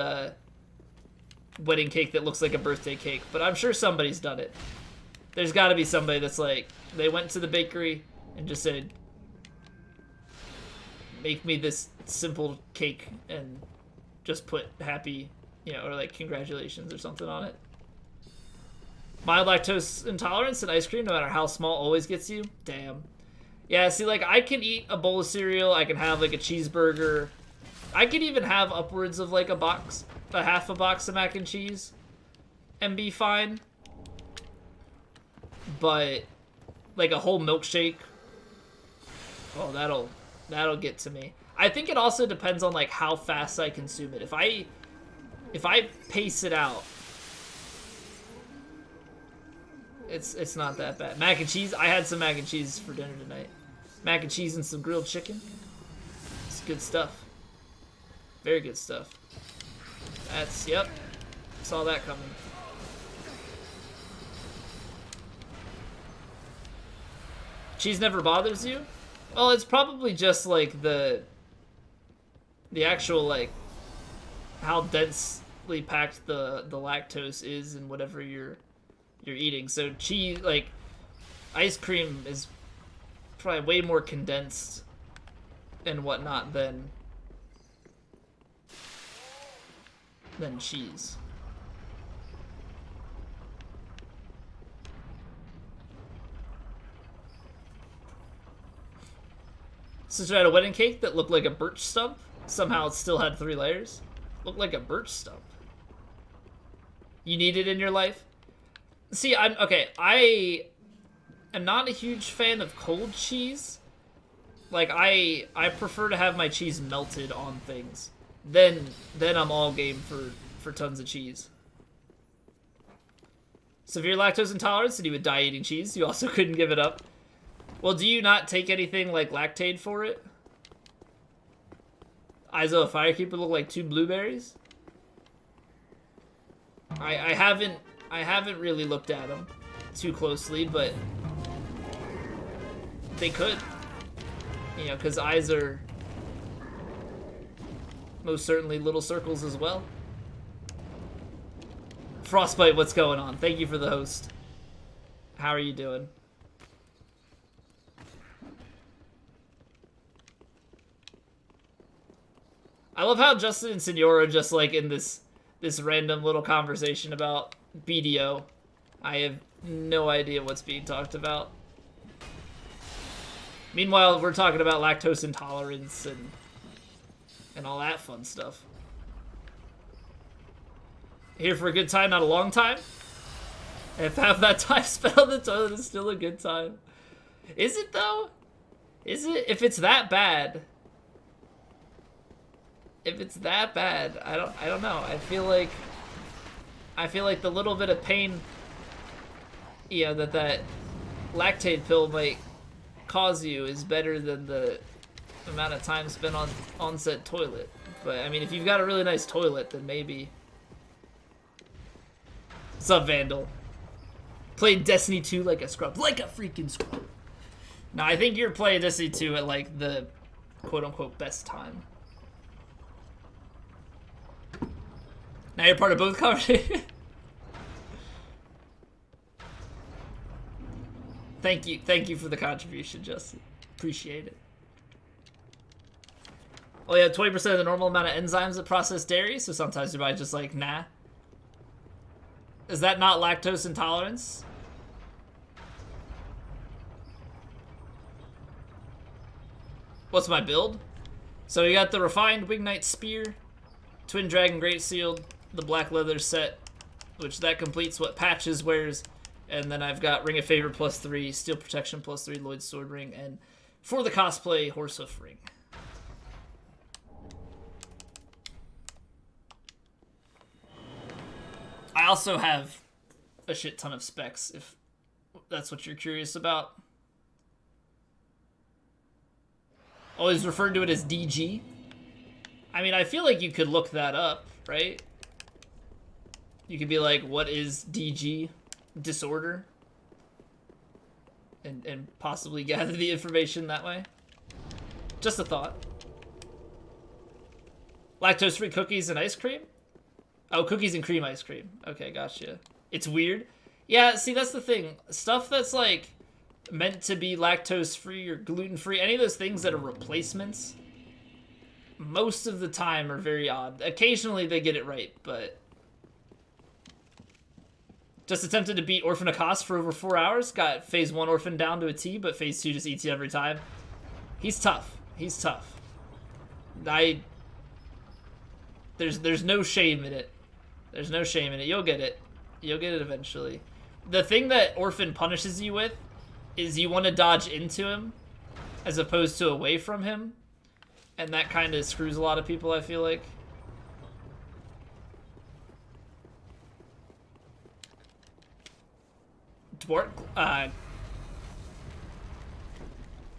wedding cake that looks like a birthday cake, but I'm sure somebody's done it. There's got to be somebody that's like, they went to the bakery and just said, make me this simple cake and just put happy, you know, or like congratulations or something on it. Mild lactose intolerance and ice cream, no matter how small, always gets you? Damn. Yeah, see, like, I can eat a bowl of cereal, I can have, like, a cheeseburger. I could even have upwards of, like, half a box of mac and cheese and be fine. But, like, a whole milkshake, oh, that'll get to me. I think it also depends on, like, how fast I consume it. If I pace it out, it's not that bad. Mac and cheese, I had some mac and cheese for dinner tonight. Mac and cheese and some grilled chicken. It's good stuff. Very good stuff. Yep. Saw that coming. Cheese never bothers you? Well, it's probably just like the actual, like, how densely packed the lactose is in whatever you're eating. So cheese, like, ice cream is probably way more condensed and whatnot than cheese. Since I had a wedding cake that looked like a birch stump, somehow it still had 3 layers. Looked like a birch stump. You need it in your life? See, I am not a huge fan of cold cheese. Like, I prefer to have my cheese melted on things. Then I'm all game for tons of cheese. Severe lactose intolerance and you would die eating cheese. You also couldn't give it up. Well, do you not take anything like Lactaid for it? Eyes of a Firekeeper look like 2 blueberries? I haven't really looked at them too closely, but they could. You know, because eyes are most certainly little circles as well. Frostbite, what's going on? Thank you for the host. How are you doing? I love how Justin and Senora are just like in this random little conversation about BDO. I have no idea what's being talked about. Meanwhile, we're talking about lactose intolerance and all that fun stuff. Here for a good time, not a long time. If half that time spent on the toilet is still a good time. Is it though? Is it? If it's that bad. If it's that bad, I don't know. I feel like the little bit of pain, you know, that Lactaid pill might cause you is better than the amount of time spent on said toilet. But I mean, if you've got a really nice toilet, then maybe. What's up, Vandal? Played Destiny 2 like a scrub, like a freaking scrub. No, I think you're playing Destiny 2 at like the quote-unquote best time. Now you're part of both conversations. Thank you for the contribution, Justin. Appreciate it. Oh yeah, 20% of the normal amount of enzymes that process dairy, so sometimes your body's just like, nah. Is that not lactose intolerance? What's my build? So we got the refined Wignite Spear, Twin Dragon Great Shield, the black leather set, which that completes what Patches wears, and then I've got Ring of Favor +3, Steel Protection +3, Lloyd's Sword Ring, and for the cosplay, Horsehoof Ring. I also have a shit ton of specs, if that's what you're curious about. Always referred to it as DG. I mean, I feel like you could look that up, right? You could be like, what is DG? Disorder? And possibly gather the information that way. Just a thought. Lactose-free cookies and ice cream? Oh, cookies and cream ice cream. Okay, gotcha. It's weird. Yeah, see, that's the thing. Stuff that's, like, meant to be lactose-free or gluten-free, any of those things that are replacements, most of the time are very odd. Occasionally they get it right, but... Just attempted to beat Orphan Akos for over 4 hours. Got Phase 1 Orphan down to a T, but Phase 2 just eats you every time. He's tough. He's tough. There's no shame in it. There's no shame in it. You'll get it. You'll get it eventually. The thing that Orphan punishes you with is you want to dodge into him as opposed to away from him. And that kind of screws a lot of people, I feel like.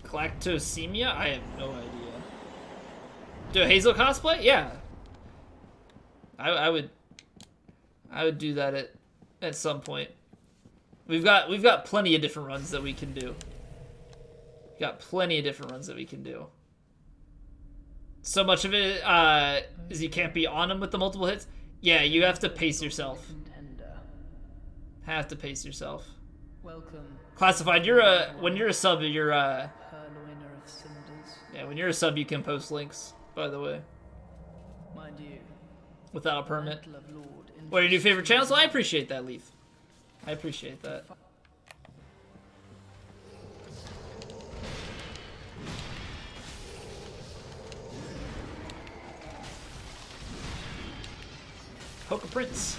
Galactosemia? I have no idea. Do a Hazel cosplay? Yeah. I would do that at some point. We've got plenty of different runs that we can do. So much of it is you can't be on him with the multiple hits. Yeah, you have to pace yourself. Have to pace yourself. Welcome Classified, you're a when you're a sub, you're Purloiner of cinders. yeah, when you're a sub, you can post links. By the way, Mind you, without a permit. Mantle of Lord What are your new favorite channels? Well, I appreciate that, Leaf. I appreciate that. Poker Prince.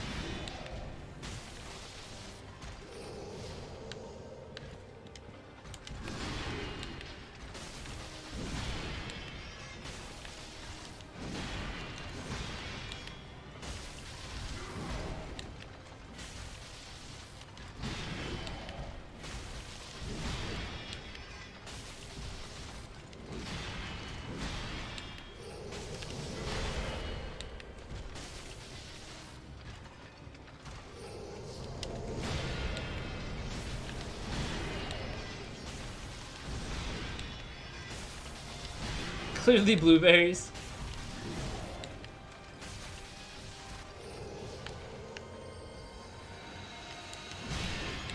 Clearly blueberries.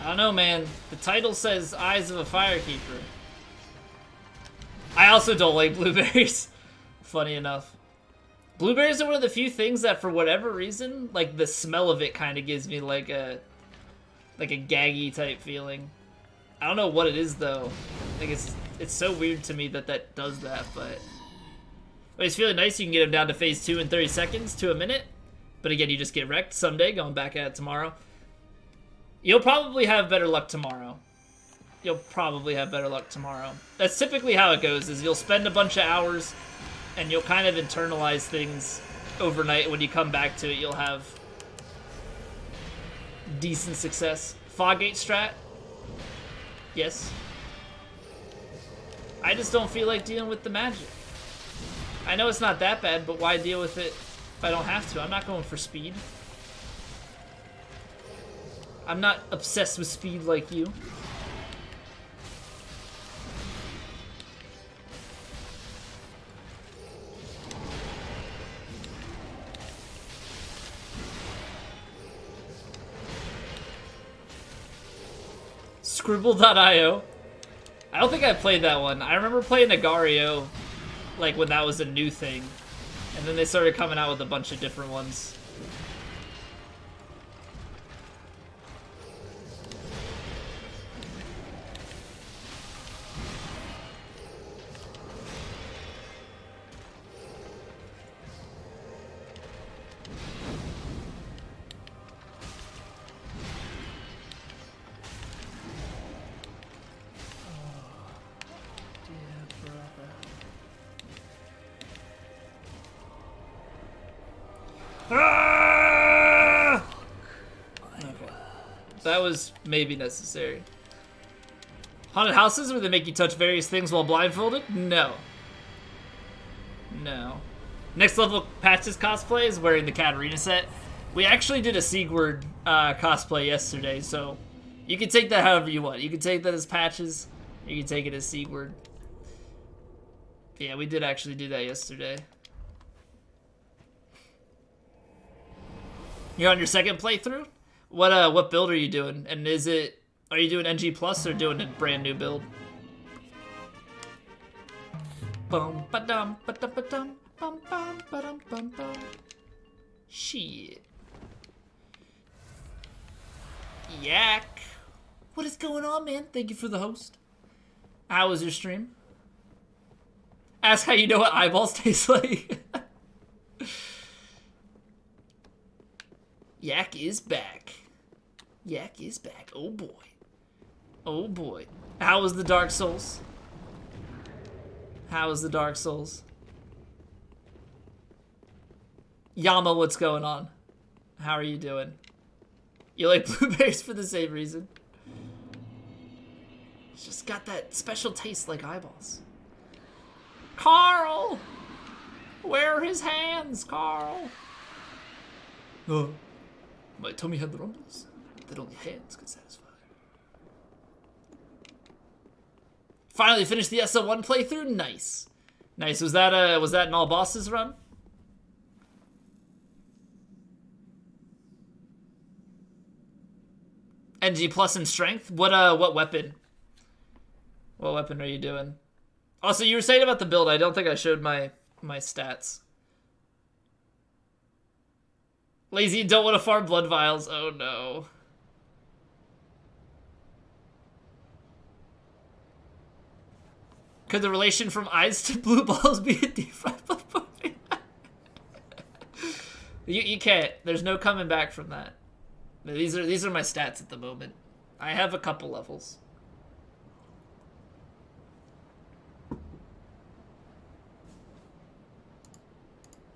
I don't know, man. The title says Eyes of a Firekeeper. I also don't like blueberries. Funny enough. Blueberries are one of the few things that, for whatever reason, like, the smell of it kind of gives me, like a gaggy type feeling. I don't know what it is, though. Like, it's so weird to me that does that, but it's feeling nice. You can get him down to phase 2 in 30 seconds to a minute. But again, you just get wrecked someday, going back at it tomorrow. You'll probably have better luck tomorrow. You'll probably have better luck tomorrow. That's typically how it goes, is you'll spend a bunch of hours and you'll kind of internalize things overnight. When you come back to it, you'll have decent success. Foggate strat? Yes. I just don't feel like dealing with the magic. I know it's not that bad, but why deal with it if I don't have to? I'm not going for speed. I'm not obsessed with speed like you. Scribble.io. I don't think I played that one. I remember playing Agario, like, when that was a new thing. And then they started coming out with a bunch of different ones. Ah! Okay. That was maybe necessary. Haunted houses where they make you touch various things while blindfolded? No. No. Next level patches cosplay is wearing the Katarina set. We actually did a Sigurd cosplay yesterday, so you can take that however you want. You can take that as patches, or you can take it as Sigurd. Yeah, we did actually do that yesterday. You're on your second playthrough? What build are you doing? And are you doing NG Plus or doing a brand new build? Bum ba dum ba dum ba dum bum bum ba dum bum bum. Shit. Yak. What is going on, man? Thank you for the host. How was your stream? Ask how you know what eyeballs taste like. Yak is back. Yak is back. Oh boy. Oh boy. How was the Dark Souls? How was the Dark Souls? Yama, what's going on? How are you doing? You like blueberries for the same reason? It's just got that special taste like eyeballs. Carl! Where are his hands, Carl? My tummy had the rumbles that only hands could satisfy. Finally finished the SO1 playthrough. Nice, nice. Was that an all bosses run? NG plus in strength? What weapon? What weapon are you doing? Also, you were saying about the build, I don't think I showed my stats. Lazy, don't want to farm blood vials. Oh no. Could the relation from eyes to blue balls be a D5 blood movie? You can't. There's no coming back from that. These are my stats at the moment. I have a couple levels.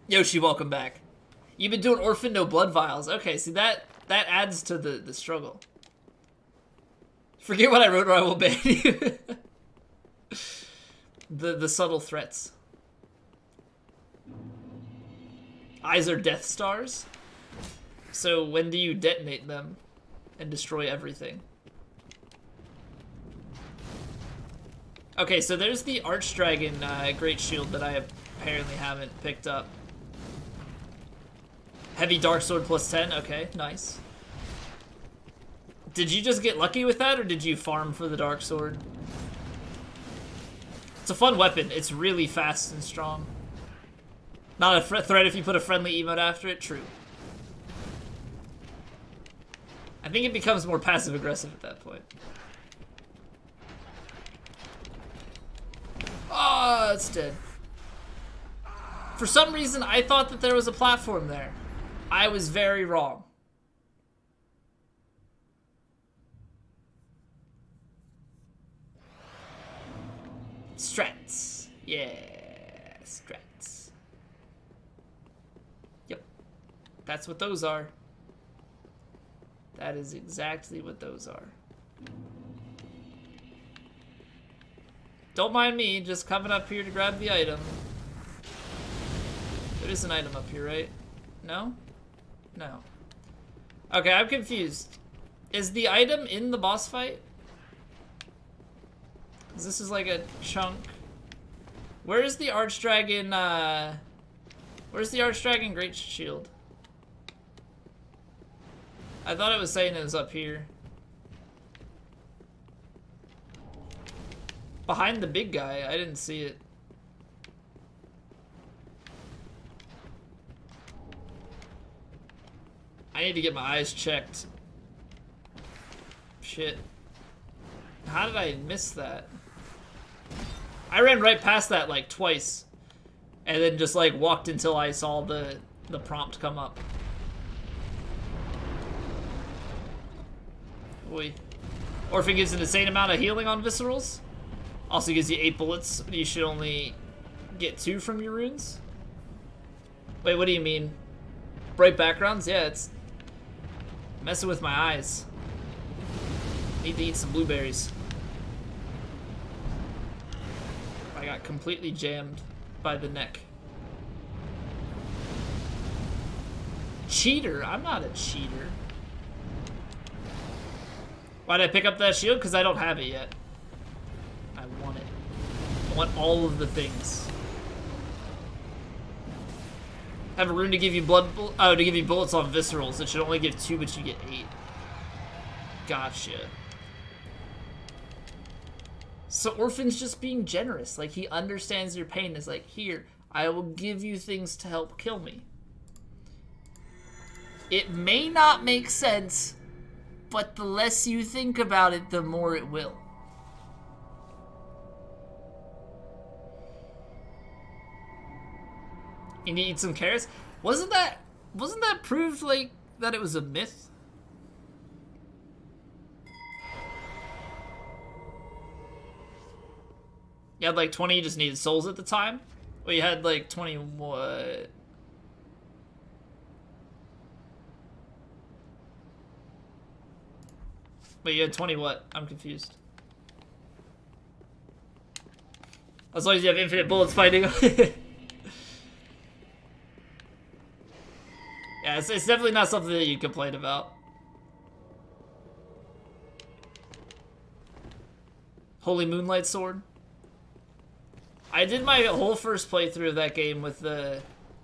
Yoshi, welcome back. You've been doing orphan no blood vials. Okay, see that adds to the struggle. Forget what I wrote or I will ban you. the subtle threats. Eyes are Death Stars. So when do you detonate them and destroy everything? Okay, so there's the Archdragon Great Shield that I apparently haven't picked up. Heavy Dark Sword plus 10, okay, nice. Did you just get lucky with that, or did you farm for the Dark Sword? It's a fun weapon, it's really fast and strong. Not a threat if you put a friendly emote after it, true. I think it becomes more passive-aggressive at that point. Oh, it's dead. For some reason, I thought that there was a platform there. I was very wrong. Strats. Yeah, strats. Yep. That's what those are. That is exactly what those are. Don't mind me, just coming up here to grab the item. There is an item up here, right? No? No. Okay, I'm confused. Is the item in the boss fight? 'Cause this is like a chunk. Where is the Archdragon, where's the Archdragon Great Shield? I thought it was saying it was up here. Behind the big guy, I didn't see it. I need to get my eyes checked. Shit. How did I miss that? I ran right past that like twice. And then just like walked until I saw the prompt come up. Oi. Orphan gives an insane amount of healing on viscerals. Also gives you 8 bullets. You should only get 2 from your runes. Wait, what do you mean? Bright backgrounds? Yeah, it's messing with my eyes. Need to eat some blueberries. I got completely jammed by the neck. Cheater? I'm not a cheater. Why'd I pick up that shield? Because I don't have it yet. I want it. I want all of the things. Have a rune to give you to give you bullets on viscerals. It should only give 2, but you get 8. Gotcha. So Orphan's just being generous. Like, he understands your pain. Is like, here, I will give you things to help kill me. It may not make sense, but the less you think about it, the more it will. You need to eat some carrots? Wasn't that proved like that it was a myth? You had like 20, you just needed souls at the time? Well, you had like 20 what? Wait, you had 20 what? I'm confused. As long as you have infinite bullets fighting. Yeah, it's definitely not something that you complain about. Holy Moonlight Sword. I did my whole first playthrough of that game with the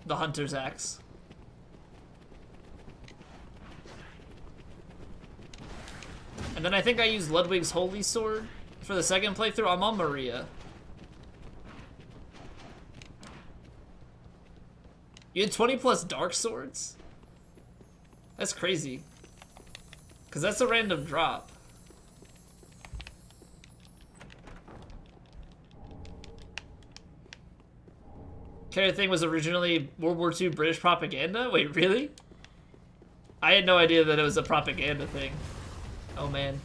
Hunter's Axe. And then I think I used Ludwig's Holy Sword for the second playthrough. I'm on Maria. You had 20 plus Dark Swords? That's crazy. Because that's a random drop. Carrot thing was originally World War II British propaganda? Wait, really? I had no idea that it was a propaganda thing. Oh man.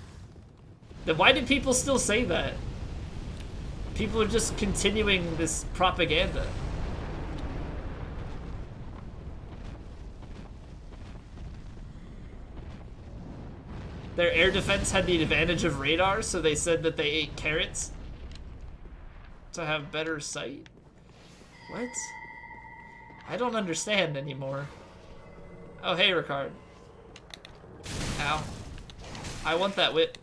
Then why did people still say that? People are just continuing this propaganda. Their air defense had the advantage of radar, so they said that they ate carrots to have better sight. What? I don't understand anymore. Oh, hey, Ricard. Ow. I want that whip.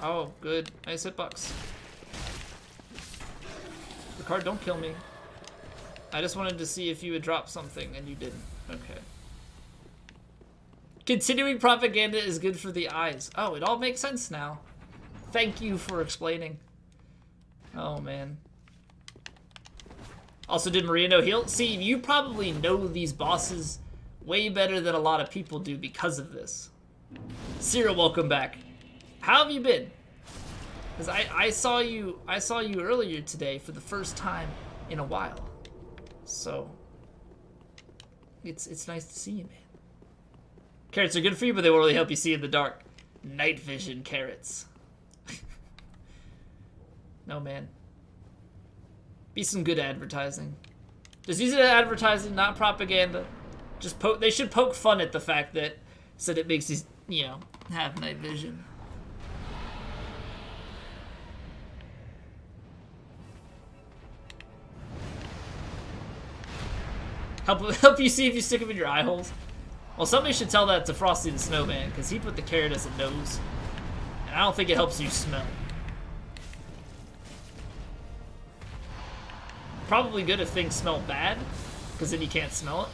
Oh, good. Nice hitbox. Ricard, don't kill me. I just wanted to see if you would drop something, and you didn't. Okay. Continuing propaganda is good for the eyes. Oh, it all makes sense now. Thank you for explaining. Oh, man. Also, did Maria no heal? See, you probably know these bosses way better than a lot of people do because of this. Cyril, welcome back. How have you been? Because I saw you earlier today for the first time in a while. So it's nice to see you, man. Carrots are good for you, but they won't really help you see in the dark. Night vision carrots. No, man. Be some good advertising. Just use it as advertising, not propaganda. Just they should poke fun at the fact that said it makes these, you know, have night vision. Help you see if you stick them in your eye holes. Well, somebody should tell that to Frosty the Snowman, because he put the carrot as a nose. And I don't think it helps you smell. Probably good if things smell bad, because then you can't smell it.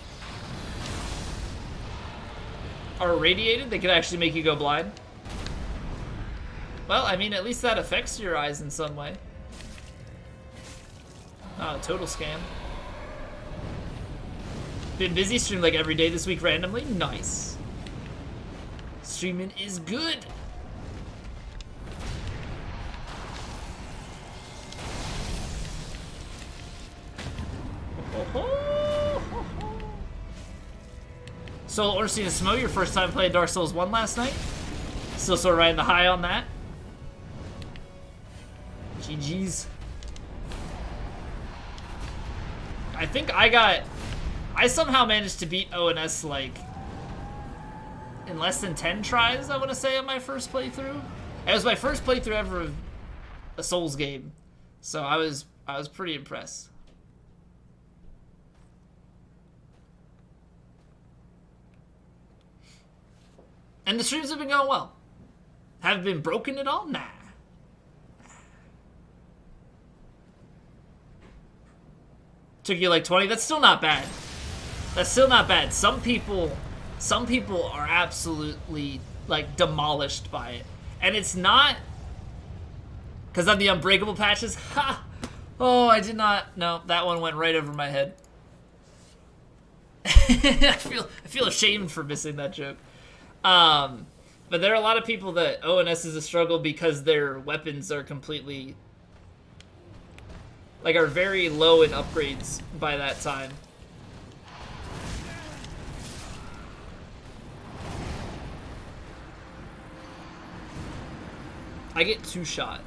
Or irradiated, they could actually make you go blind. Well, I mean, at least that affects your eyes in some way. Oh, total scam. Been busy, streamed like every day this week randomly. Nice. Streaming is good. Solo Ornstein and Smo, your first time playing Dark Souls 1 last night. Still sort of riding the high on that. GG's. I think I somehow managed to beat ONS like in less than 10 tries, I want to say, on my first playthrough. It was my first playthrough ever of a Souls game, so I was pretty impressed. And the streams have been going well. Have been broken at all? Nah. Took you like 20? That's still not bad. That's still not bad. Some people are absolutely like demolished by it. And it's not because of the Unbreakable patches. Ha! Oh, I did not. No, that one went right over my head. I feel ashamed for missing that joke. But there are a lot of people that ONS is a struggle because their weapons are completely like are very low in upgrades by that time. I get 2-shot.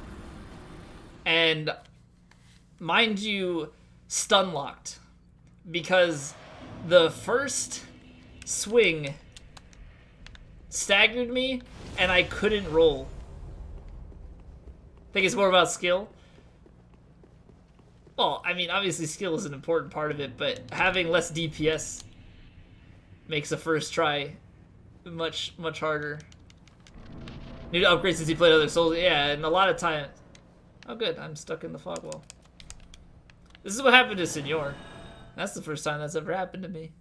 And mind you, stun locked. Because the first swing staggered me and I couldn't roll. Think it's more about skill? Well, I mean, obviously skill is an important part of it, but having less DPS makes a first try much harder. Need to upgrade since you played other Souls. Yeah, and a lot of times... Oh good, I'm stuck in the fog wall. This is what happened to Senor. That's the first time that's ever happened to me.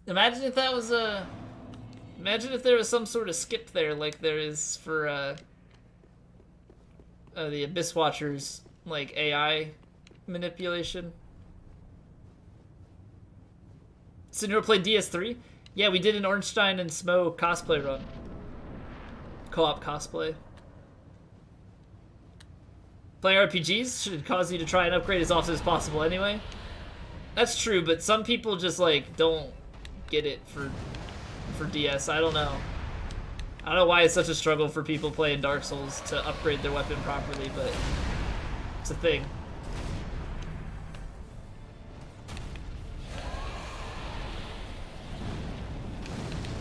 Imagine if that was Imagine if there was some sort of skip there, like there is for the Abyss Watchers, like AI manipulation. So you ever played DS3? Yeah, we did an Ornstein and Smo cosplay run. Co-op cosplay. Playing RPGs should cause you to try and upgrade as often as possible anyway. That's true, but some people just like don't get it for DS. I don't know. I don't know why it's such a struggle for people playing Dark Souls to upgrade their weapon properly, but it's a thing.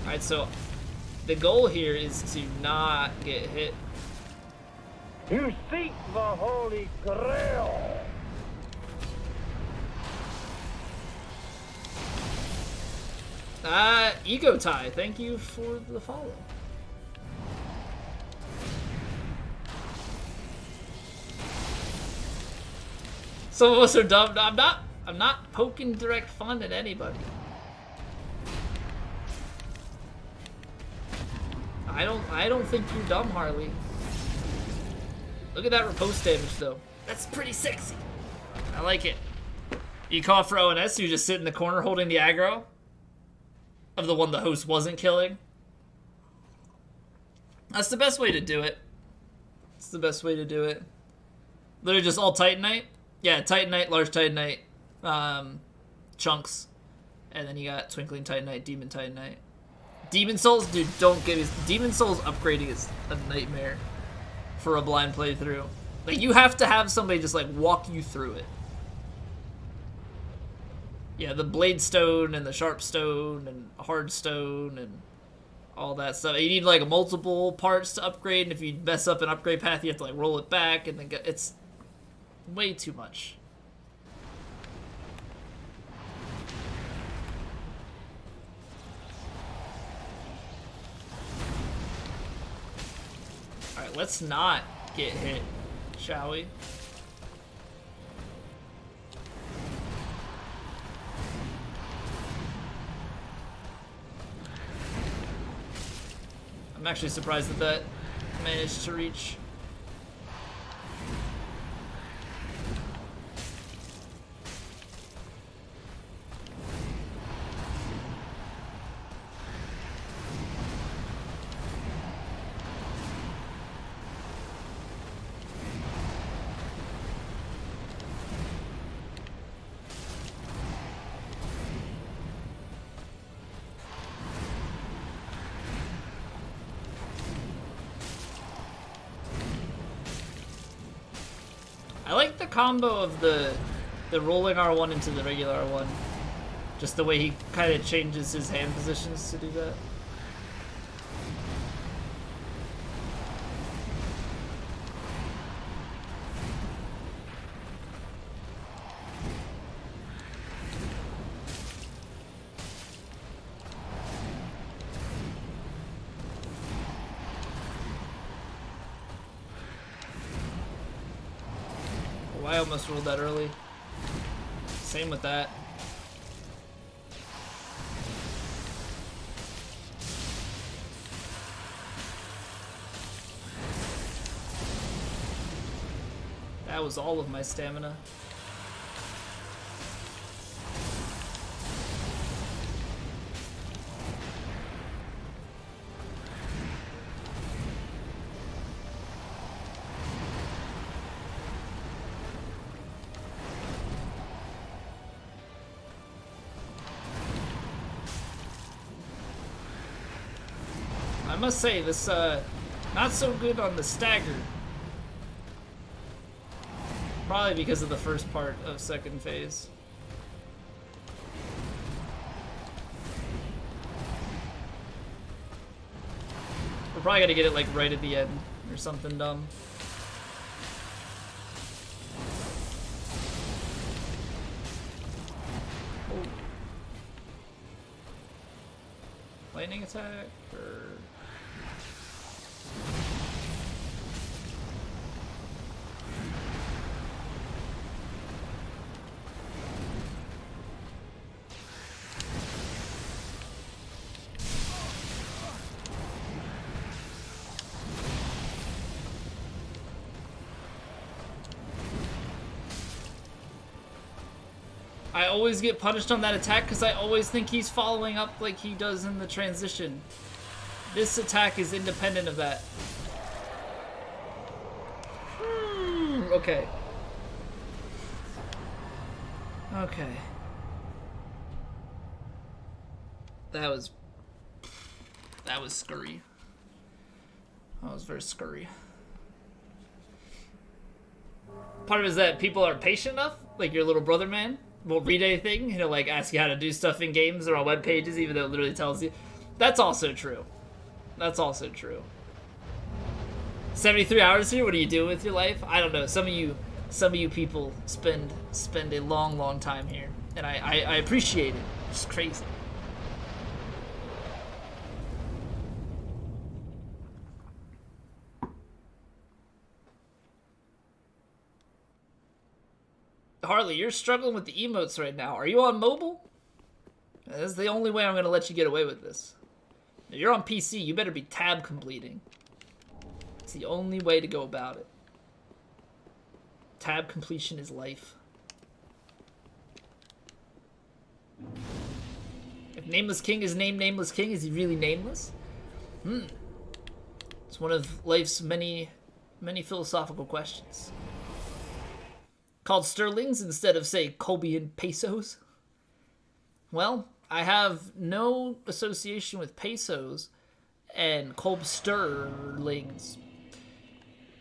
Alright, so the goal here is to not get hit. You seek the Holy Grail. Ego Tie, thank you for the follow. Some of us are dumb. I'm not poking direct fun at anybody. I don't think you're dumb, Harley. Look at that riposte damage though. That's pretty sexy. I like it. You call for ONS, you just sit in the corner holding the aggro of the one the host wasn't killing. That's the best way to do it. It's the best way to do it. Literally just all Titanite. Yeah, Titanite, large Titanite, chunks. And then you got Twinkling Titanite, Demon Titanite. Demon Souls, dude, don't get me. Demon Souls upgrading is a nightmare for a blind playthrough. Like, you have to have somebody just, like, walk you through it. Yeah, the Blade Stone and the Sharp Stone and Hard Stone and all that stuff. You need, like, multiple parts to upgrade, and if you mess up an upgrade path, you have to, like, roll it back, and then go. It's way too much. Alright, let's not get hit, shall we? I'm actually surprised that that managed to reach. I like the combo of the rolling R1 into the regular R1. Just the way he kind of changes his hand positions to do that. I almost rolled that early. Same with that. That was all of my stamina. I must say, this, not so good on the stagger. Probably because of the first part of second phase. We're probably gonna get it, like, right at the end, or something dumb. Oh. Lightning attack, or... I always get punished on that attack because I always think he's following up like he does in the transition. This attack is independent of that. Okay. Okay. That was scurry. That was very scurry. Part of it is that people are patient enough, like your little brother man will read anything, he'll like ask you how to do stuff in games or on web pages, even though it literally tells you. That's also true. That's also true. 73 hours here, what do you do with your life? I don't know. Some of you people spend a long time here, and I appreciate it. It's crazy. Harley, you're struggling with the emotes right now. Are you on mobile? That's the only way I'm going to let you get away with this. If you're on PC, you better be tab completing. It's the only way to go about it. Tab completion is life. If Nameless King is named Nameless King, is he really nameless? It's one of life's many philosophical questions. Called sterlings instead of, say, Colombian pesos? Well, I have no association with pesos and Kolb sterlings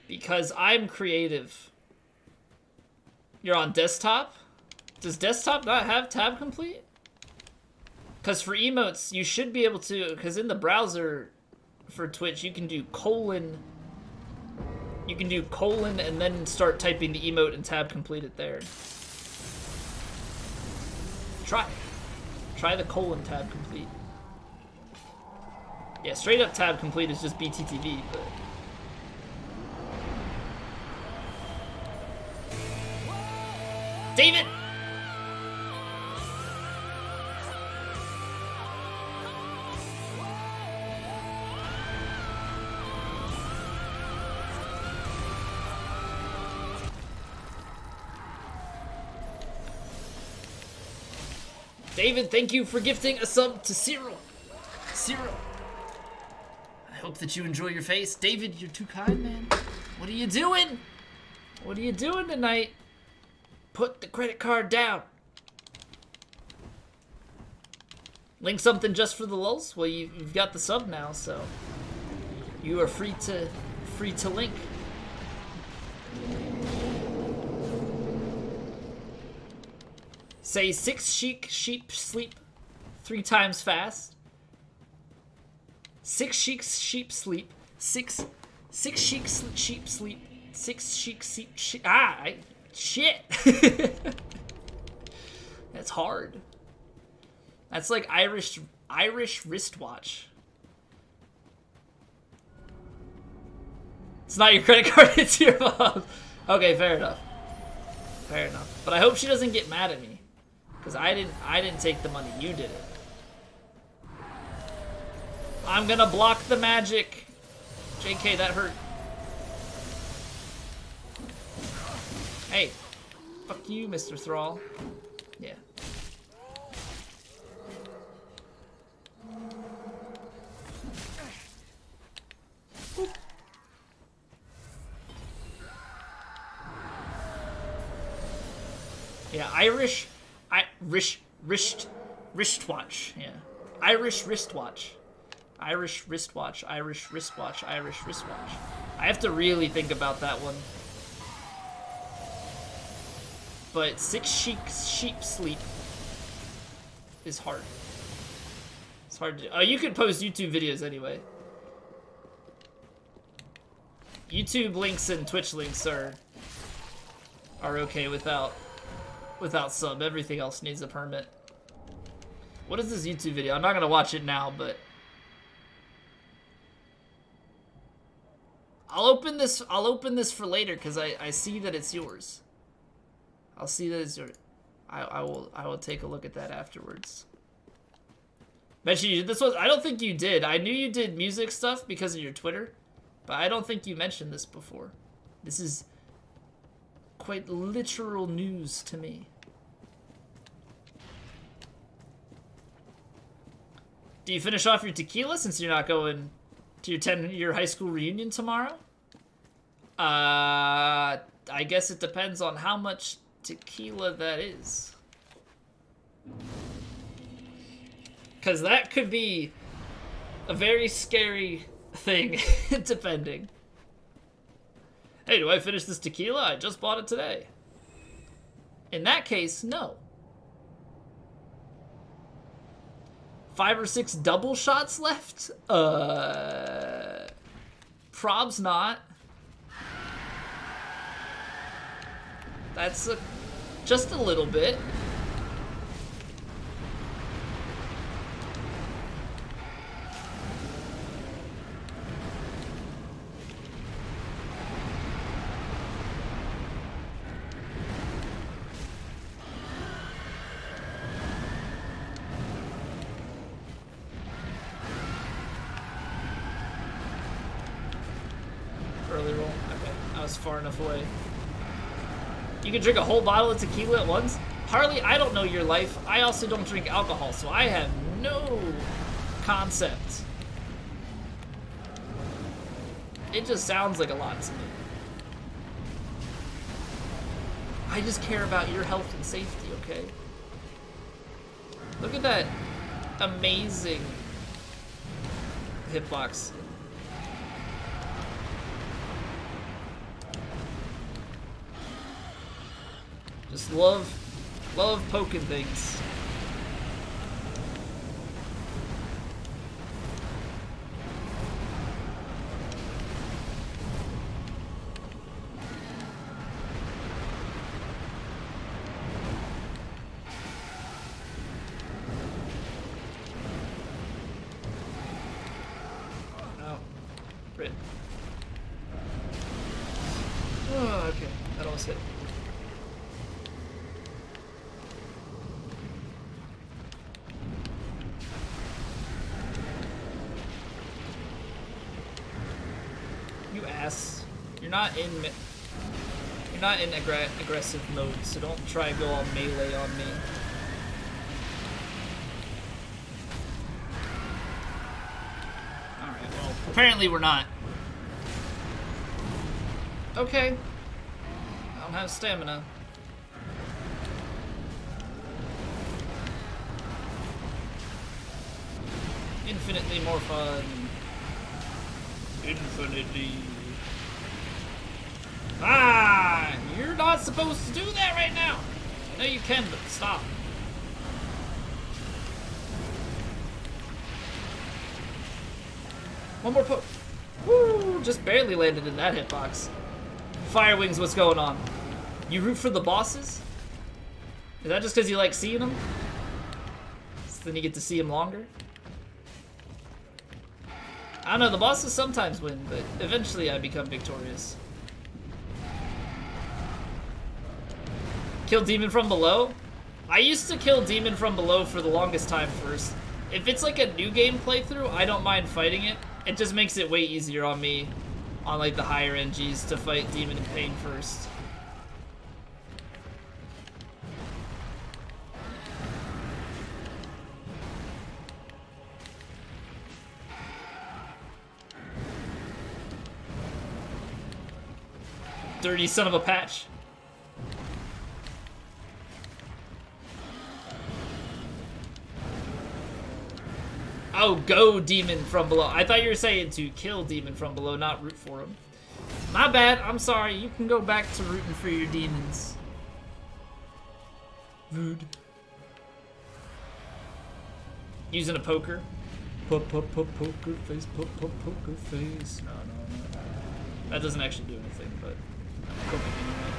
because I'm creative. You're on desktop? Does desktop not have tab complete? Because for emotes, you should be able to, because in the browser for Twitch, you can do colon. You can do colon and then start typing the emote and tab complete it there. Try it. Try the colon tab complete. Yeah, straight up tab complete is just BTTV, but... David! David, thank you for gifting a sub to Cyril. Cyril. I hope that you enjoy your face. David, you're too kind, man. What are you doing? What are you doing tonight? Put the credit card down. Link something just for the lulz? Well, you've got the sub now, so you are free to link. Say 6 sheep sleep 3 times fast. 6 sheep sleep. 6 sheep sleep. 6 sheep sheep. Shit. That's hard. That's like Irish wristwatch. It's not your credit card, it's your mom. Okay, fair enough. Fair enough. But I hope she doesn't get mad at me. Because I didn't take the money, you did it. I'm gonna block the magic. JK, that hurt. Hey, fuck you, Mr. Thrall. Yeah. Boop. Yeah, wristwatch. Yeah, Irish wristwatch. Irish wristwatch. Irish wristwatch. Irish wristwatch. I have to really think about that one. But 6 sheep sleep is hard. It's hard to do. Oh, you can post YouTube videos anyway. YouTube links and Twitch links are okay without sub. Everything else needs a permit. What is this YouTube video? I'm not gonna watch it now, but I'll open this for later because I see that it's yours. I'll see that it's yours. I will take a look at that afterwards. Mention you did this one? I don't think you did. I knew you did music stuff because of your Twitter, but I don't think you mentioned this before. This is quite literal news to me. Do you finish off your tequila since you're not going to your 10-year high school reunion tomorrow? I guess it depends on how much tequila that is. Because that could be a very scary thing, depending. Hey, do I finish this tequila? I just bought it today. In that case, no. 5 or 6 double shots left? Probs not. That's just a little bit. Early roll. Okay, I was far enough away. You can drink a whole bottle of tequila at once? Harley, I don't know your life. I also don't drink alcohol, so I have no concept. It just sounds like a lot to me. I just care about your health and safety, okay? Look at that amazing hitbox. Just love poking things. No. Crit. Oh, okay. That almost hit. You're not in aggressive mode, so don't try to go all melee on me. Alright, well, apparently we're not. Okay. I don't have stamina. Infinitely more fun. Infinitely. Ah! You're not supposed to do that right now! I know you can, but stop. One more poke. Woo! Just barely landed in that hitbox. Fire Wings, what's going on? You root for the bosses? Is that just because you like seeing them? So then you get to see them longer? I don't know, the bosses sometimes win, but eventually I become victorious. Kill Demon from below? I used to kill Demon from below for the longest time first. If it's like a new game playthrough, I don't mind fighting it. It just makes it way easier on me, on like the higher NGs, to fight Demon in Pain first. Dirty son of a patch. Oh, go Demon from below. I thought you were saying to kill Demon from below, not root for him. My bad, I'm sorry. You can go back to rooting for your demons. Rude. Using a poker. Poker face, poker face. No. That doesn't actually do anything, but poking anyway.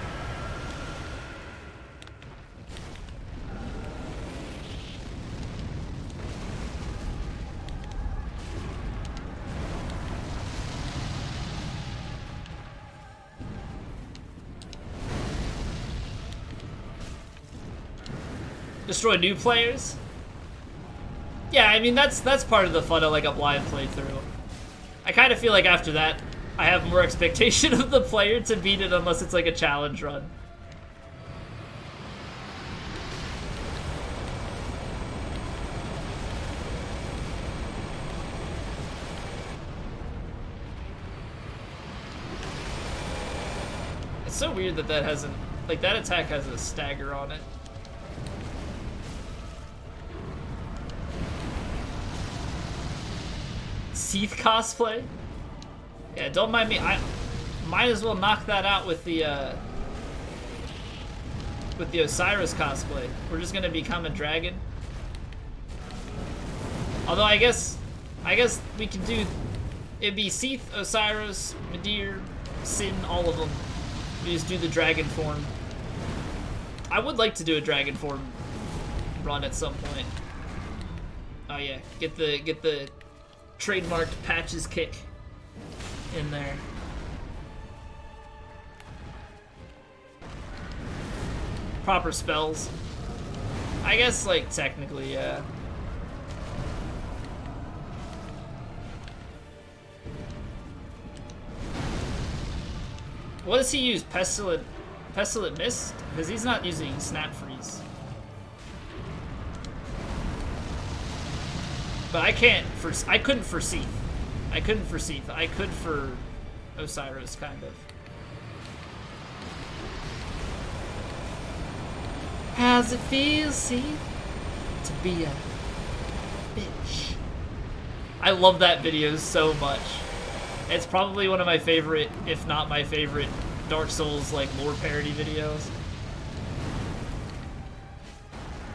Destroy new players? Yeah, I mean, that's part of the fun of like a blind playthrough. I kind of feel like after that, I have more expectation of the player to beat it unless it's like a challenge run. It's so weird that that hasn't... Like, that attack has a stagger on it. Seath cosplay? Yeah, don't mind me. I might as well knock that out with the Osiris cosplay. We're just gonna become a dragon. Although I guess we can do... It'd be Seath, Osiris, Midir, Sin, all of them. We just do the dragon form. I would like to do a dragon form run at some point. Oh yeah, get the trademarked patches kick in there. Proper spells. I guess, like, technically, yeah. What does he use? Pestilent Mist? Because he's not using Snap Freeze. But I couldn't for Seath. I couldn't for Seath. I could for Osiris, kind of. How's it feel, Seath, to be a bitch? I love that video so much. It's probably one of my favorite, if not my favorite, Dark Souls, like, lore parody videos.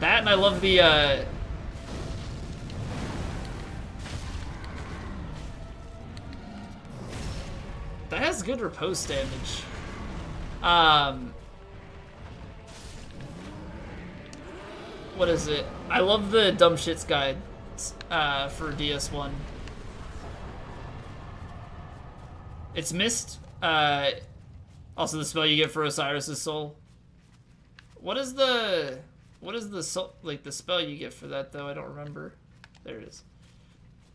That, and I love the, that has good riposte damage. What is it? I love the Dumb Shits guide, for DS1. It's Mist. Also the spell you get for Osiris' soul. What is the soul, like, the spell you get for that, though? I don't remember. There it is.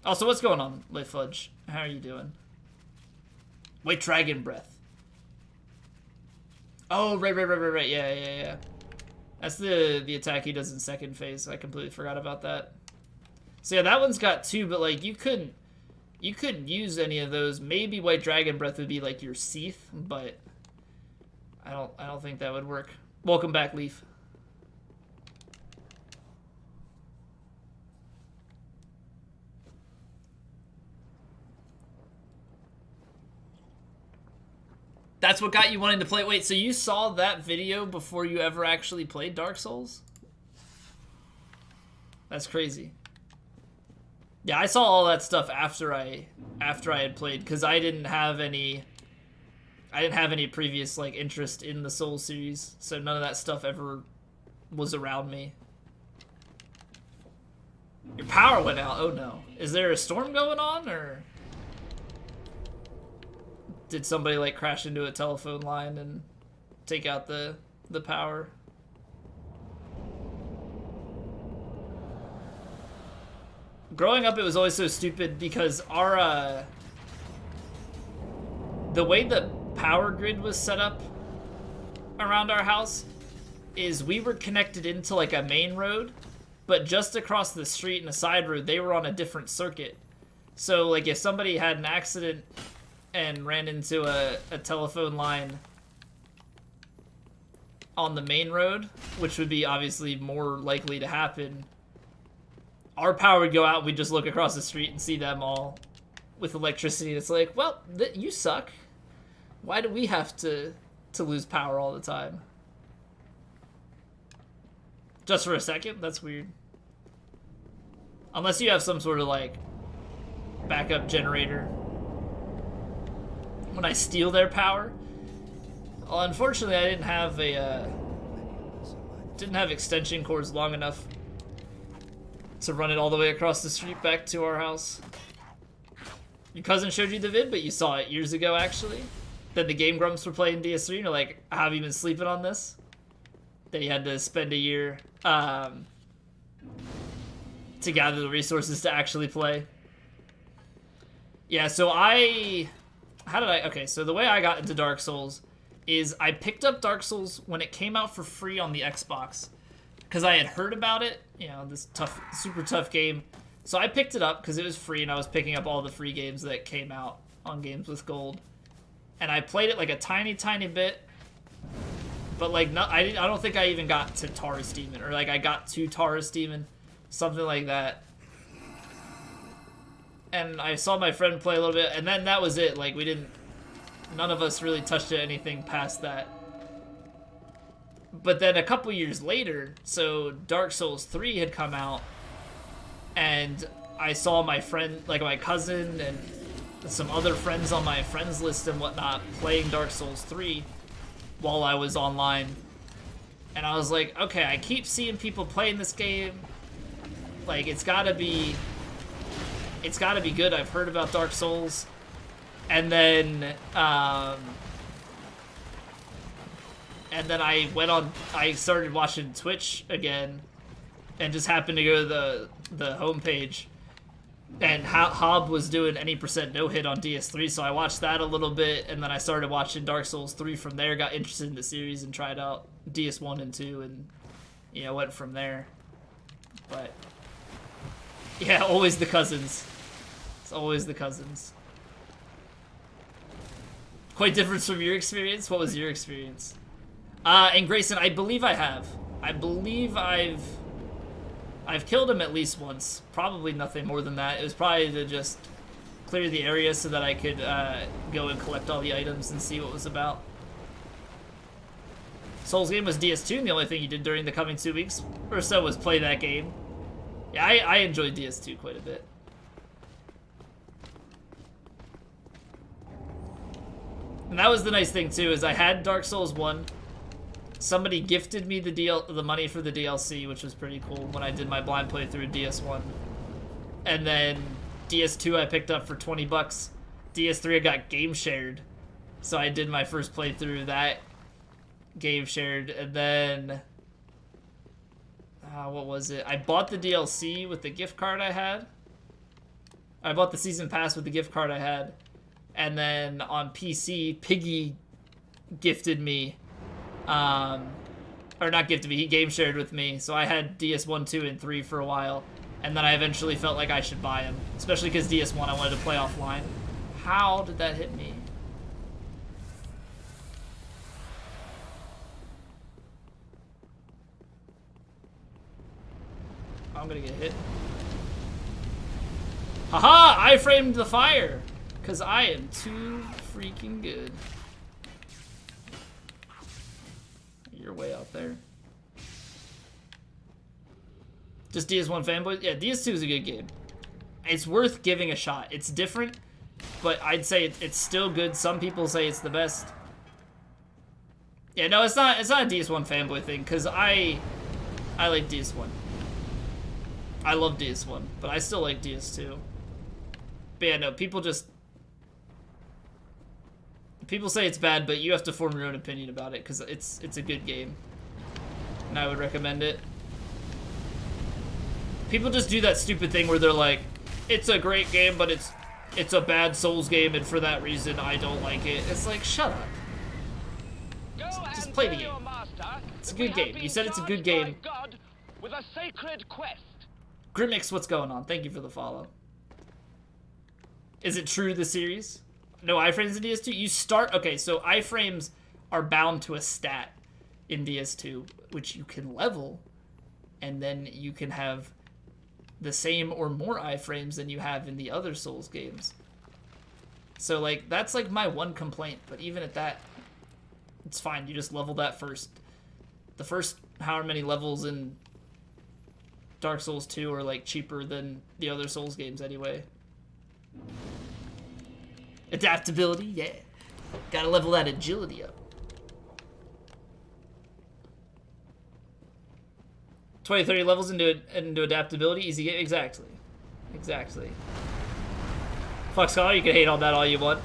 Also, what's going on, Lay Fudge? How are you doing? Wait, Dragon Breath. Oh, right. Yeah. That's the attack he does in second phase. I completely forgot about that. So yeah, that one's got two, but, like, you couldn't use any of those. Maybe White Dragon Breath would be like your Seath, but I don't think that would work. Welcome back, Leaf. That's what got you wanting to play. Wait, so you saw that video before you ever actually played Dark Souls? That's crazy. Yeah, I saw all that stuff after I had played, because I didn't have any previous, like, interest in the Souls series, so none of that stuff ever was around me. Your power went out. Oh no. Is there a storm going on, or did somebody, like, crash into a telephone line and take out the power? Growing up, it was always so stupid because our, the way the power grid was set up around our house is we were connected into, like, a main road, but just across the street and a side road, they were on a different circuit. So, like, if somebody had an accident and ran into a telephone line on the main road, which would be obviously more likely to happen, our power would go out and we'd just look across the street and see them all with electricity. It's like, well, you suck. Why do we have to lose power all the time? Just for a second? That's weird. Unless you have some sort of, like, backup generator. When I steal their power? Well, unfortunately, I didn't have extension cords long enough to run it all the way across the street back to our house. Your cousin showed you the vid, but you saw it years ago, actually. Then the Game Grumps were playing DS3, and you're like, have you been sleeping on this? Then you had to spend a year to gather the resources to actually play. Yeah, so okay, so the way I got into Dark Souls is I picked up Dark Souls when it came out for free on the Xbox. Because I had heard about it, you know, this tough, super tough game. So I picked it up because it was free, and I was picking up all the free games that came out on Games with Gold. And I played it like a tiny, tiny bit, But like, I don't think I even got to Taurus Demon, or like I got to Taurus Demon, something like that. And I saw my friend play a little bit, and then that was it. Like, none of us really touched anything past that. But then a couple years later, so Dark Souls 3 had come out, and I saw my friend, like my cousin and some other friends on my friends list and whatnot playing Dark Souls 3 while I was online. And I was like, okay, I keep seeing people playing this game. Like, it's gotta be good. I've heard about Dark Souls. And then I started watching Twitch again, and just happened to go to the homepage, and Hob was doing any % no hit on DS3, so I watched that a little bit, and then I started watching Dark Souls 3 from there, got interested in the series, and tried out DS1 and 2, and, you know, went from there. But, yeah, always the cousins. It's always the cousins. Quite different from your experience? What was your experience? And Grayson, I believe I have. I believe I've killed him at least once. Probably nothing more than that. It was probably to just clear the area so that I could go and collect all the items and see what was about. Souls game was DS2, and the only thing you did during the coming 2 weeks or so was play that game. Yeah, I enjoyed DS2 quite a bit. And that was the nice thing too, is I had Dark Souls 1. Somebody gifted me the money for the DLC, which was pretty cool when I did my blind playthrough of DS1. And then DS2 I picked up for 20 bucks. DS3 I got game shared. So I did my first playthrough of that game shared, and then what was it? I bought the DLC with the gift card I had. I bought the season pass with the gift card I had. And then on PC, Piggy gifted me, or not gifted me, he game shared with me. So I had DS1, 2, and 3 for a while. And then I eventually felt like I should buy them. Especially because DS1 I wanted to play offline. How did that hit me? I'm gonna get hit. Haha! I framed the fire! Because I am too freaking good. You're way out there. Just DS1 fanboy? Yeah, DS2 is a good game. It's worth giving a shot. It's different, but I'd say it's still good. Some people say it's the best. Yeah, no, it's not a DS1 fanboy thing, because I like DS1. I love DS1, but I still like DS2. But yeah, no, people say it's bad, but you have to form your own opinion about it, because it's a good game. And I would recommend it. People just do that stupid thing where they're like, it's a great game, but it's a bad Souls game, and for that reason I don't like it. It's like, shut up. Just play the game. It's a good game. You said it's a good game. With a sacred quest. Grimix, what's going on? Thank you for the follow. Is it true, the series? No iframes in DS2? You start... Okay, so iframes are bound to a stat in DS2, which you can level, and then you can have the same or more iframes than you have in the other Souls games. So, like, that's, like, my one complaint, but even at that, it's fine. You just level that first. The first however many levels in Dark Souls 2 are, like, cheaper than the other Souls games anyway. Adaptability, yeah. Gotta level that agility up. 20, 30 levels into adaptability, easy game. Exactly. Exactly. Fuck Scholar, you can hate on that all you want.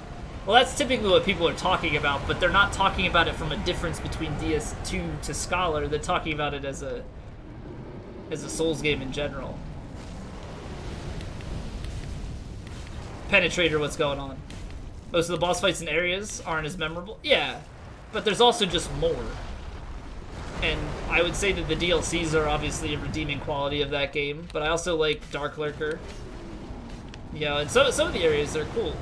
Well, that's typically what people are talking about, but they're not talking about it from a difference between DS2 to Scholar. They're talking about it as a Souls game in general. Penetrator, what's going on? Most of the boss fights and areas aren't as memorable. Yeah, but there's also just more. And I would say that the DLCs are obviously a redeeming quality of that game, but I also like Dark Lurker. You know, and some of the areas are cool.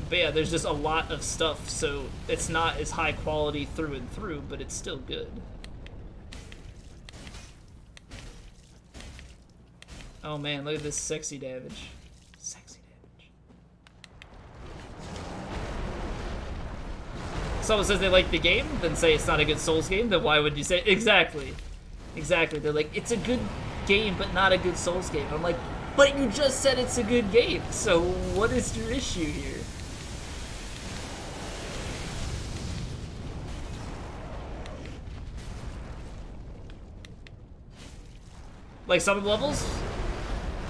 But yeah, there's just a lot of stuff, so it's not as high quality through and through, but it's still good. Oh man, look at this sexy damage. Sexy damage. Someone says they like the game, then say it's not a good Souls game, then why would you say exactly? Exactly. They're like, it's a good game, but not a good Souls game. I'm like, but you just said it's a good game, so what is your issue here? Like some of the levels?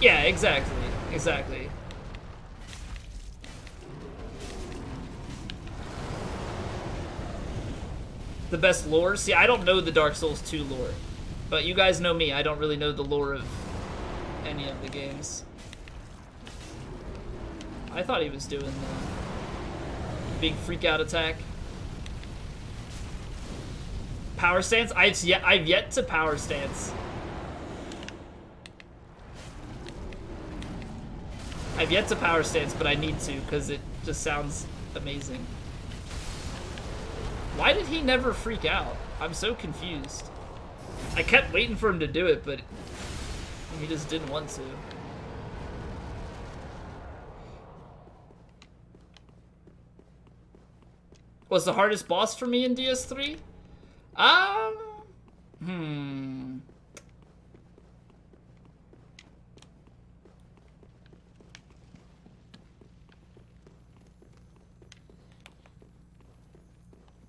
Yeah, exactly. Exactly. The best lore? See, I don't know the Dark Souls 2 lore. But you guys know me, I don't really know the lore of any of the games. I thought he was doing the big freak out attack. Power stance? I've yet to power stance. I've yet to power stance, but I need to because it just sounds amazing. Why did he never freak out? I'm so confused. I kept waiting for him to do it, but he just didn't want to. What's the hardest boss for me in DS3?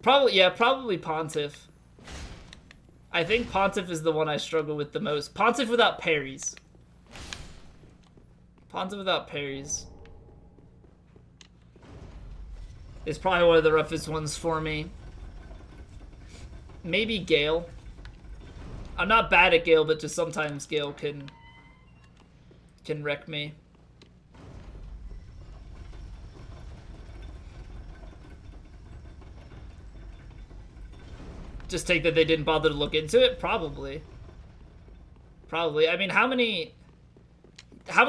Probably Pontiff. I think Pontiff is the one I struggle with the most. Pontiff without parries. Pontiff without parries is probably one of the roughest ones for me. Maybe Gale. I'm not bad at Gale, but just sometimes Gale can wreck me. Just take that they didn't bother to look into it? Probably. Probably. I mean, how many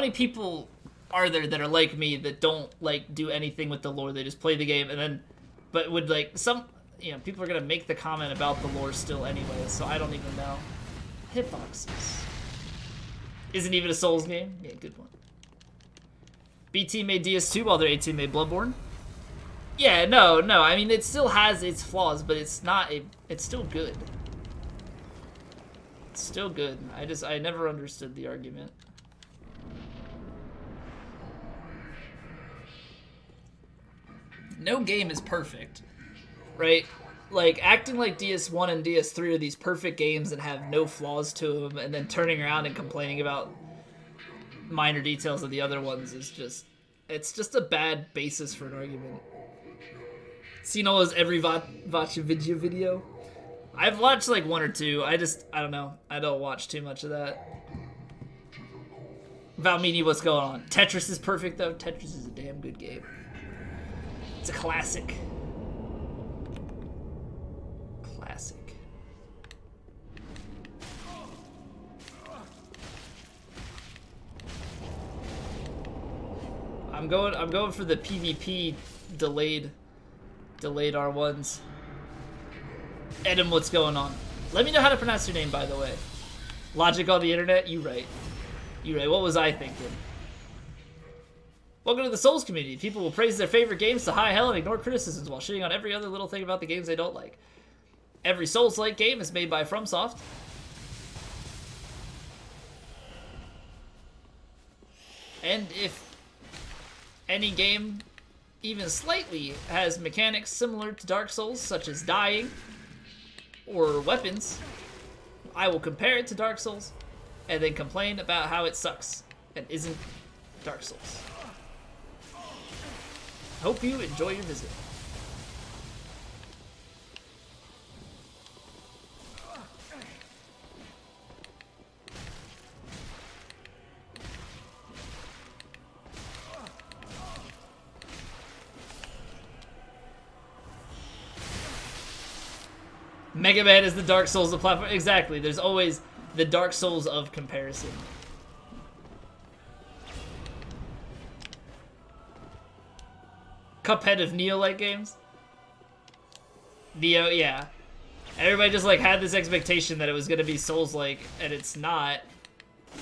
people are there that are like me that don't like do anything with the lore? They just play the game and then, but would like some, you know, people are gonna make the comment about the lore still anyway, so I don't even know. Hitboxes. Isn't even a Souls game? Yeah, good one. B team made DS2 while their A team made Bloodborne. Yeah, no. I mean, it still has its flaws, but it's not. It's still good. It's still good. I never understood the argument. No game is perfect, right? Like, acting like DS1 and DS3 are these perfect games that have no flaws to them, and then turning around and complaining about minor details of the other ones is just... It's just a bad basis for an argument. Seen almost every Vachividya video? I've watched like one or two. I don't know. I don't watch too much of that. Valmini, what's going on? Tetris is perfect though. Tetris is a damn good game. It's a classic. Classic. I'm going for the PvP delayed R1s. Edom, what's going on? Let me know how to pronounce your name, by the way. Logic on the internet? You right. You right. What was I thinking? Welcome to the Souls community. People will praise their favorite games to high hell and ignore criticisms while shitting on every other little thing about the games they don't like. Every Souls-like game is made by FromSoft. And if any game even slightly has mechanics similar to Dark Souls, such as dying or weapons, I will compare it to Dark Souls and then complain about how it sucks and isn't Dark Souls. Hope you enjoy your visit. Mega Man is the Dark Souls of platform. Exactly. There's always the Dark Souls of comparison. Cuphead of Neo-like games. Neo, yeah. Everybody just like had this expectation that it was gonna be Souls-like, and it's not.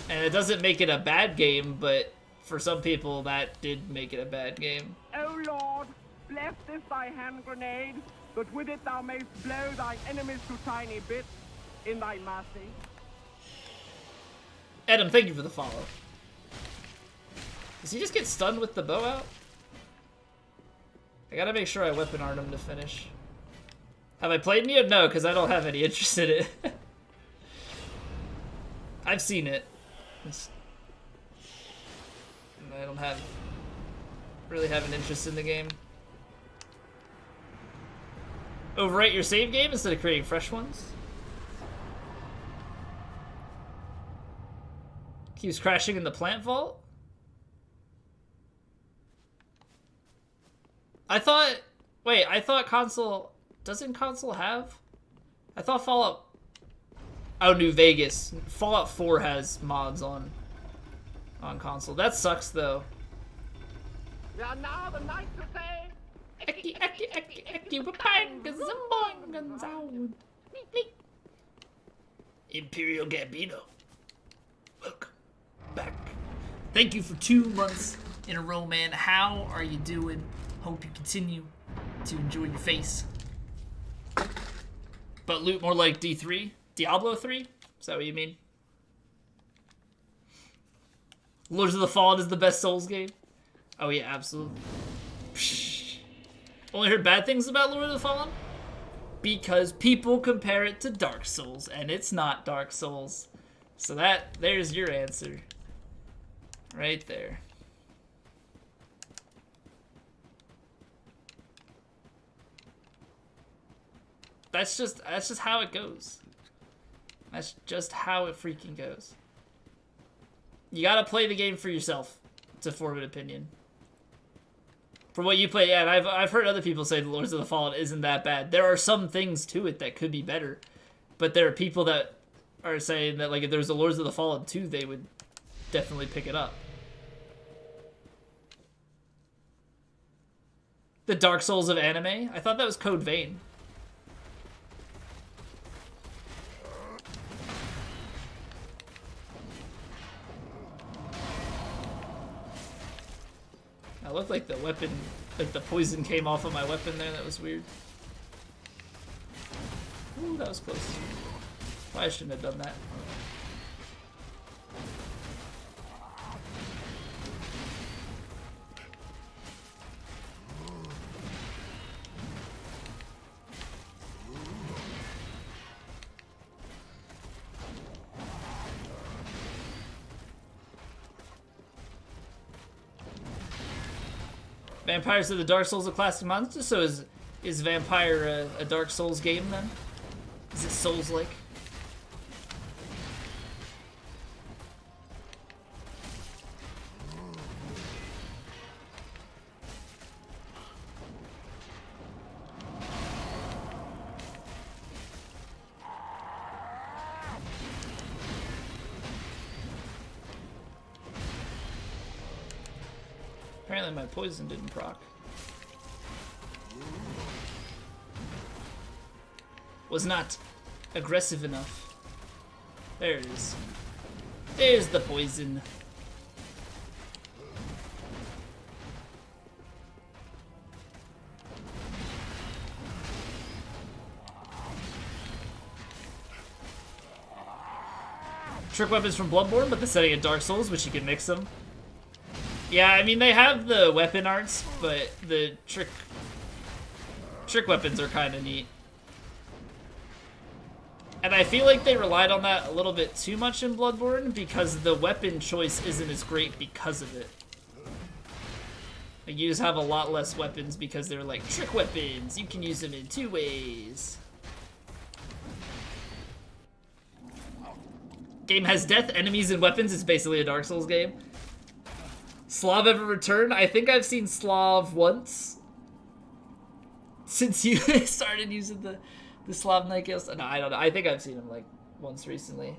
And it doesn't make it a bad game, but for some people that did make it a bad game. O Lord, bless this thy hand grenade, that with it thou mayst blow thy enemies to tiny bits in thy mercy. Adam, thank you for the follow. Does he just get stunned with the bow out? I gotta make sure I weapon art him to finish. Have I played Neo? No, because I don't have any interest in it. I've seen it. I don't really have an interest in the game. Overwrite your save game instead of creating fresh ones. Keeps crashing in the plant vault. I thought console... Doesn't console have? I thought Fallout... Oh, New Vegas. Fallout 4 has mods on console. That sucks, though. We are now the knights to say... Imperial Gambino. Welcome back. Thank you for 2 months in a row, man. How are you doing? Hope you continue to enjoy your face. But loot more like D3? Diablo 3? Is that what you mean? Lords of the Fallen is the best Souls game? Oh yeah, absolutely. Psh. Only heard bad things about Lord of the Fallen? Because people compare it to Dark Souls, and it's not Dark Souls. So there's your answer. Right there. That's just how it goes. That's just how it freaking goes. You gotta play the game for yourself to form an opinion. From what you play, yeah, and I've heard other people say the Lords of the Fallen isn't that bad. There are some things to it that could be better, but there are people that are saying that like if there's a Lords of the Fallen 2, they would definitely pick it up. The Dark Souls of anime? I thought that was Code Vein. It looked like the weapon, like the poison came off of my weapon there. That was weird. Ooh, that was close. Probably shouldn't have done that. Vampires are the Dark Souls of classic monsters, so is Vampire a Dark Souls game then? Is it Souls-like? Apparently my poison didn't proc. Was not aggressive enough. There it is. There's the poison. Trick weapons from Bloodborne, but the setting of Dark Souls, which you can mix them. Yeah, I mean, they have the weapon arts, but the trick weapons are kind of neat. And I feel like they relied on that a little bit too much in Bloodborne because the weapon choice isn't as great because of it. Like, you just have a lot less weapons because they're like, trick weapons, you can use them in 2 ways. Game has death, enemies, and weapons. It's basically a Dark Souls game. Slav ever returned? I think I've seen Slav once. Since you started using the Slav Knight kills. No, I don't know. I think I've seen him like once recently.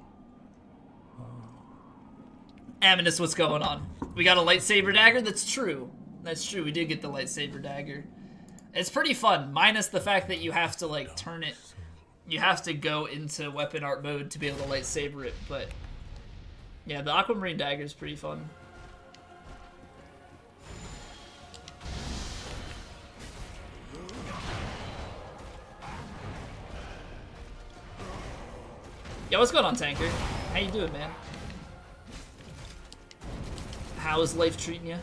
Aminus, what's going on? We got a lightsaber dagger? That's true. That's true, we did get the lightsaber dagger. It's pretty fun, minus the fact that you have to, like, turn it. You have to go into weapon art mode to be able to lightsaber it, but... Yeah, the Aquamarine dagger is pretty fun. Yo, what's going on, Tanker? How you doing, man? How is life treating you?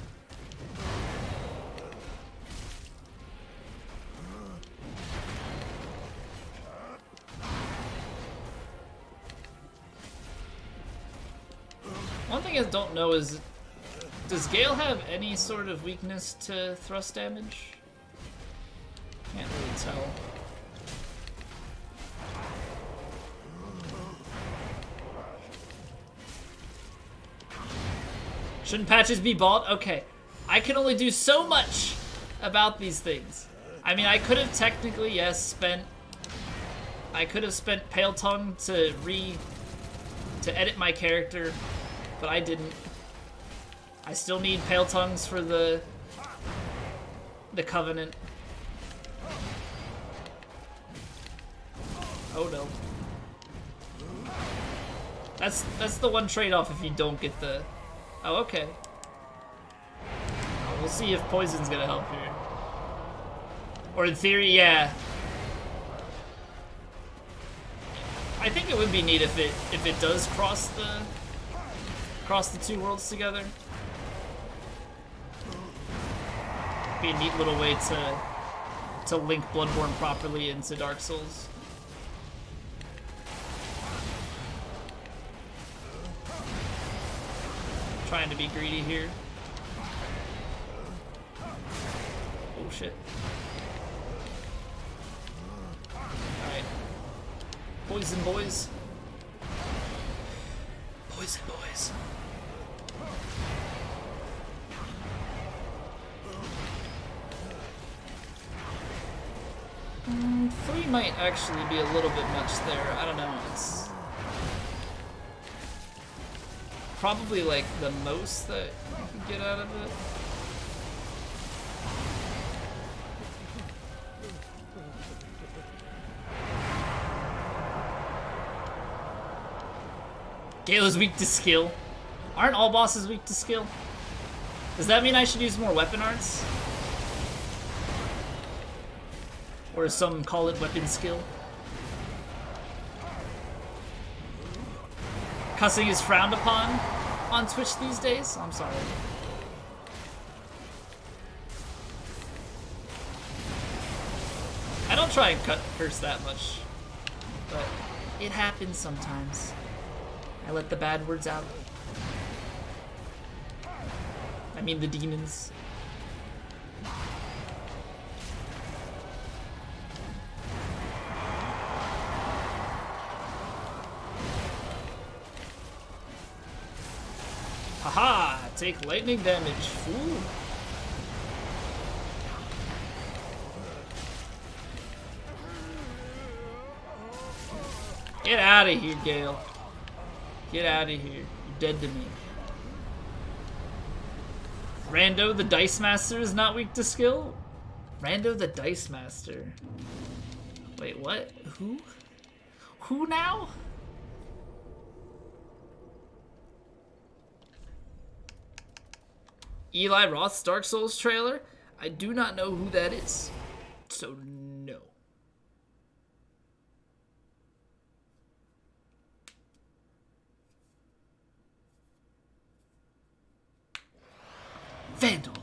One thing I don't know is, does Gale have any sort of weakness to thrust damage? Can't really tell. Shouldn't patches be bought? Okay. I can only do so much about these things. I mean, I could have technically, yes, spent Pale Tongue to edit my character, but I didn't. I still need Pale Tongues for the Covenant. Oh no. That's the one trade-off if you don't get the... Oh, okay. We'll see if poison's gonna help here. Or in theory, yeah. I think it would be neat if it does cross the two worlds together. Be a neat little way to link Bloodborne properly into Dark Souls. Trying to be greedy here. Oh shit. Alright. Poison boys. Poison boys. Three might actually be a little bit much there. I don't know. It's probably like the most that you can get out of it. Gale is weak to skill. Aren't all bosses weak to skill? Does that mean I should use more weapon arts? Or some call it weapon skill? Cussing is frowned upon on Twitch these days? I'm sorry. I don't try and curse that much, but it happens sometimes. I let the bad words out. I mean the demons. Haha! Take lightning damage, fool! Get out of here, Gale. Get out of here. You're dead to me. Rando the Dice Master is not weak to skill? Rando the Dice Master. Wait, what? Who? Who now? Eli Roth's Dark Souls trailer? I do not know who that is. So, no. Vandal!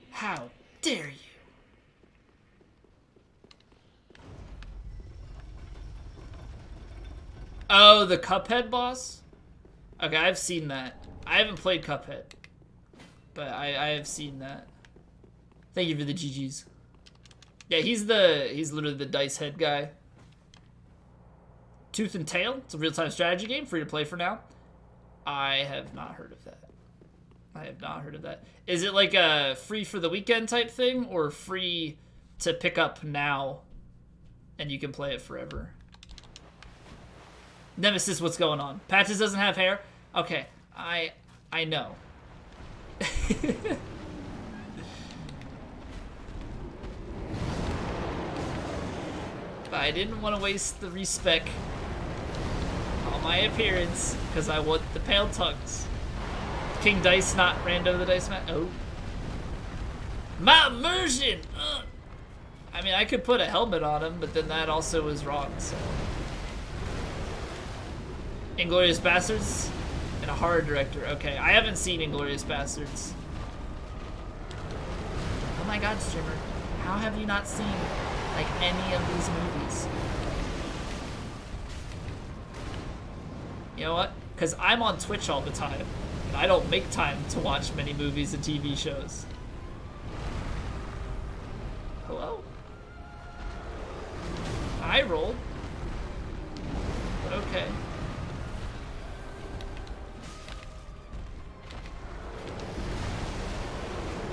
How dare you! Oh, the Cuphead boss? Okay, I've seen that. I haven't played Cuphead, but I have seen that. Thank you for the GGs. Yeah, he's literally the dice head guy. Tooth and Tail? It's a real-time strategy game, free to play for now. I have not heard of that. I have not heard of that. Is it like a free for the weekend type thing, or free to pick up now and you can play it forever? Nemesis, what's going on? Patches doesn't have hair? Okay, I know. But I didn't want to waste the respec on my appearance because I want the pale tongues. King Dice, not Rando the Dice Man. Oh. My immersion! Ugh. I mean, I could put a helmet on him, but then that also was wrong, so. Inglourious Bastards and a horror director. Okay, I haven't seen Inglourious Bastards. Oh my god, streamer. How have you not seen, like, any of these movies? You know what? Because I'm on Twitch all the time, and I don't make time to watch many movies and TV shows. Hello? I rolled. But okay.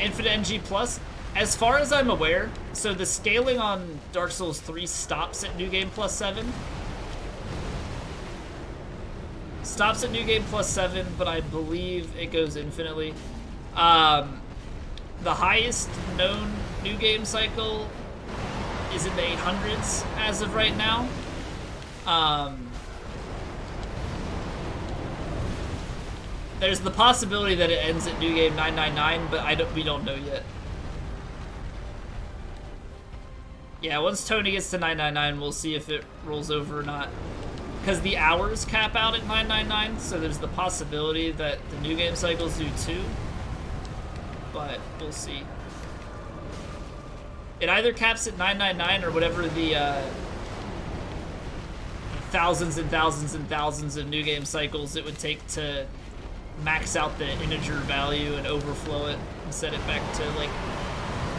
Infinite NG Plus, as far as I'm aware, so the scaling on Dark Souls 3 stops at New Game Plus 7. Stops at New Game Plus 7, but I believe it goes infinitely. The highest known New Game cycle is in the 800s as of right now. There's the possibility that it ends at New Game 999, but we don't know yet. Yeah, once Tony gets to 999, we'll see if it rolls over or not. Because the hours cap out at 999, so there's the possibility that the New Game cycles do too. But we'll see. It either caps at 999 or whatever the thousands and thousands and thousands of New Game cycles it would take to max out the integer value and overflow it and set it back to, like,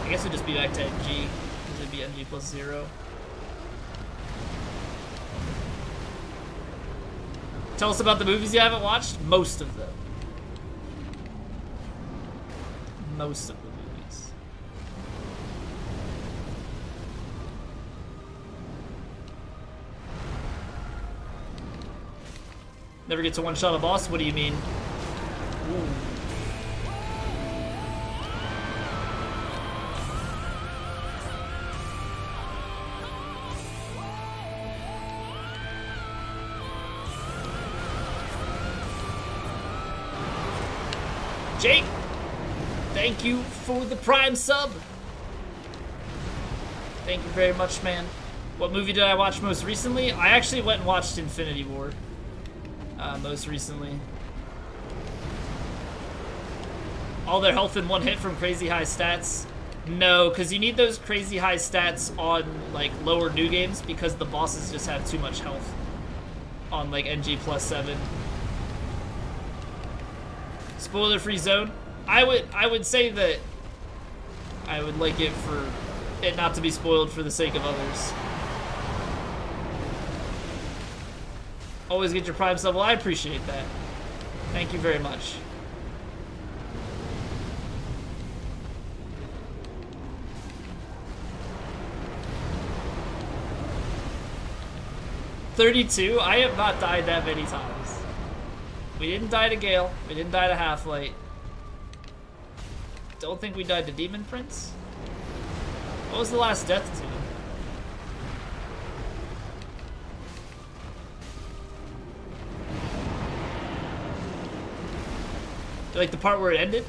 I guess it would just be back to NG. It'd be NG plus 0. Tell us about the movies you haven't watched. Most of them. Most of the movies. Never get to one-shot a boss? What do you mean? Ooh. Jake, thank you for the Prime sub. Thank you very much, man. What movie did I watch most recently? I actually went and watched Infinity War most recently. All their health in one hit from crazy high stats? No, because you need those crazy high stats on, like, lower New Games because the bosses just have too much health on, like, NG plus 7. Spoiler-free zone. I would say that I would like it for it not to be spoiled for the sake of others. Always get your Prime sub. Well, I appreciate that. Thank you very much. $32? I have not died that many times. We didn't die to Gale. We didn't die to Half-Light. Don't think we died to Demon Prince. What was the last death to? You like the part where it ended?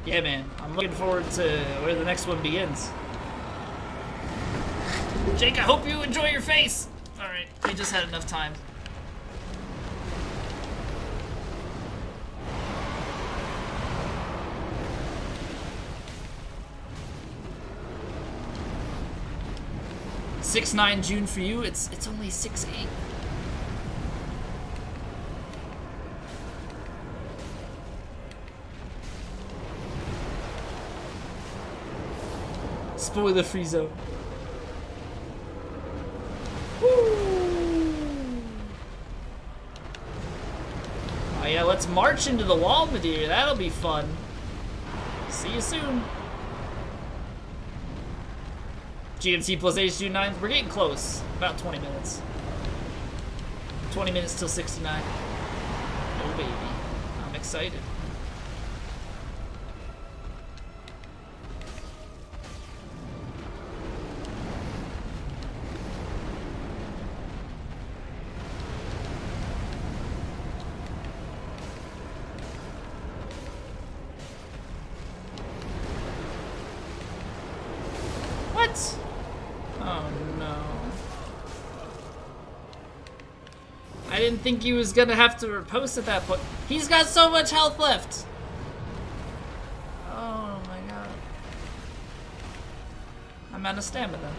Yeah, man. I'm looking forward to where the next one begins. Jake, I hope you enjoy your face! Alright, we just had enough time. (6/9) June for you. It's only 6/8. Spoiler free zone. Woo! Oh yeah, let's march into the Walmadeer. That'll be fun. See you soon. GMT plus H June 9th. We're getting close. About 20 minutes. 20 minutes till 69. Oh baby. I'm excited. Oh no. I didn't think he was gonna have to riposte at that point. He's got so much health left! Oh my god. I'm out of stamina.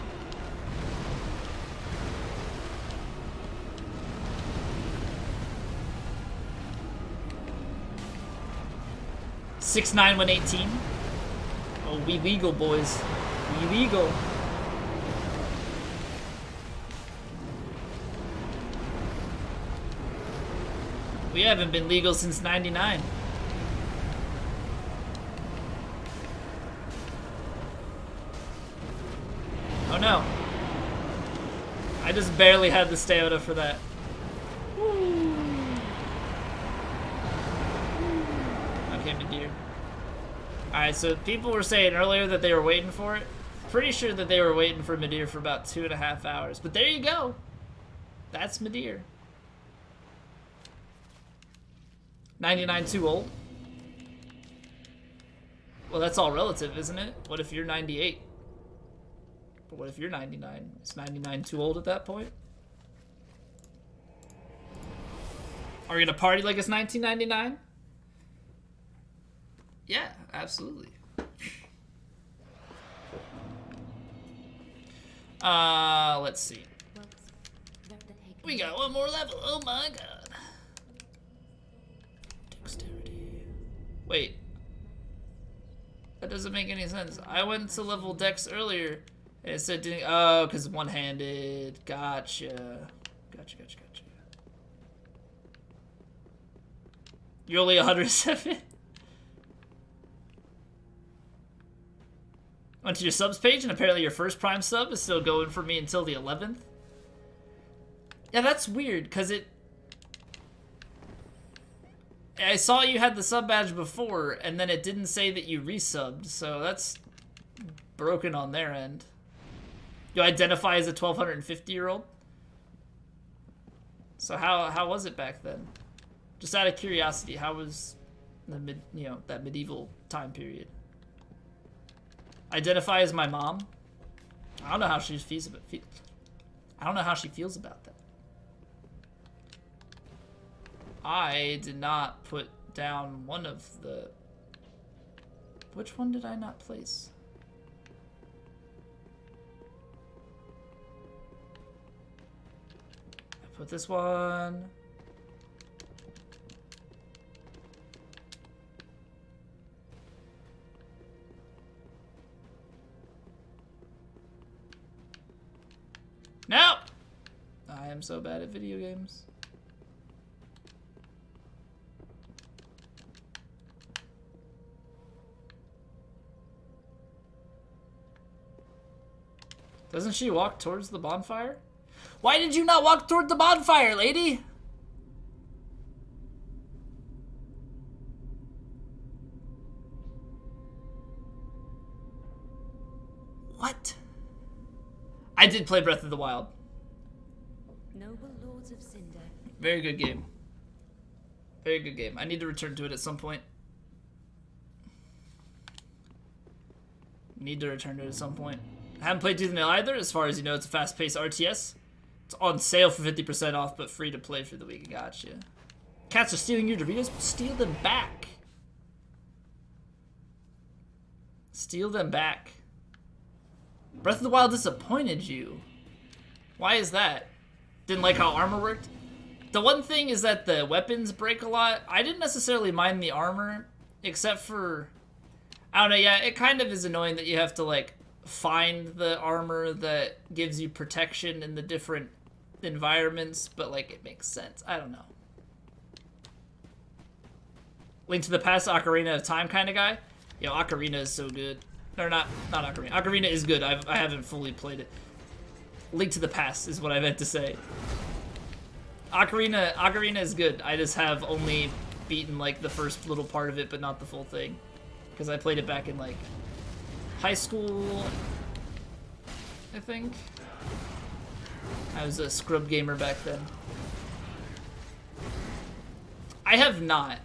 (6'9", 118). Oh, we legal, boys. We legal. We haven't been legal since '99. Oh no. I just barely had the stamina for that. Okay, Midir. Alright, so people were saying earlier that they were waiting for it. Pretty sure that they were waiting for Midir for about 2.5 hours. But there you go. That's Midir. 99 too old? Well, that's all relative, isn't it? What if you're 98? But what if you're 99? Is 99 too old at that point? Are you gonna party like it's 1999? Yeah, absolutely. Let's see. We got one more level. Oh my god. Dexterity. Wait. That doesn't make any sense. I went to level Dex earlier and it said didn't. Oh, because one-handed. Gotcha. Gotcha. You're only 107? Went to your subs page and apparently your first Prime sub is still going for me until the 11th. Yeah, that's weird, because I saw you had the sub badge before, and then it didn't say that you resubbed, so that's broken on their end. You identify as a 1250-year-old? So how was it back then? Just out of curiosity, how was the that medieval time period? Identify as my mom? I don't know how she feels about I don't know how she feels about that. I did not put down one of the... Which one did I not place? I put this one. No! I am so bad at video games. Doesn't she walk towards the bonfire? Why did you not walk toward the bonfire, lady? What? I did play Breath of the Wild. Noble Lords of Cinder. Very good game. Very good game. I need to return to it at some point. Need to return to it at some point. I haven't played Tooth and Nail either. As far as you know, it's a fast-paced RTS. It's on sale for 50% off, but free to play for the week. Gotcha. Cats are stealing your Doritos? Steal them back. Steal them back. Breath of the Wild disappointed you. Why is that? Didn't like how armor worked? The one thing is that the weapons break a lot. I didn't necessarily mind the armor, except for... I don't know, yeah, it kind of is annoying that you have to, like, find the armor that gives you protection in the different environments, but, like, it makes sense. I don't know. Link to the Past, Ocarina of Time kind of guy? Yo, Ocarina is so good. Or not Ocarina. Ocarina is good. I haven't fully played it. Link to the Past is what I meant to say. Ocarina is good. I just have only beaten, like, the first little part of it, but not the full thing. Because I played it back in, like, high school, I think. I was a scrub gamer back then. I have not.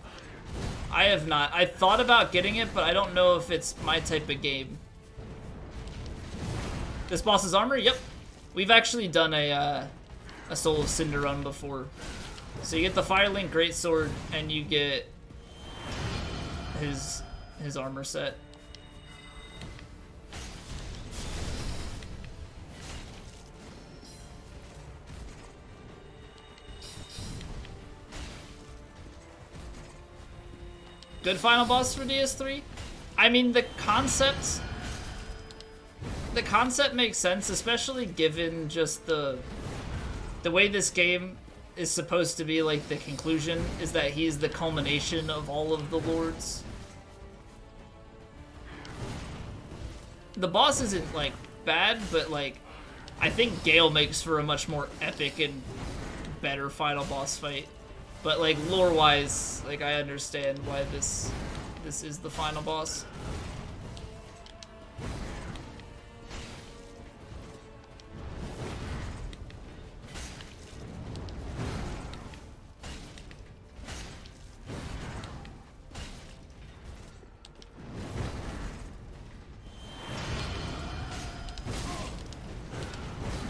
I thought about getting it, but I don't know if it's my type of game. This boss's armor? Yep. We've actually done a Soul of Cinder run before. So you get the Firelink Greatsword, and you get his armor set. Good final boss for DS3? I mean, the concept makes sense, especially given just the way this game is supposed to be, like, the conclusion is that he's the culmination of all of the lords. The boss isn't, like, bad, but, like, I think Gale makes for a much more epic and better final boss fight. But, like, lore-wise, like, I understand why this is the final boss.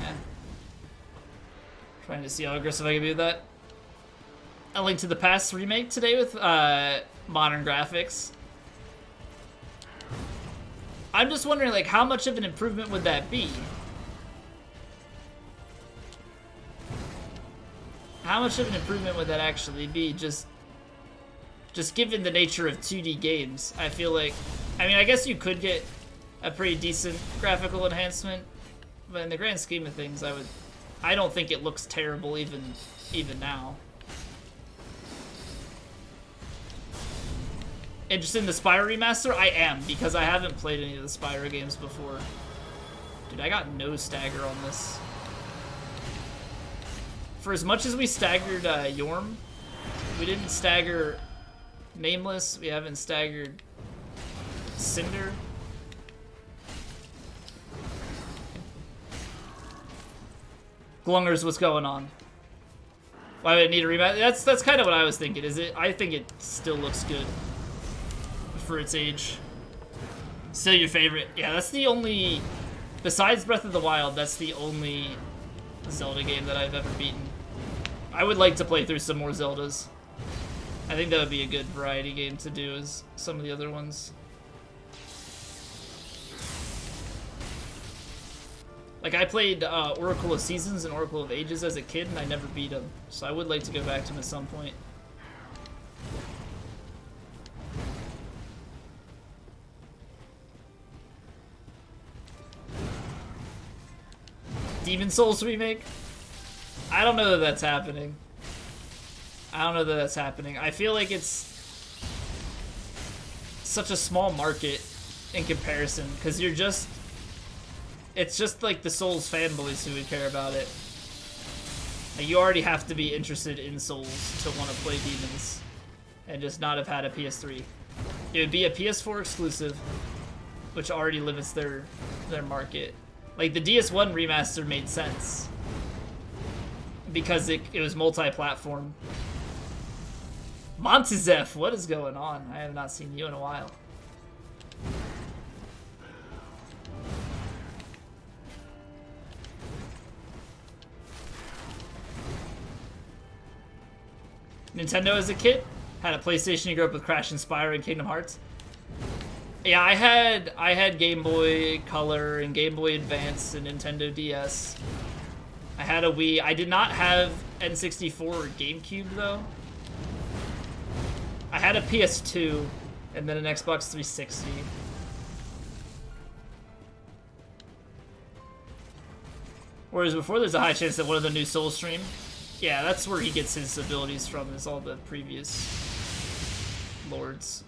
Yeah. Trying to see how aggressive I can be with that. A Link to the Past remake today with modern graphics. I'm just wondering, like, how much of an improvement would that be? How much of an improvement would that actually be? Just given the nature of 2D games, I feel like, I mean, I guess you could get a pretty decent graphical enhancement, but in the grand scheme of things, I don't think it looks terrible even now. Interested in the Spyro remaster? I am, because I haven't played any of the Spyro games before. Dude, I got no stagger on this. For as much as we staggered Yorm, we didn't stagger Nameless, we haven't staggered Cinder. Glungers, what's going on? Why would it need a remaster? That's kind of what I was thinking. I think it still looks good for its age. Still your favorite? Yeah, that's the only, besides Breath of the Wild, that's the only Zelda game that I've ever beaten. I would like to play through some more Zeldas. I think that would be a good variety game to do as some of the other ones. Like, I played Oracle of Seasons and Oracle of Ages as a kid, and I never beat them. So I would like to go back to them at some point. Demon Souls remake? I don't know that that's happening. I feel like it's such a small market in comparison, because it's just like the Souls fanboys who would care about it. Like, you already have to be interested in Souls to want to play Demons and just not have had a PS3. It would be a PS4 exclusive, which already limits their market. Like, the DS1 remaster made sense because it was multi-platform. Montezef, what is going on? I have not seen you in a while. Nintendo as a kid? Had a PlayStation, you grew up with Crash and Spyro and Kingdom Hearts? Yeah, I had Game Boy Color and Game Boy Advance and Nintendo DS. I had a Wii. I did not have N64 or GameCube though. I had a PS2 and then an Xbox 360. Whereas before, there's a high chance that one of the new Soul stream. Yeah, that's where he gets his abilities from, is all the previous lords.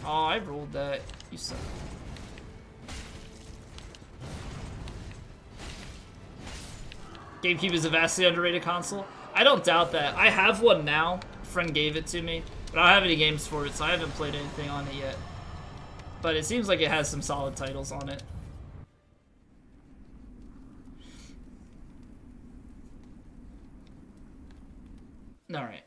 Oh, I rolled that. You suck. GameCube is a vastly underrated console. I don't doubt that. I have one now. A friend gave it to me, but I don't have any games for it, so I haven't played anything on it yet. But it seems like it has some solid titles on it. All right.